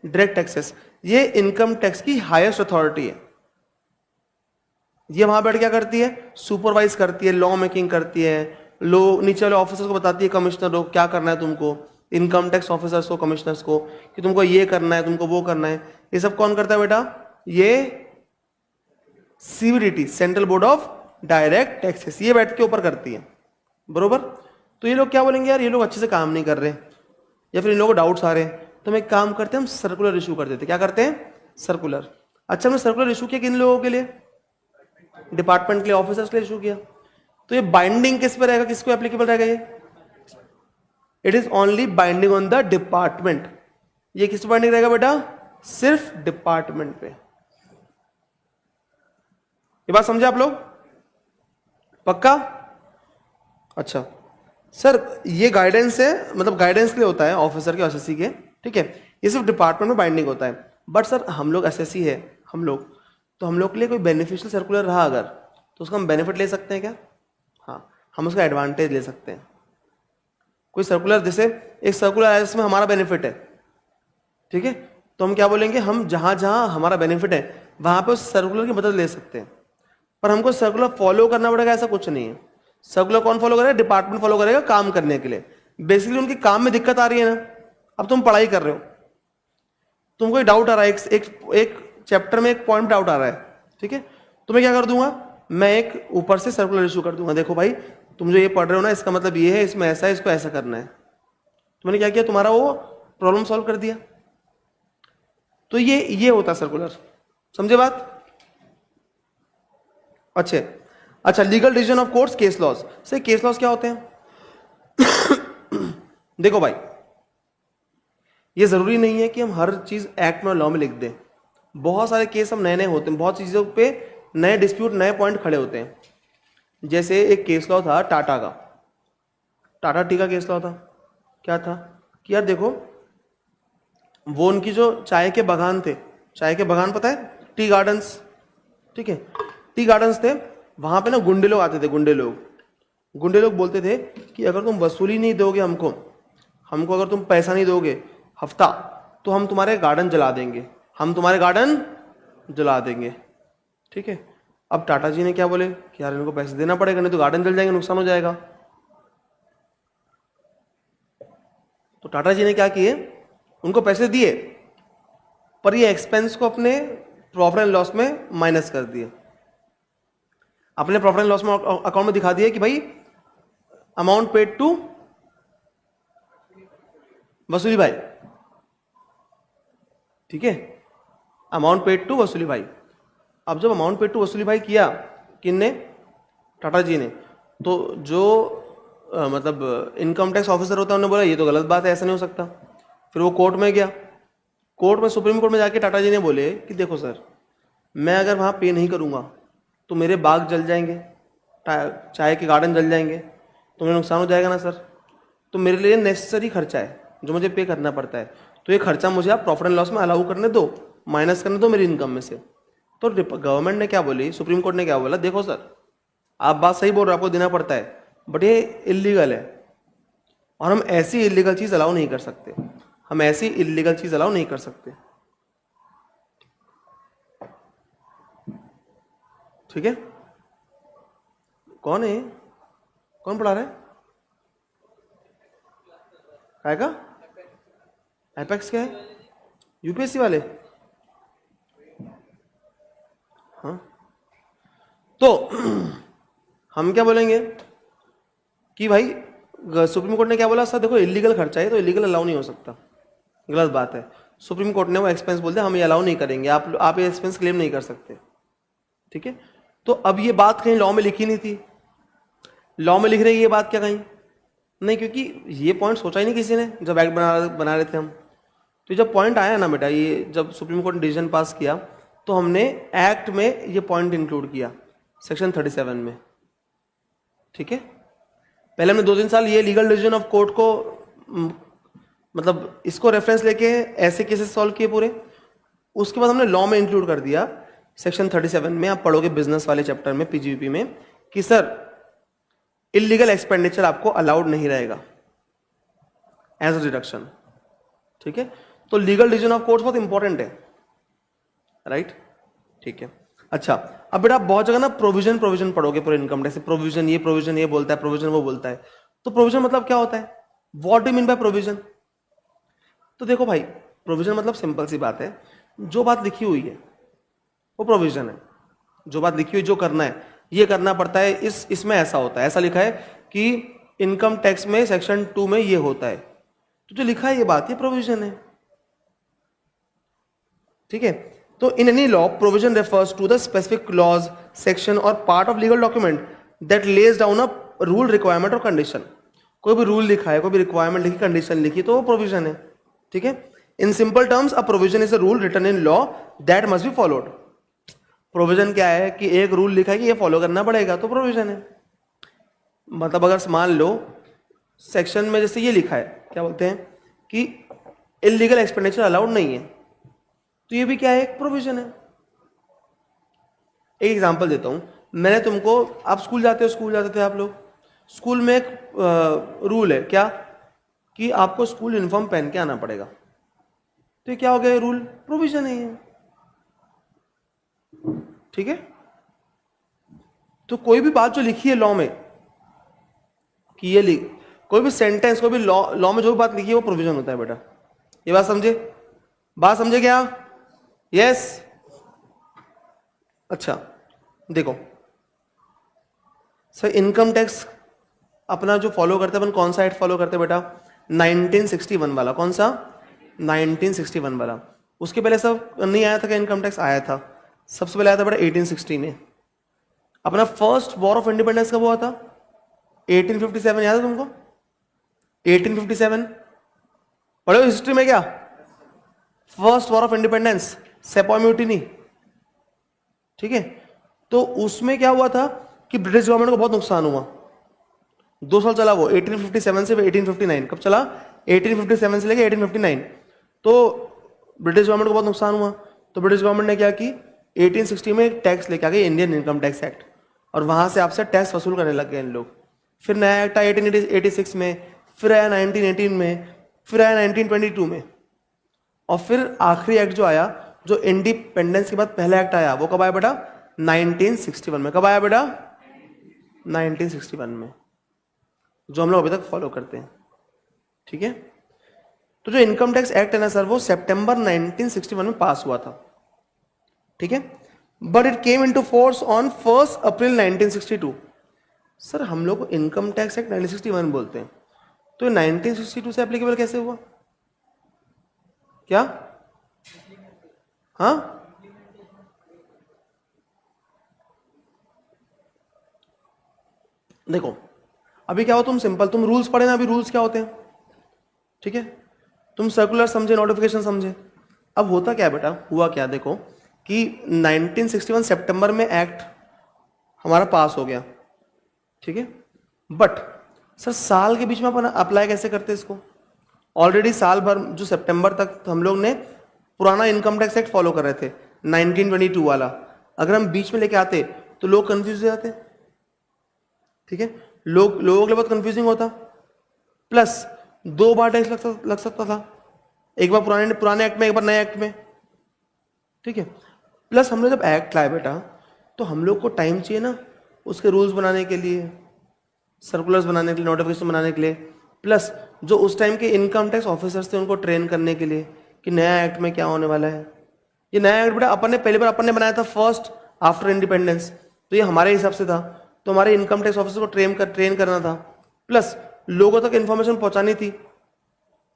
direct taxes. ये इनकम टैक्स की हाईएस्ट अथॉरिटी है। ये वहां बैठ क्या करती है, सुपरवाइज करती है, लॉ मेकिंग करती है, लोग नीचे वाले ऑफिसर्स को बताती है, कमिश्नर लोग क्या करना है तुमको, इनकम टैक्स ऑफिसर्स को, कमिश्नर्स को, कि तुमको ये करना है, तुमको वो करना है। ये सब कौन करता है बेटा, ये CBDT, central board of direct taxes, ये बैठ के ऊपर करती है, बरोबर। तो ये लोग क्या बोलेंगे, यार ये लोग अच्छे से काम नहीं कर रहे, या फिर इन लोगों को डाउट्स आ रहे हैं, तो हम एक काम करते हैं, हम सर्कुलर इशू कर देते। क्या करते हैं, सर्कुलर। अच्छा, हमने सर्कुलर इशू किया किन लोगों के लिए, डिपार्टमेंट के लिए, ऑफिसर्स के लिए इशू किया। तो ये बाइंडिंग किस पे रहेगा, किसको एप्लीकेबल रहेगा, ये it is only binding on the department. ये किस पे बाइंडिंग रहेगा बेटा, सिर्फ डिपार्टमेंट पे। ये बात समझे आप लोग, पक्का। अच्छा सर, ये गाइडेंस है, मतलब गाइडेंस के लिए होता है ऑफिसर के, एसएससी के, ठीक है, ये सिर्फ डिपार्टमेंट में बाइंडिंग होता है। बट सर हम लोग एसएससी है, हम लोग, तो हम लोग के लिए कोई बेनिफिशियल सर्कुलर रहा अगर, तो उसका हम बेनिफिट ले सकते हैं क्या, हाँ, हम उसका एडवांटेज ले सकते हैं। कोई सर्कुलर, जैसे एक सर्कुलर आया जिसमें हमारा बेनिफिट है, ठीक है, तो हम क्या बोलेंगे, हम जहां जहां हमारा बेनिफिट है वहां पे उस सर्कुलर की मदद ले सकते हैं। पर हमको सर्कुलर फॉलो करना पड़ेगा, ऐसा कुछ नहीं है। सर्कुलर कौन फॉलो करेगा, डिपार्टमेंट फॉलो करेगा काम करने के लिए। बेसिकली उनकी काम में दिक्कत आ रही है ना, अब तुम पढ़ाई कर रहे हो, तुमको एक डाउट आ रहा है, एक चैप्टर में एक पॉइंट डाउट आ रहा है, ठीक है, तो मैं क्या कर दूंगा, मैं एक ऊपर से सर्कुलर इशू कर दूंगा, देखो भाई तुम जो ये पढ़ रहे हो ना, इसका मतलब ये है, इसमें ऐसा है, इसको ऐसा करना है। तो मैंने क्या किया, तुम्हारा वो प्रॉब्लम सॉल्व कर दिया। तो ये होता है सर्कुलर, समझे बात। अच्छा, legal decision of courts, case laws. से केस लॉज क्या होते हैं देखो भाई, ये जरूरी नहीं है कि हम हर चीज एक्ट में, लॉ में लिख दें। बहुत सारे केस हम नए नए होते हैं, बहुत चीजों पे नए डिस्प्यूट, नए पॉइंट खड़े होते हैं। जैसे एक केस लॉ था टाटा का, टाटा टी का केस लॉ था। क्या था कि यार देखो, वो उनकी जो चाय के बागान थे, चाय के बागान पता है, टी गार्डन्स, ठीक है, टी गार्डन्स थे, वहां पे ना गुंडे लोग आते थे, गुंडे लोग बोलते थे कि अगर तुम वसूली नहीं दोगे हमको अगर तुम पैसा नहीं दोगे हफ्ता, तो हम तुम्हारे गार्डन जला देंगे, ठीक है। अब टाटा जी ने क्या बोले कि यार इनको पैसे देना पड़ेगा, नहीं तो गार्डन जल जाएंगे, नुकसान हो जाएगा। तो टाटा जी ने क्या किए, उनको पैसे दिए, पर ये एक्सपेंस को अपने प्रॉफिट एंड लॉस में माइनस कर दिए, अपने प्रॉफिट एंड लॉस में अकाउंट में दिखा दिया कि भाई अमाउंट पेड टू वसूली भाई, ठीक है, अमाउंट पेड टू वसूली भाई। अब जब अमाउंट पेड टू वसूली भाई किया किनने, टाटा जी ने, तो जो मतलब इनकम टैक्स ऑफिसर होता है, उन्होंने बोला ये तो गलत बात है, ऐसा नहीं हो सकता। फिर वो कोर्ट में गया, कोर्ट में, सुप्रीम कोर्ट में जाके टाटा जी ने बोले कि देखो सर, मैं अगर वहाँ पे नहीं करूँगा तो मेरे बाग जल जाएंगे, चाय के गार्डन जल जाएंगे, तो मेरा नुकसान हो जाएगा ना सर। तो मेरे लिए नेसेसरी खर्चा है जो मुझे पे करना पड़ता है, तो ये खर्चा मुझे आप प्रॉफिट एंड लॉस में अलाउ करने दो, माइनस करने दो मेरी इनकम में से। तो गवर्नमेंट ने क्या बोली, सुप्रीम कोर्ट ने क्या बोला, देखो सर आप बात सही बोल रहे हो, आपको देना पड़ता है, बट ये इलीगल है, और हम ऐसी इलीगल चीज अलाउ नहीं कर सकते, ठीक है। कौन है, कौन पढ़ा रहा है, काय का, एपेक्स क्या है, यूपीएससी वाले, हाँ। तो हम क्या बोलेंगे कि भाई सुप्रीम कोर्ट ने क्या बोला, सर देखो इलीगल खर्चा है तो इलीगल अलाउ नहीं हो सकता, गलत बात है। सुप्रीम कोर्ट ने वो एक्सपेंस बोल दिया हम ये अलाउ नहीं करेंगे, आप ये एक्सपेंस क्लेम नहीं कर सकते, ठीक है। तो अब ये बात कहीं लॉ में लिखी नहीं थी, लॉ में लिख रही है ये बात क्या कहीं नहीं, क्योंकि ये पॉइंट सोचा ही नहीं किसी ने जब एक्ट बना रहे थे हम। तो जब पॉइंट आया ना बेटा, ये जब सुप्रीम कोर्ट ने डिसीजन पास किया तो हमने एक्ट में ये पॉइंट इंक्लूड किया सेक्शन 37 में, ठीक है। पहले हमने 2-3 साल ये लीगल डिसीजन ऑफ कोर्ट को मतलब इसको रेफरेंस लेके ऐसे केसेस सॉल्व किए पूरे, उसके बाद हमने लॉ में इंक्लूड कर दिया सेक्शन 37 में। आप पढ़ोगे बिजनेस वाले चैप्टर में पीजीबीपी में कि सर इलीगल एक्सपेंडिचर आपको अलाउड नहीं रहेगा एज अ डिडक्शन, ठीक है। तो लीगल डिसीजन ऑफ कोर्ट बहुत इंपॉर्टेंट है, राइट, ठीक है। अच्छा, अब बेटा आप बहुत जगह ना प्रोविजन पढ़ोगे पूरे इनकम टैक्स, प्रोविजन ये बोलता है, प्रोविजन वो बोलता है। तो प्रोविजन मतलब क्या होता है, what do mean by provision? तो देखो भाई, प्रोविजन मतलब सिंपल सी बात है, जो बात लिखी हुई है वो प्रोविजन है। जो बात लिखी हुई, जो करना है ये करना पड़ता है, इसमें ऐसा होता है, ऐसा लिखा है कि इनकम टैक्स में सेक्शन 2 में ये होता है, तो जो लिखा है ये बात, ये प्रोविजन है, ठीक है। तो in any law provision refers to the specific clause, section और part of legal document that lays down a rule, requirement और कंडीशन। कोई भी रूल लिखा है, कोई भी रिक्वायरमेंट लिखी, कंडीशन लिखी, तो वो प्रोविजन है, ठीक है। In simple terms a provision is a rule written in law that must be followed. Provision क्या है कि एक रूल लिखा है कि ये फॉलो करना पड़ेगा, तो प्रोविजन है। मतलब अगर मान लो सेक्शन में जैसे ये लिखा है, क्या बोलते हैं कि इलीगल एक्सपेंडिचर अलाउड नहीं है, तो ये भी क्या है, एक प्रोविजन है। एक एग्जांपल देता हूं, मैंने तुमको, आप स्कूल जाते थे आप लोग, स्कूल में एक रूल है क्या कि आपको स्कूल यूनिफॉर्म पहन के आना पड़ेगा, तो ये क्या हो गया, रूल, प्रोविजन है ये, ठीक है। तो कोई भी बात जो लिखी है लॉ में कि ये कोई भी सेंटेंस, कोई भी लॉ में जो भी बात लिखी है वो प्रोविजन होता है बेटा। ये बात समझे क्या? यस। अच्छा देखो सर, इनकम टैक्स अपना जो फॉलो करते हैं अपन, कौन सा एक्ट फॉलो करते हैं बेटा, 1961 वाला। कौन सा? 1961 वाला। उसके पहले सब नहीं आया था क्या? इनकम टैक्स आया था, सबसे पहले आया था बेटा 1860 में। अपना फर्स्ट वॉर ऑफ इंडिपेंडेंस कब हुआ था? 1857। याद है तुमको? 1857 पढ़े हो हिस्ट्री में क्या? First war of independence, sepoy mutiny, ठीक है। तो उसमें क्या हुआ था कि ब्रिटिश गवर्नमेंट को बहुत नुकसान हुआ। 2 साल चला वो, 1857 से 1859। कब चला? 1857 से लेके 1859। तो ब्रिटिश गवर्नमेंट को बहुत नुकसान हुआ, तो ब्रिटिश गवर्नमेंट ने क्या की, 1860 में एक टैक्स लेके आ गई, इंडियन इनकम टैक्स एक्ट, और वहां से आपसे टैक्स वसूल करने लग गए इन लोग। फिर नया एक्ट आया 1886 में, फिर आया 1918 में, फिर आया 1922 में, और फिर आखिरी एक्ट जो आया, जो इंडिपेंडेंस के बाद पहला एक्ट आया, वो कब आया बेटा? 1961 में। कब आया बेटा? 1961 में, जो हम लोग अभी तक फॉलो करते हैं, ठीक है। तो जो इनकम टैक्स एक्ट है ना सर, वो सितंबर 1961 में पास हुआ था, ठीक है। But it came into force on 1 April 1962। Sir हम लोग को इनकम टैक्स एक्ट 1961 बोलते हैं, तो 1962 से एप्लीकेबल कैसे हुआ? क्या? हाँ, देखो अभी क्या हो, तुम सिंपल, तुम रूल्स पढ़े ना, अभी रूल्स क्या होते हैं, ठीक है। तुम सर्कुलर समझे, नोटिफिकेशन समझे। अब होता क्या बेटा, हुआ क्या, देखो कि 1961 सितंबर में एक्ट हमारा पास हो गया, ठीक है। बट सर साल के बीच में अपन अप्लाई कैसे करते हैं इसको? ऑलरेडी साल भर, जो सितंबर तक हम लोग ने पुराना इनकम टैक्स एक्ट फॉलो कर रहे थे 1922 वाला, अगर हम बीच में लेके आते तो लोग कंफ्यूज हो जाते, ठीक है। लोगों के लिए बहुत कंफ्यूजिंग होता। प्लस 2 बार टैक्स लग सकता था, एक बार पुराने एक्ट में, एक बार नए एक्ट में, ठीक है। प्लस हमने जब एक्ट लाए बेटा, तो हम लोग को टाइम चाहिए ना उसके रूल्स बनाने के लिए, सर्कुलर्स बनाने के लिए, नोटिफिकेशन बनाने के लिए, प्लस जो उस टाइम के इनकम टैक्स ऑफिसर्स थे उनको ट्रेन करने के लिए कि नया एक्ट में क्या होने वाला है। ये नया एक्ट बेटा अपन ने पहली बार अपन ने बनाया था फर्स्ट आफ्टर इंडिपेंडेंस, तो तो ये हमारे हिसाब से था, तो हमारे इनकम टैक्स ऑफिसर को ट्रेन करना था, प्लस लोगों तक इन्फॉर्मेशन पहुंचानी थी,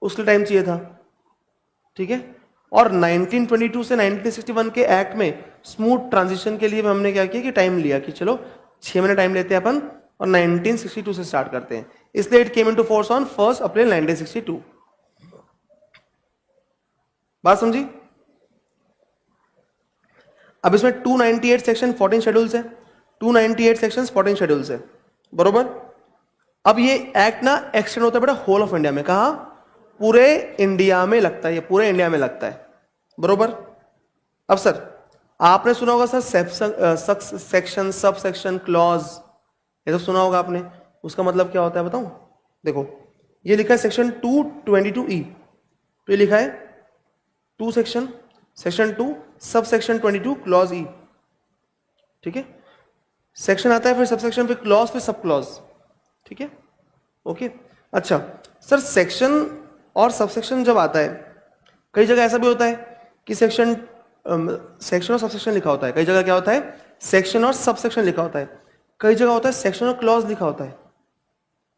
उसके टाइम चाहिए था। ठीक है, और 1922 से 1961 के एक्ट में स्मूथ ट्रांजिशन के लिए हमने क्या किया कि टाइम लिया कि चलो 6 महीने टाइम लेते हैं अपन और 1962 से स्टार्ट करते हैं, इसलिए it came into force on 1 अप्रैल 1962। बात समझी? अब इसमें 298 सेक्शन 14 शेड्यूल्स है, 298 सेक्शंस 14 शेड्यूल्स है, बरोबर। अब ये एक्ट ना एक्सटेंड होता है बेटा होल ऑफ इंडिया में, कहा? पूरे इंडिया में लगता है, ये पूरे इंडिया में लगता है, बरोबर। अब सर आपने सुना होगा sir section, sub section, clause, ये तो सुना होगा आपने, उसका मतलब क्या होता है बताऊं? देखो ये लिखा है सेक्शन 222E, तो ये लिखा है 2 section 2 sub section 22 clause E। ठीक है, सेक्शन आता है, फिर सब सेक्शन, फिर क्लॉज, फिर सब क्लॉज। ठीक है, ओके। अच्छा सर, सेक्शन और सब सेक्शन जब आता है, कई जगह ऐसा भी होता है कि सेक्शन और सब सेक्शन लिखा होता है, कई जगह क्या होता है सेक्शन और सब सेक्शन लिखा होता है, कई जगह होता है सेक्शन और क्लॉज लिखा होता है।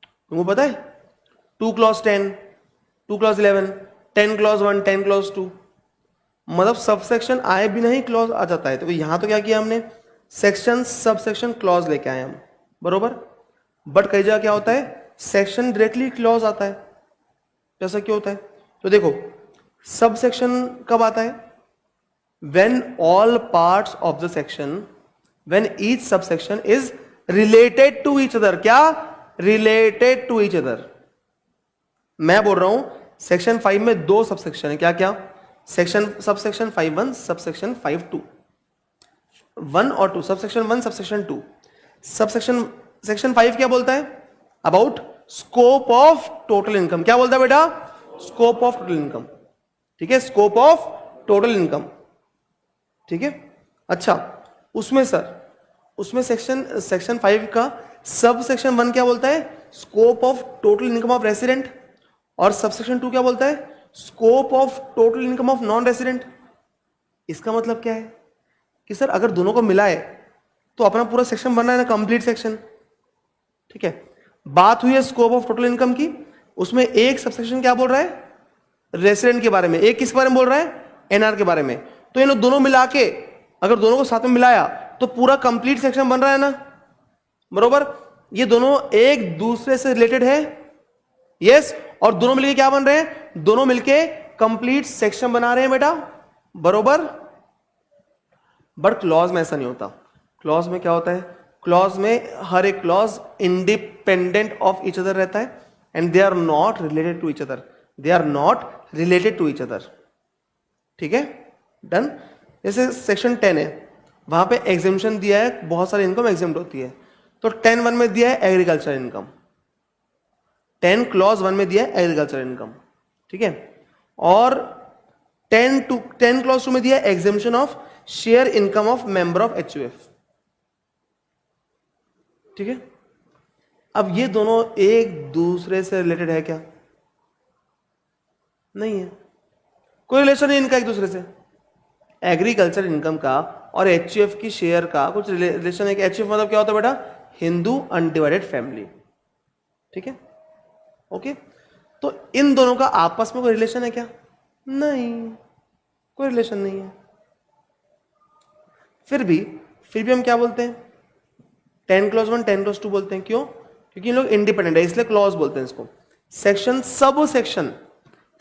तुमको पता है 2 क्लॉज 10, 2 क्लॉज 11, 10 क्लॉज 1, 10 क्लॉज 2, मतलब सब सेक्शन आए भी नहीं क्लॉज आ जाता है। तो यहां तो क्या किया हमने, सेक्शन सब सेक्शन क्लॉज लेके आए हम, बरोबर। बट कई जगह क्या होता है सेक्शन डायरेक्टली क्लॉज आता है, ऐसा क्यों होता है? तो देखो सब सेक्शन कब आता है, when all parts of the section, when each sub section is related to each other. क्या? Related to each other. मैं बोल रहा हूं सेक्शन 5 में 2 सब सेक्शन है, क्या क्या? Section sub section 5(1), sub section 5(2), 1 और 2, sub section 1, sub section 2। Sub section 5 क्या बोलता है? About scope of total income. क्या बोलता है बेटा? Scope of total income. ठीक है, स्कोप ऑफ टोटल इनकम। ठीक है, अच्छा उसमें सर, उसमें सेक्शन 5 का सब सेक्शन 1 क्या बोलता है? Scope of total income of resident, और सब सेक्शन 2 क्या बोलता है? Scope of total income of non resident. इसका मतलब क्या है कि सर अगर दोनों को मिलाए तो अपना पूरा सेक्शन बन रहा है ना, कंप्लीट सेक्शन। ठीक है, बात हुई है स्कोप ऑफ टोटल इनकम की, उसमें एक सबसेक्शन क्या बोल रहा है? रेसिडेंट के बारे में, एक किस बारे में बोल रहा है? एनआर के बारे में। तो इन दोनों मिला के अगर दोनों को साथ में मिलाया तो पूरा कंप्लीट सेक्शन बन रहा है ना, बरोबर। ये दोनों एक दूसरे से रिलेटेड है, यस, और दोनों मिलके क्या बन रहे हैं? दोनों मिलके कंप्लीट सेक्शन बना रहे हैं बेटा, बरोबर। बट क्लॉज में ऐसा नहीं होता। क्लॉज में क्या होता है? क्लॉज में हर एक clause independent of each other रहता है, and they are not related to each other, they are not related to each other. ठीक है, डन। जैसे सेक्शन 10 है, वहां पे एग्जेम्पशन दिया है, बहुत सारी इनकम एग्जेम्प्ट होती है। तो 10(1) में दिया है एग्रीकल्चर इनकम, 10 क्लॉज 1 में दिया है एग्रीकल्चर इनकम। ठीक है, और 10 क्लॉज 2 में दिया है exemption of share income of member of HUF। ठीक है, अब ये दोनों एक दूसरे से रिलेटेड है क्या? नहीं है, कोई रिलेशन नहीं इनका एक दूसरे से। एग्रीकल्चर इनकम का और HUF की शेयर का कुछ रिलेशन है कि HUF मतलब क्या होता है बेटा? Hindu undivided family. ठीक है, ओके। तो इन दोनों का आपस में कोई रिलेशन है क्या? नहीं, कोई रिलेशन नहीं है। फिर भी हम क्या बोलते हैं? 10 क्लॉज 1, 10 क्लॉज 2 बोलते हैं। क्यों? क्योंकि इन लोग इंडिपेंडेंट है, इसलिए क्लॉज बोलते हैं इसको। सेक्शन, सब सेक्शन,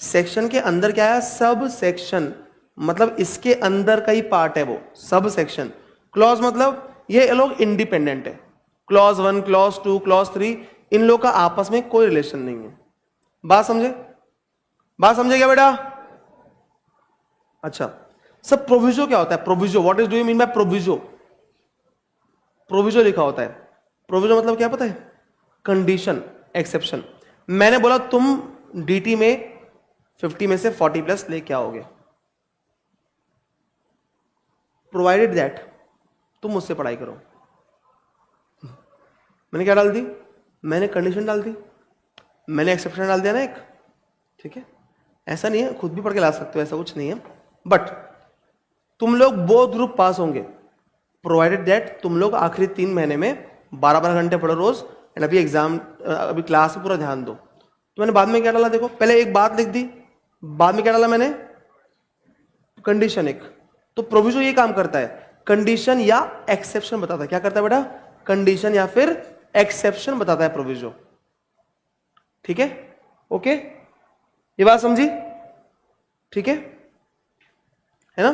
सेक्शन के अंदर क्या है? सब सेक्शन, मतलब इसके अंदर का ही पार्ट है वो सब सेक्शन। क्लॉज मतलब ये लोग इंडिपेंडेंट है। क्लॉज 1, क्लॉज 2, क्लॉज 3, इन लोग का आपस में कोई रिलेशन नहीं है। बात समझे? बात समझे क्या बेटा? अच्छा सब, प्रोविजो क्या होता है? Proviso, what is do you mean by proviso? Proviso लिखा होता है। प्रोविजो मतलब क्या पता है? Condition, exception. मैंने बोला तुम डीटी में 50 में से 40+ लेके आओगे, प्रोवाइडेड दैट तुम मुझसे पढ़ाई करो। मैंने क्या डाल दी? मैंने कंडीशन डाल दी, मैंने एक्सेप्शन डाल दिया ना एक। ठीक है, ऐसा नहीं है, खुद भी पढ़ के ला सकते हो, ऐसा कुछ नहीं है। बट तुम लोग बोथ ग्रुप पास होंगे, प्रोवाइडेड दैट तुम लोग आखिरी 3 महीने में 12-12 घंटे पढ़ो रोज, एंड अभी एग्जाम अभी क्लास में पूरा ध्यान दो। तो मैंने बाद में क्या डाला, देखो पहले एक बात लिख दी, बाद में क्या डाला मैंने, कंडीशन एक। तो प्रोविजो ये काम करता है, कंडीशन या एक्सेप्शन बताता है। क्या करता है बेटा, कंडीशन या फिर एक्सेप्शन बताता है प्रोविजो। ठीक है, ओके, ये बात समझी, ठीक है ना।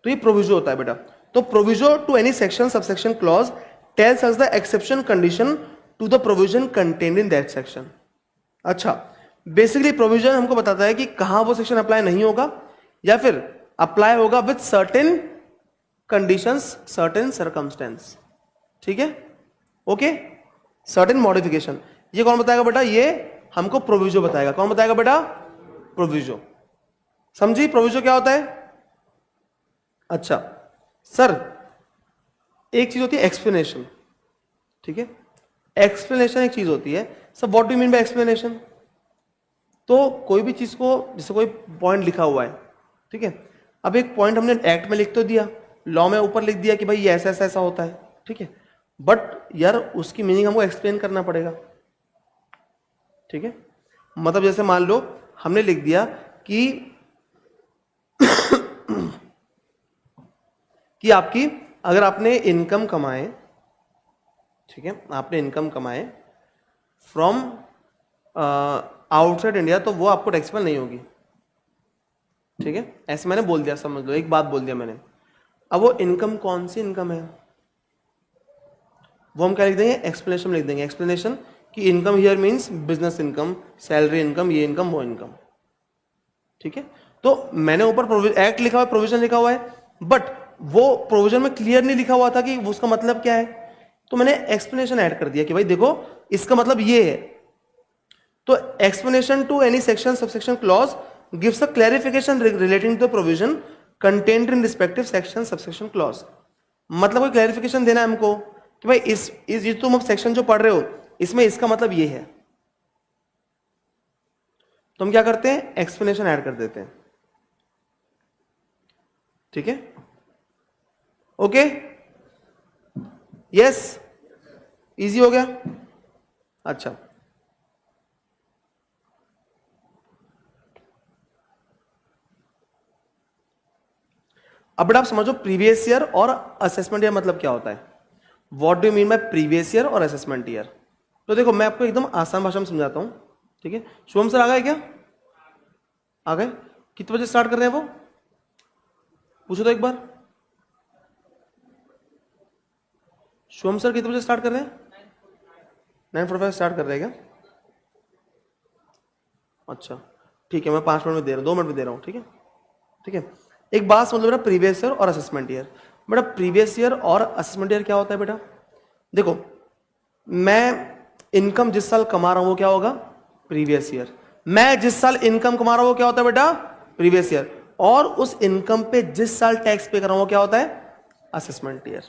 तो ये प्रोविजो होता है बेटा। तो proviso to any section, subsection, clause tells us the exception condition to the provision contained in that section. अच्छा, बेसिकली प्रोविजन हमको बताता है कि कहां वो सेक्शन अप्लाई नहीं होगा या फिर अप्लाई होगा with certain conditions, certain circumstance. ठीक है, ओके, सर्टेन मॉडिफिकेशन। ये कौन बताएगा बेटा, ये हमको प्रोविजो बताएगा। कौन बताएगा बेटा, प्रोविजो। समझी प्रोविजो क्या होता है। अच्छा सर, एक चीज होती है एक्सप्लेनेशन, ठीक है, एक्सप्लेनेशन एक चीज होती है। Sir what do you mean by explanation. तो कोई भी चीज को, जैसे कोई पॉइंट लिखा हुआ है, ठीक है, अब एक पॉइंट हमने एक्ट में लिख तो दिया, लॉ में ऊपर लिख दिया कि भाई ये ऐसा ऐसा ऐसा होता है, ठीक है, बट यार उसकी मीनिंग हमको एक्सप्लेन करना पड़ेगा। ठीक है, मतलब जैसे मान लो हमने लिख दिया कि आपकी, अगर आपने इनकम कमाए, ठीक है, आपने इनकम कमाए फ्रॉम आउटसाइड इंडिया, तो वो आपको टैक्सेबल नहीं होगी। ठीक है, ऐसे मैंने बोल दिया, समझ लो, एक बात बोल दिया मैंने। अब वो इनकम कौन सी इनकम है, वो हम क्या लिख देंगे, एक्सप्लेनेशन लिख देंगे। एक्सप्लेनेशन कि income here means business income, salary income, ये इनकम, वो इनकम। ठीक है, तो मैंने ऊपर एक्ट लिखा हुआ है, प्रोविजन लिखा हुआ है, बट वो प्रोविजन में क्लियर नहीं लिखा हुआ था कि उसका मतलब क्या है। तो मैंने एक्सप्लेनेशन ऐड कर दिया कि भाई देखो इसका मतलब ये है। तो explanation to any section, subsection, clause gives a clarification relating to the provision content in respective section, subsection, clause. मतलब कोई क्लैरिफिकेशन देना है हमको कि भाई ये तुम अब सेक्शन जो पढ़ रहे हो इसमें इसका मतलब ये है। तो हम क्या करते हैं, एक्सप्लेनेशन ऐड कर देते हैं। ठीक है, ओके, यस, इजी हो गया। अच्छा, अब बेटा आप समझो प्रीवियस ईयर और असेसमेंट ईयर मतलब क्या होता है। What do you mean by previous year और असेसमेंट ईयर। तो देखो मैं आपको एकदम आसान भाषा में समझाता हूं। ठीक है, शुभम सर आ गए क्या, आ गए। कितने बजे स्टार्ट कर रहे हैं वो, पूछो तो एक बार। शुभम सर कितने बजे स्टार्ट कर रहे हैं, 9:45 स्टार्ट कर रहे हैं क्या। अच्छा ठीक है, मैं 5 मिनट में दे रहा हूँ, 2 मिनट में दे रहा हूँ। ठीक है, ठीक है, एक बात समझ लो बेटा, प्रीवियस ईयर और असेसमेंट ईयर। बेटा प्रीवियस ईयर और असेसमेंट ईयर क्या होता है बेटा, देखो मैं इनकम जिस साल कमा रहा हूं वो क्या होगा, प्रीवियस ईयर। मैं जिस साल इनकम कमा रहा हूं वो क्या होता है बेटा, प्रीवियस ईयर। और उस इनकम पे जिस साल टैक्स पे कर रहा हूं वो क्या होता है, असेसमेंट ईयर।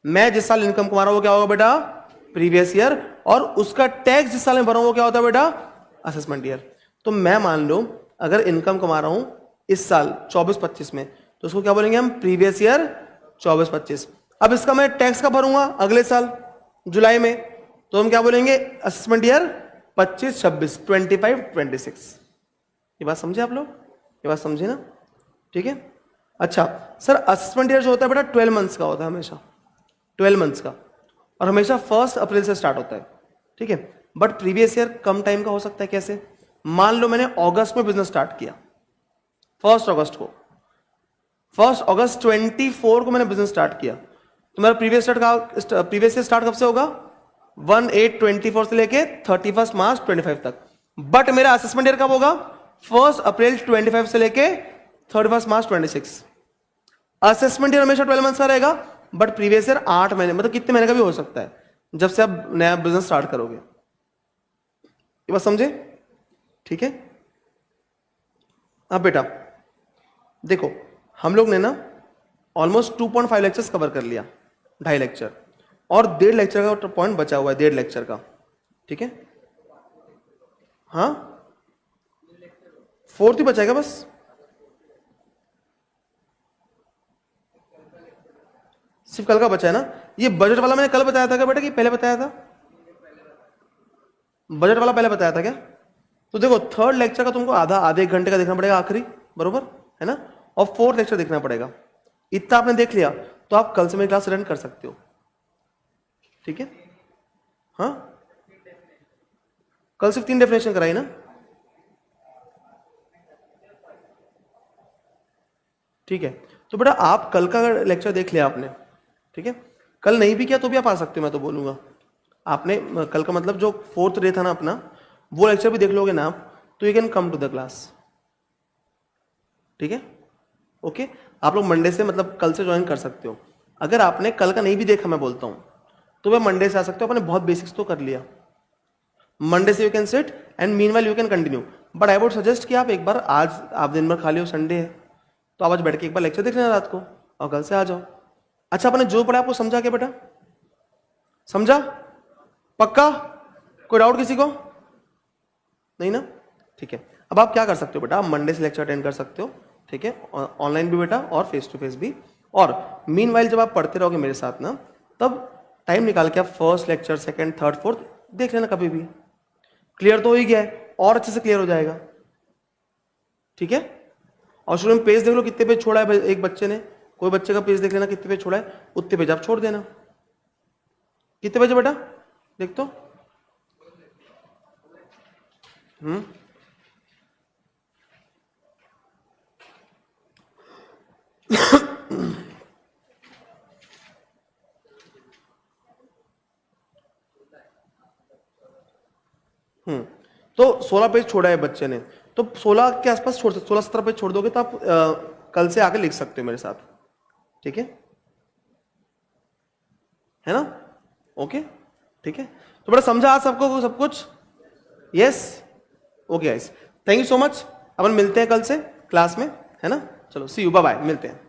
मैं जिस साल इनकम कमा रहा हूं वो क्या होगा बेटा, प्रीवियस ईयर, और उसका टैक्स जिस साल में भर रहा हूं वो क्या होता है बेटा, असेसमेंट ईयर। तो मैं मान लो अगर इनकम कमा रहा हूं इस साल 24-25 में, तो उसको क्या बोलेंगे हम, प्रीवियस ईयर 24-25। अब इसका मैं टैक्स का भरूंगा अगले साल जुलाई में, तो हम क्या बोलेंगे, असेसमेंट ईयर 25-26, 25-26। ये बात समझे आप लोग, ये बात समझे ना। ठीक है, अच्छा सर असेसमेंट ईयर जो होता है बेटा 12 मंथ्स का होता है, हमेशा 12 मंथ्स का, और हमेशा 1 अप्रैल से स्टार्ट होता है। ठीक है, but previous year come time का हो सकता है। कैसे, मान लो मैंने अगस्त में बिजनेस स्टार्ट किया, 1 अगस्त को, 1 अगस्त 24 को मैंने बिजनेस स्टार्ट किया, तो मेरा प्रीवियस ईयर स्टार्ट कब से होगा, 1/8/24 से लेके 31 मार्च 25 तक। बट मेरा असेसमेंट ईयर कब होगा, 1 अप्रैल 25 से लेके 31 मार्च 26। असेसमेंट ईयर हमेशा 12 मंथ्स का रहेगा, बट प्रीवियस ईयर 8 महीने, मतलब कितने महीने का भी हो सकता है, जब से आप नया बिजनेस स्टार्ट करोगे। ये बात समझे, ठीक है। अब बेटा देखो हम लोग ने ना ऑलमोस्ट 2.5 लेक्चर्स कवर कर लिया, 2.5 लेक्चर, और 1.5 लेक्चर का पॉइंट बचा हुआ है, 1.5 लेक्चर का। ठीक है, हाँ 4th ही बचाएगा बस। सिर्फ कल का बचा है ना। ये बजट वाला मैंने कल बताया था क्या बेटा कि पहले बताया था? बजट वाला पहले बताया था क्या? तो देखो थर्ड लेक्चर का तुमको आधे एक घंटे का देखना पड़ेगा आखिरी, बरोबर है ना, और फोर्थ लेक्चर देखना पड़ेगा। इतना आपने देख लिया तो आप कल से मेरी क्लास रन कर सकते हो, ठीक है? हाँ, कल सिर्फ 3 डेफिनेशन कराई ना, ठीक है? तो बेटा आप कल का लेक्चर देख लिया आपने, ठीक है? कल नहीं भी किया तो भी आप आ सकते हो, मैं तो बोलूंगा। आपने कल का मतलब जो फोर्थ डे था ना अपना, वो लेक्चर भी देख लोगे ना आप, तो you can come to the class, ठीक है? ओके, आप लोग मंडे से मतलब कल से ज्वाइन कर सकते हो। अगर आपने कल का नहीं भी देखा, मैं बोलता हूँ, तो वह मंडे से आ सकते हो। आपने बहुत बेसिक्स तो कर लिया, मंडे से you can sit and meanwhile you can continue. But I would suggest कि आप एक बार, आज आप दिन भर खाली हो, संडे है, तो आप आज बैठ के एक बार लेक्चर देख लेना रात को और कल से आ जाओ। अच्छा, आपने जो पढ़ा आपको समझा क्या बेटा? समझा? पक्का? कोई डाउट किसी को? नहीं ना? ठीक है। अब आप क्या कर सकते हो बेटा, आप मंडे से लेक्चर अटेंड कर सकते हो, ठीक है, ऑनलाइन भी बेटा और फेस टू फेस भी। और मीनवाइल जब आप पढ़ते रहोगे मेरे साथ ना, तब टाइम निकाल के आप first lecture, second, third, fourth देख लेना कभी भी। क्लियर तो हो ही गया है, और अच्छे से क्लियर हो जाएगा, ठीक है? और शुरू में पेज देख लो कितने पेज छोड़ा है एक बच्चे ने, कोई बच्चे का पेज देख लेना कितने पेज छोड़ा है, उतने पेज आप छोड़ देना। कितने पेज है बेटा देख तो? तो 16 पेज छोड़ा है बच्चे ने, तो 16 के आसपास छोड़ सकते, 16-17 पेज छोड़ दोगे तो आप कल से आके लिख सकते हो मेरे साथ, ठीक है ना? ओके, ठीक है। तो बड़ा समझा आज सबको सब कुछ? Yes, okay guys, thank you so much. अपन मिलते हैं कल से क्लास में, है ना? चलो सी यू, बाय बाय, मिलते हैं।